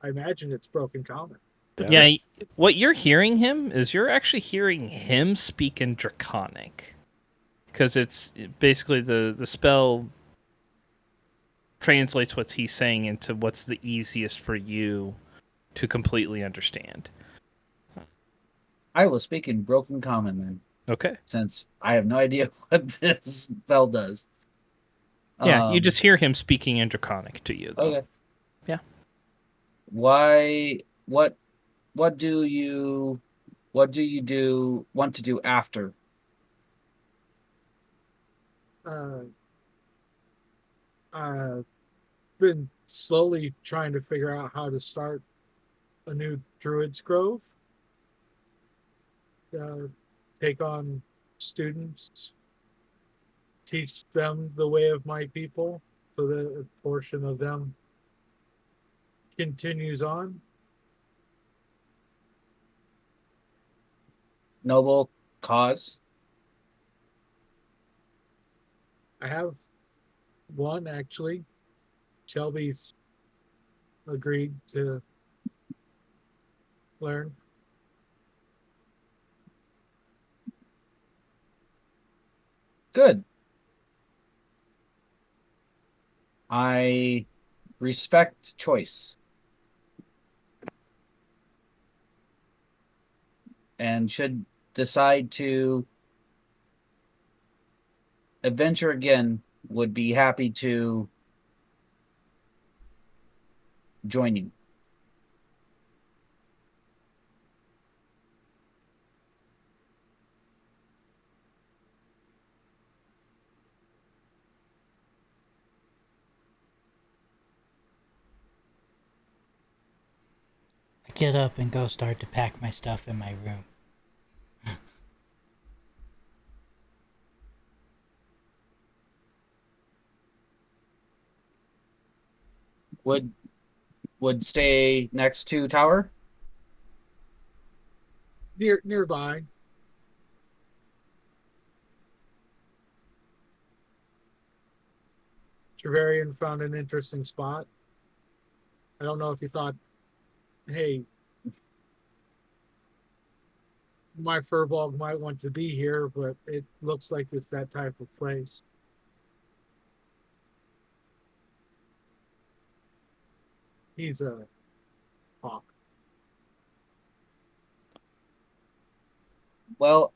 I imagine it's broken common. Yeah, what you're hearing him is you're actually hearing him speak in Draconic. Because it's basically the spell translates what he's saying into what's the easiest for you to completely understand. I will speak in broken common then, Okay. since I have no idea what this spell does. Yeah, you just hear him speaking in Draconic to you, though. Okay. Yeah. Why? What do you? What do you do? Want to do after? I've been slowly trying to figure out how to start a new Druid's Grove. Take on students, teach them the way of my people, so that a portion of them continues on. Noble cause. I have one actually. Shelby's agreed to learn. Good. I respect choice and should decide to adventure again, would be happy to join you. I get up and go start to pack my stuff in my room. Would stay next to tower? Nearby. Trevelyan found an interesting spot. I don't know if you thought, hey, my furball might want to be here, but it looks like it's that type of place. He's a hawk. Well,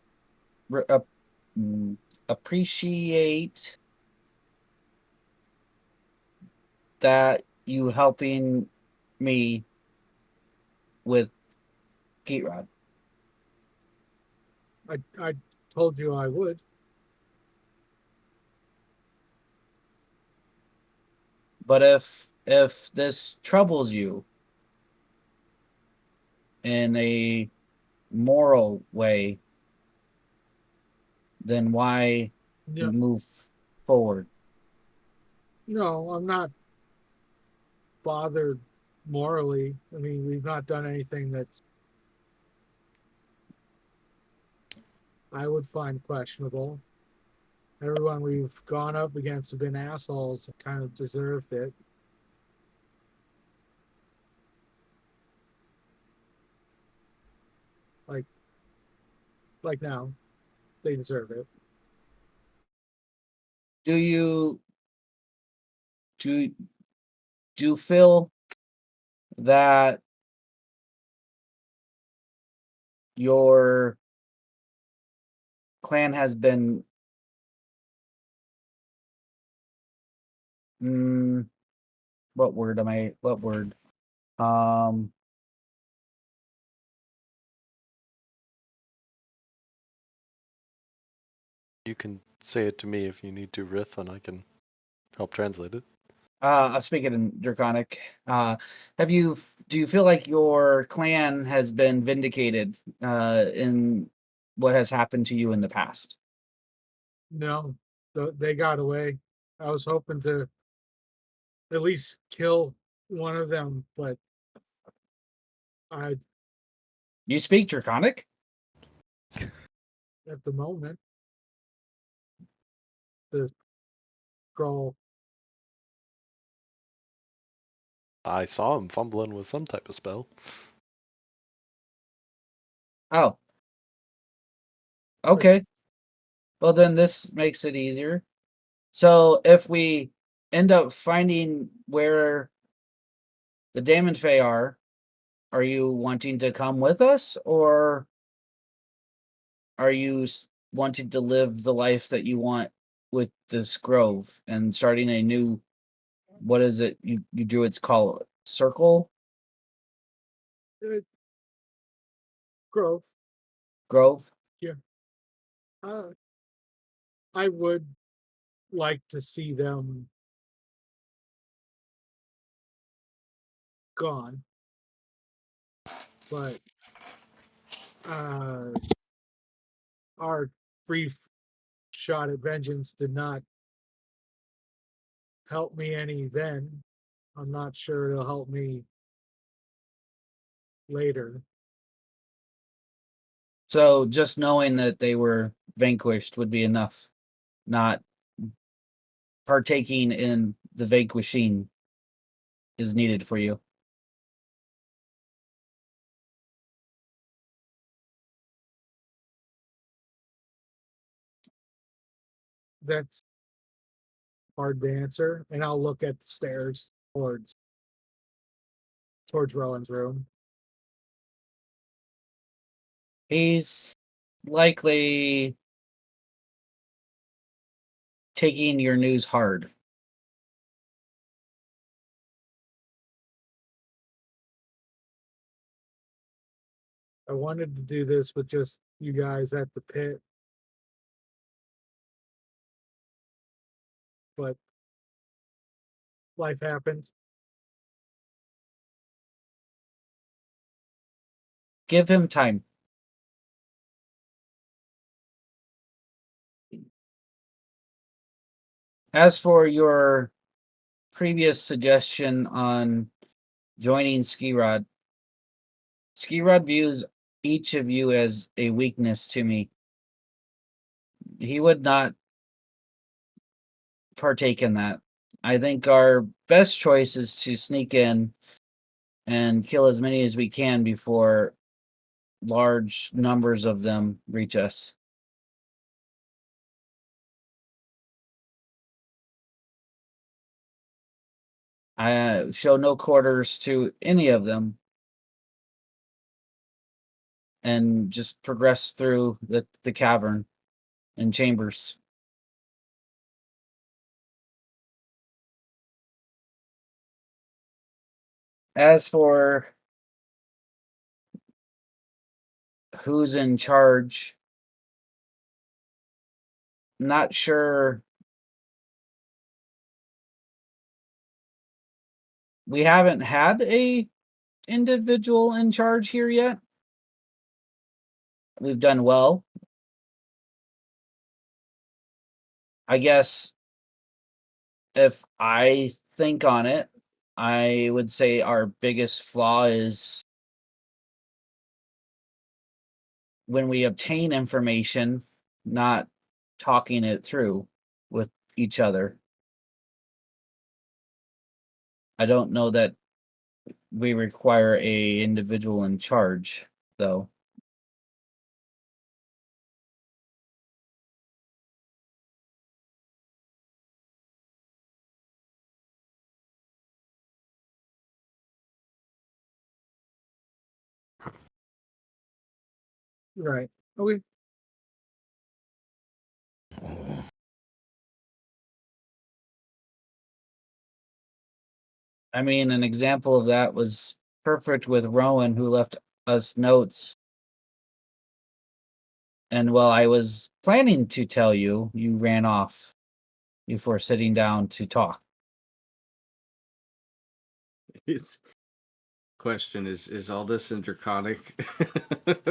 appreciate that you helping me with Geetrod. I told you I would. But if this troubles you in a moral way, then why Yeah. move forward? No, I'm not bothered morally. I mean, we've not done anything that's I would find questionable. Everyone we've gone up against have been assholes and kind of deserved it. Like now, they deserve it. Do you do do you feel that your clan has been what word You can say it to me if you need to, Rith, and I can help translate it. I'll speak it in Draconic. Do you feel like your clan has been vindicated in what has happened to you in the past? No, they got away. I was hoping to at least kill one of them, but I, You speak Draconic? at the moment, the scroll. I saw him fumbling with some type of spell. Oh, okay. Well, then this makes it easier. So if we end up finding where the Damon Fae are you wanting to come with us, or are you wanting to live the life that you want with this grove and starting a new, what is it you druids call it? Circle? Grove. Grove? Uh, I would like to see them gone, but uh, our brief shot at vengeance did not help me any then. I'm not sure it'll help me later. So just knowing that they were vanquished would be enough, not partaking in the vanquishing is needed for you. That's hard to answer, and I'll look at the stairs towards Rowan's room. He's likely taking your news hard. I wanted to do this with just you guys at the pit, but life happened. Give him time. As for your previous suggestion on joining Skirod, Skirod views each of you as a weakness to me. He would not partake in that. I think our best choice is to sneak in and kill as many as we can before large numbers of them reach us. I show no quarters to any of them and just progress through the cavern and chambers. As for who's in charge, not sure. We haven't had a individual in charge here yet. We've done well. I guess if I think on it, I would say our biggest flaw is when we obtain information, not talking it through with each other. I don't know that we require a individual in charge, though. Right. Okay. I mean, an example of that was perfect with Rowan, who left us notes. And while I was planning to tell you, you ran off before sitting down to talk. It's question is all this in Draconic?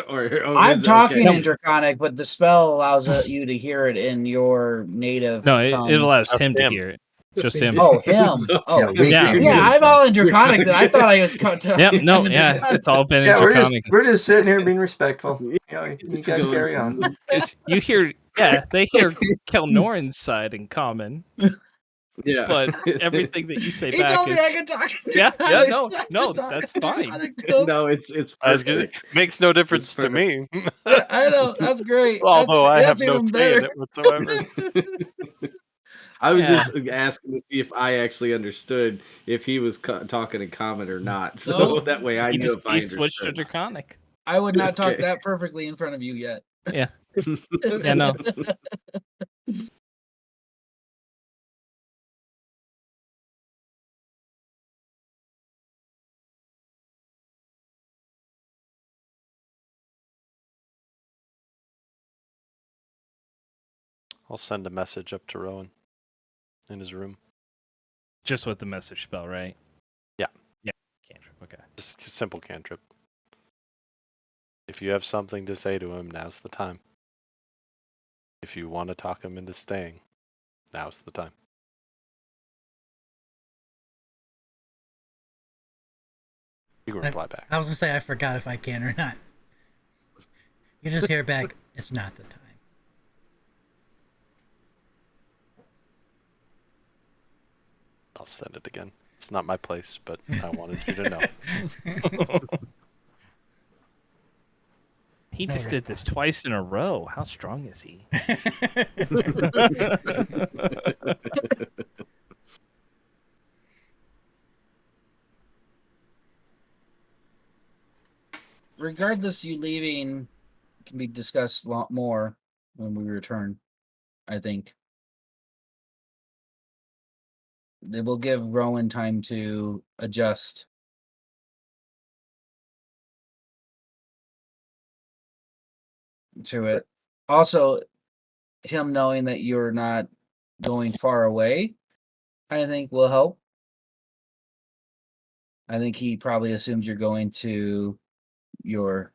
or I'm is it talking okay? in Draconic, but the spell allows you to hear it in your native No, tongue. it allows Just him to him. hear it. Just him. Oh, him. So- Oh, Yeah, Yeah. we yeah. can- I'm all in Draconic. Then I thought I was. Yeah, no, yeah, it's all been in Yeah, Draconic. we're just sitting here being respectful. You It's guys going- carry on. 'Cause you hear, yeah, they hear Kelnoran's side in common, Yeah. but everything that you say He back told me is, I could talk. in yeah, Draconic, no, so I'm no, just talking that's in fine. Draconic too. No, it's I was gonna say, perfect. makes no difference to perfect. me. Yeah, I know. That's great. Although I have that's no even say in better. it whatsoever. I was Yeah. just asking to see if I actually understood if he was talking in common or not. So No. that way I He knew just if I switched to understood. Draconic. I would not talk Okay. that perfectly in front of you yet. Yeah, yeah, no. I'll send a message up to Rowan in his room. Just with the message spell, right? Yeah. Yeah, cantrip. Okay. Just a simple cantrip. If you have something to say to him, now's the time. If you want to talk him into staying, now's the time. You can reply back. I was gonna say I forgot if I can or not. You just hear back, it's not the time. I'll send it again. It's not my place, but I wanted you to know. He No just did this response. twice in a row. How strong is he? Regardless, you leaving can be discussed a lot more when we return. I think it will give Rowan time to adjust. To it. Also, him knowing that you're not going far away, I think will help. I think he probably assumes you're going to your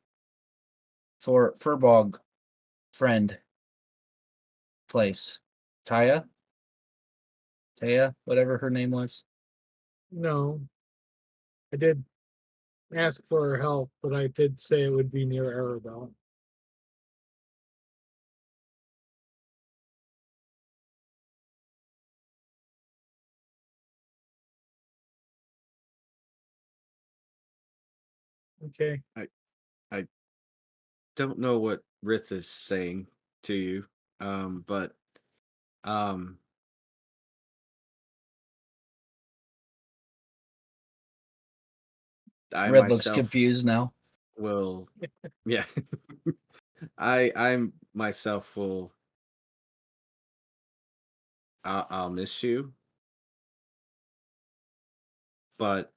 Furbog friend place. Taya? Whatever her name was. No, I did ask for her help, but I did say it would be near Arabelle. Okay. I don't know what Rith is saying to you, but I Red looks myself confused now. will, yeah, I myself will. I'll miss you, but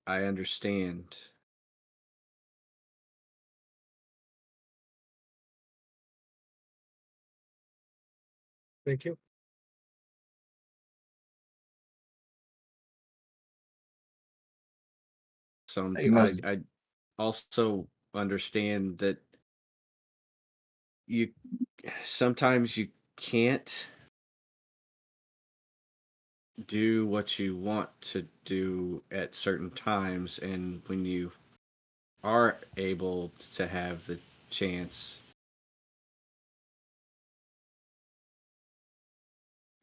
I understand. Thank you. Some You must- I also understand that you sometimes you can't do what you want to do at certain times, and when you are able to have the chance,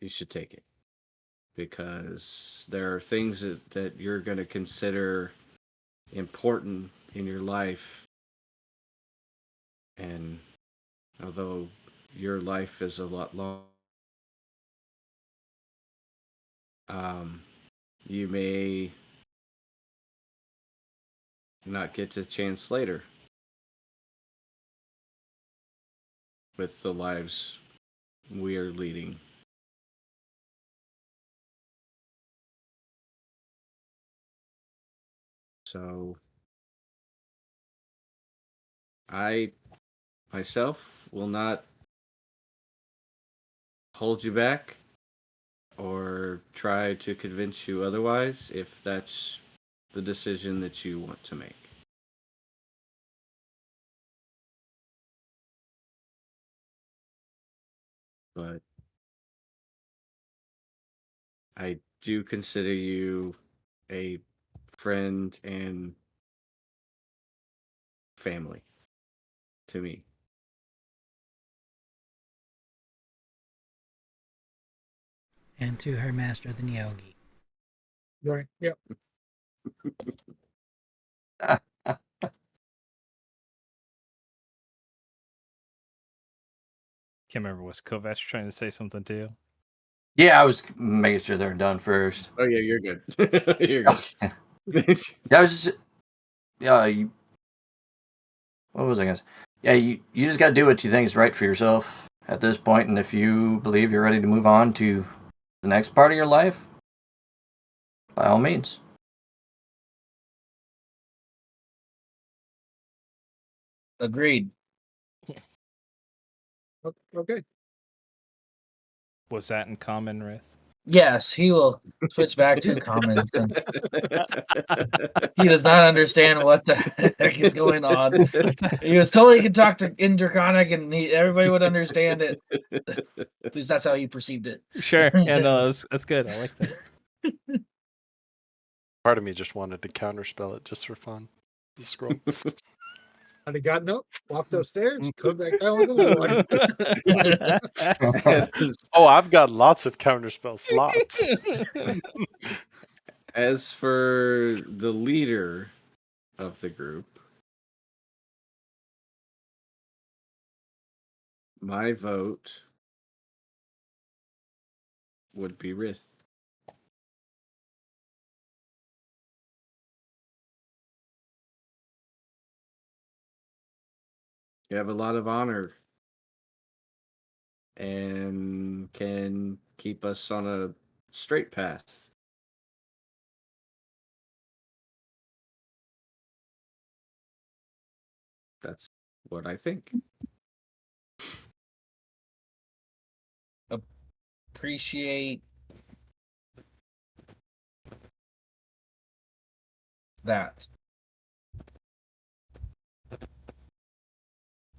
you should take it, because there are things that you're going to consider important in your life, and although your life is a lot long, you may not get the chance later with the lives we are leading. So I myself will not hold you back. or try to convince you otherwise if that's the decision that you want to make. But I do consider you a friend and family to me. And to her master, the Neogi. Right. Yep. Can't remember, was Kovacs trying to say something to you? Yeah, I was making sure they're done first. Oh yeah, you're good. You're good. Yeah, I was just, yeah. What was I gonna say? Yeah, you just gotta do what you think is right for yourself at this point, and if you believe you're ready to move on to the next part of your life, by all means. Agreed. Okay. Was that in common, Rith? Yes, he will switch back to common since he does not understand what the heck is going on. He was told he could talk to Draconic and everybody would understand it. At least that's how he perceived it. Sure. Yeah, no, that's good. I like that. Part of me just wanted to counterspell it just for fun. The scroll. And he got up, walked upstairs, come back down with another one. Oh, I've got lots of counterspell slots. As for the leader of the group, my vote would be Rith. You have a lot of honor and can keep us on a straight path. That's what I think. Appreciate that.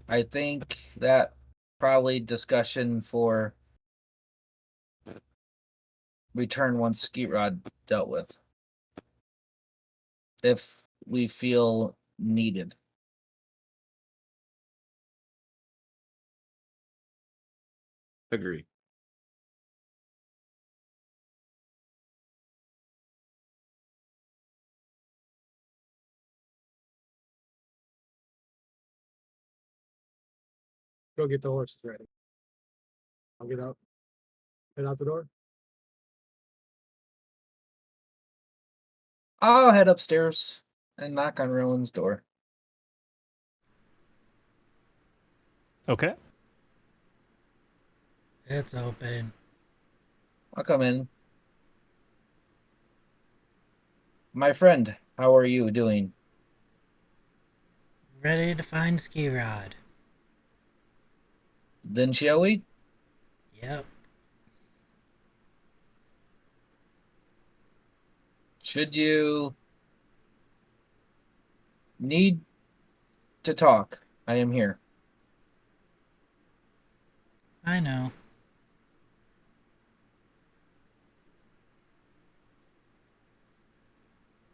I think that probably discussion for return once Skeet Rod dealt with. If we feel needed. Agree. Go get the horses ready. I'll get out. Head out the door. I'll head upstairs and knock on Rowan's door. Okay. It's open. I'll come in. My friend, how are you doing? Ready to find Ski Rod. Then shall we? Yep. Should you need to talk, I am here. I know.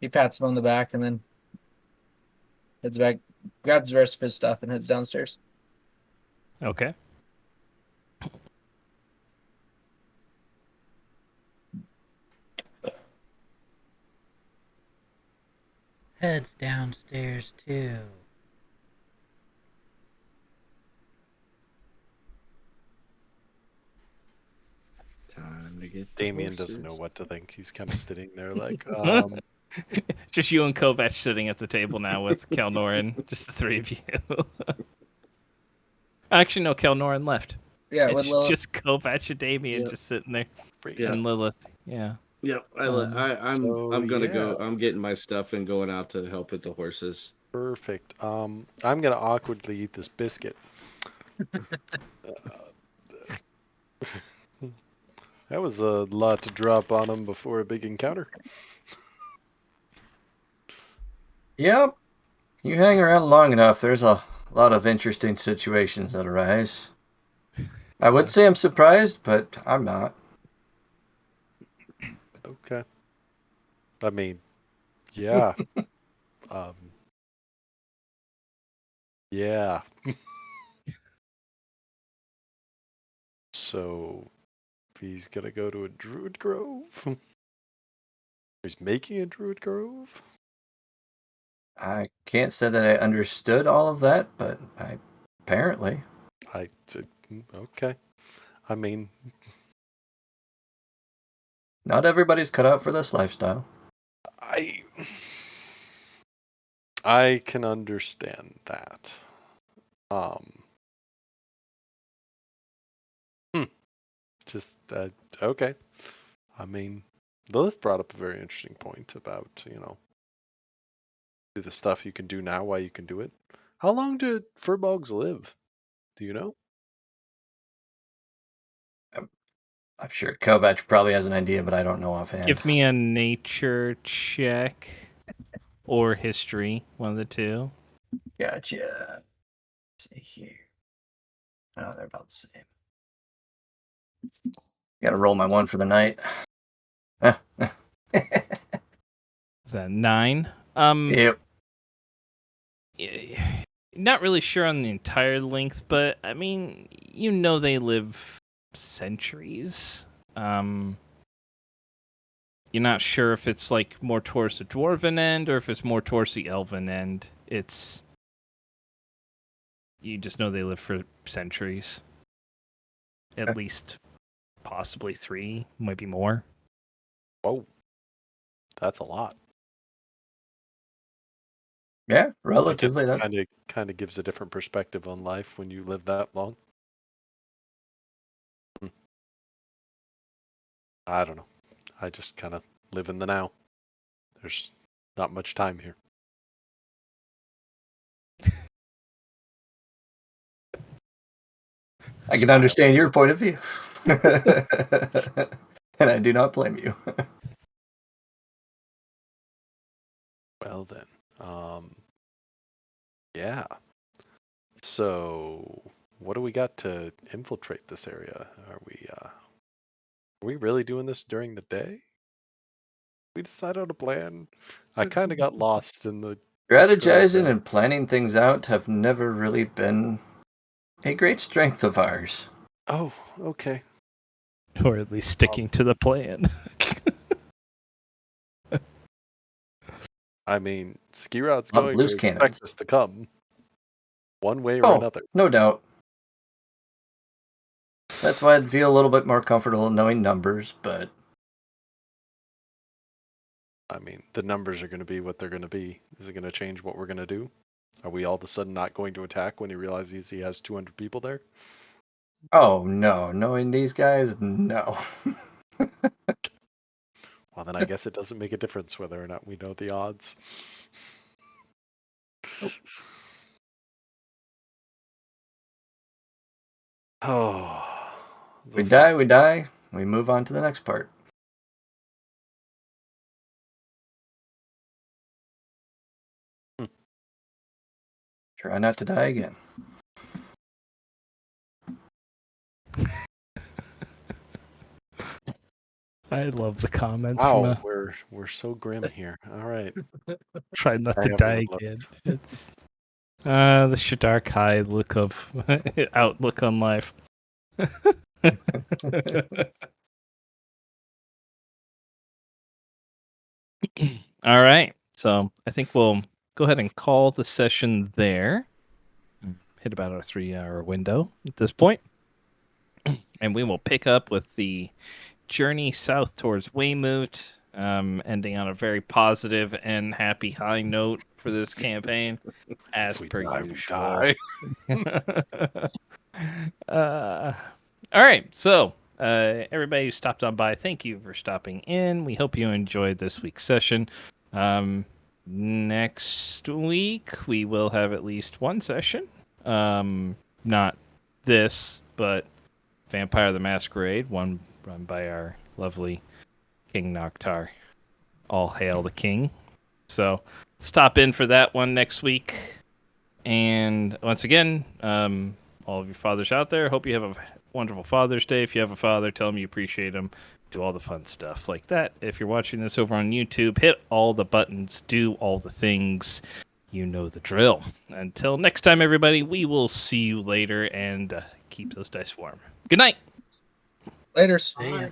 He pats him on the back and then heads back, grabs the rest of his stuff, and heads downstairs. Okay. Heads downstairs too. Time to get the Damien doesn't know horses. what to think. He's kind of sitting there like, Just you and Kovac sitting at the table now with Kelnorin, just the three of you. Actually, no, Kelnorin left. Yeah, with It's Lilith. just Kovac and Damien Yep. just sitting there. Yeah. And Lilith. Yeah. Yep, So, I'm gonna go. yeah. I'm getting my stuff and going out to help with the horses. perfect. I'm gonna awkwardly eat this biscuit. That was a lot to drop on him before a big encounter. Yep. You hang around long enough, there's a lot of interesting situations that arise. I would say I'm surprised, but I'm not. Okay. I mean, yeah. um, yeah. So he's gonna go to a druid grove. He's making a druid grove. I can't say that I understood all of that, but apparently. Okay. I mean, Not everybody's cut out for this lifestyle. I I can understand that. Um. hmm, Just okay. I mean, Lilith brought up a very interesting point about do the stuff you can do now while you can do it. How long did furbolgs live? Do you know? I'm sure Kovac probably has an idea, but I don't know offhand. Give me a nature check or history, one of the two. Gotcha. Let's see here. Oh, they're about the same. Got to roll my one for the night. Is that 9? Yep. Not really sure on the entire length, but I mean, they live centuries. You're not sure if it's like more towards the dwarven end or if it's more towards the elven end. You just know they live for centuries. At least possibly 3, might be more. Whoa, that's a lot. Yeah, relatively. That Kind of gives a different perspective on life when you live that long. I don't know. I just kind of live in the now. There's not much time here. I can understand your point of view. And I do not blame you. Well then, yeah. So, what do we got to infiltrate this area? Are we really doing this during the day? We decide on a plan. I kind of got lost in the Strategizing and planning things out have never really been a great strength of ours. Oh, okay. Or at least sticking to the plan. I mean, Ski Rod's On going loose to cannons. expect us to come one way or another. No doubt. That's why I'd feel a little bit more comfortable knowing numbers, but I mean, the numbers are going to be what they're going to be. Is it going to change what we're going to do? Are we all of a sudden not going to attack when he realizes he has 200 people there? oh no, knowing these guys, no. Well, then I guess it doesn't make a difference whether or not we know the odds. Oh. We die. We move on to the next part. Try not to die again. I love the comments Wow, from we're so grim here. All right. try not I to haven't die looked. again. It's the Shadar Kai outlook on life. All right. So I think we'll go ahead and call the session there. Hit about our 3-hour window at this point. And we will pick up with the journey south towards Weymouth, ending on a very positive and happy high note for this campaign, as per usual. All right, so everybody who stopped on by, thank you for stopping in. We hope you enjoyed this week's session. Next week we will have at least one session. Not this, but Vampire the Masquerade, one run by our lovely King Noctar. All hail the king. So stop in for that one next week. And once again, all of your fathers out there, hope you have a wonderful Father's Day. If you have a father, tell him you appreciate him. Do all the fun stuff like that. If you're watching this over on YouTube, hit all the buttons, do all the things. You know the drill. Until next time, everybody, we will see you later, and keep those dice warm. Good night. Laters. See ya.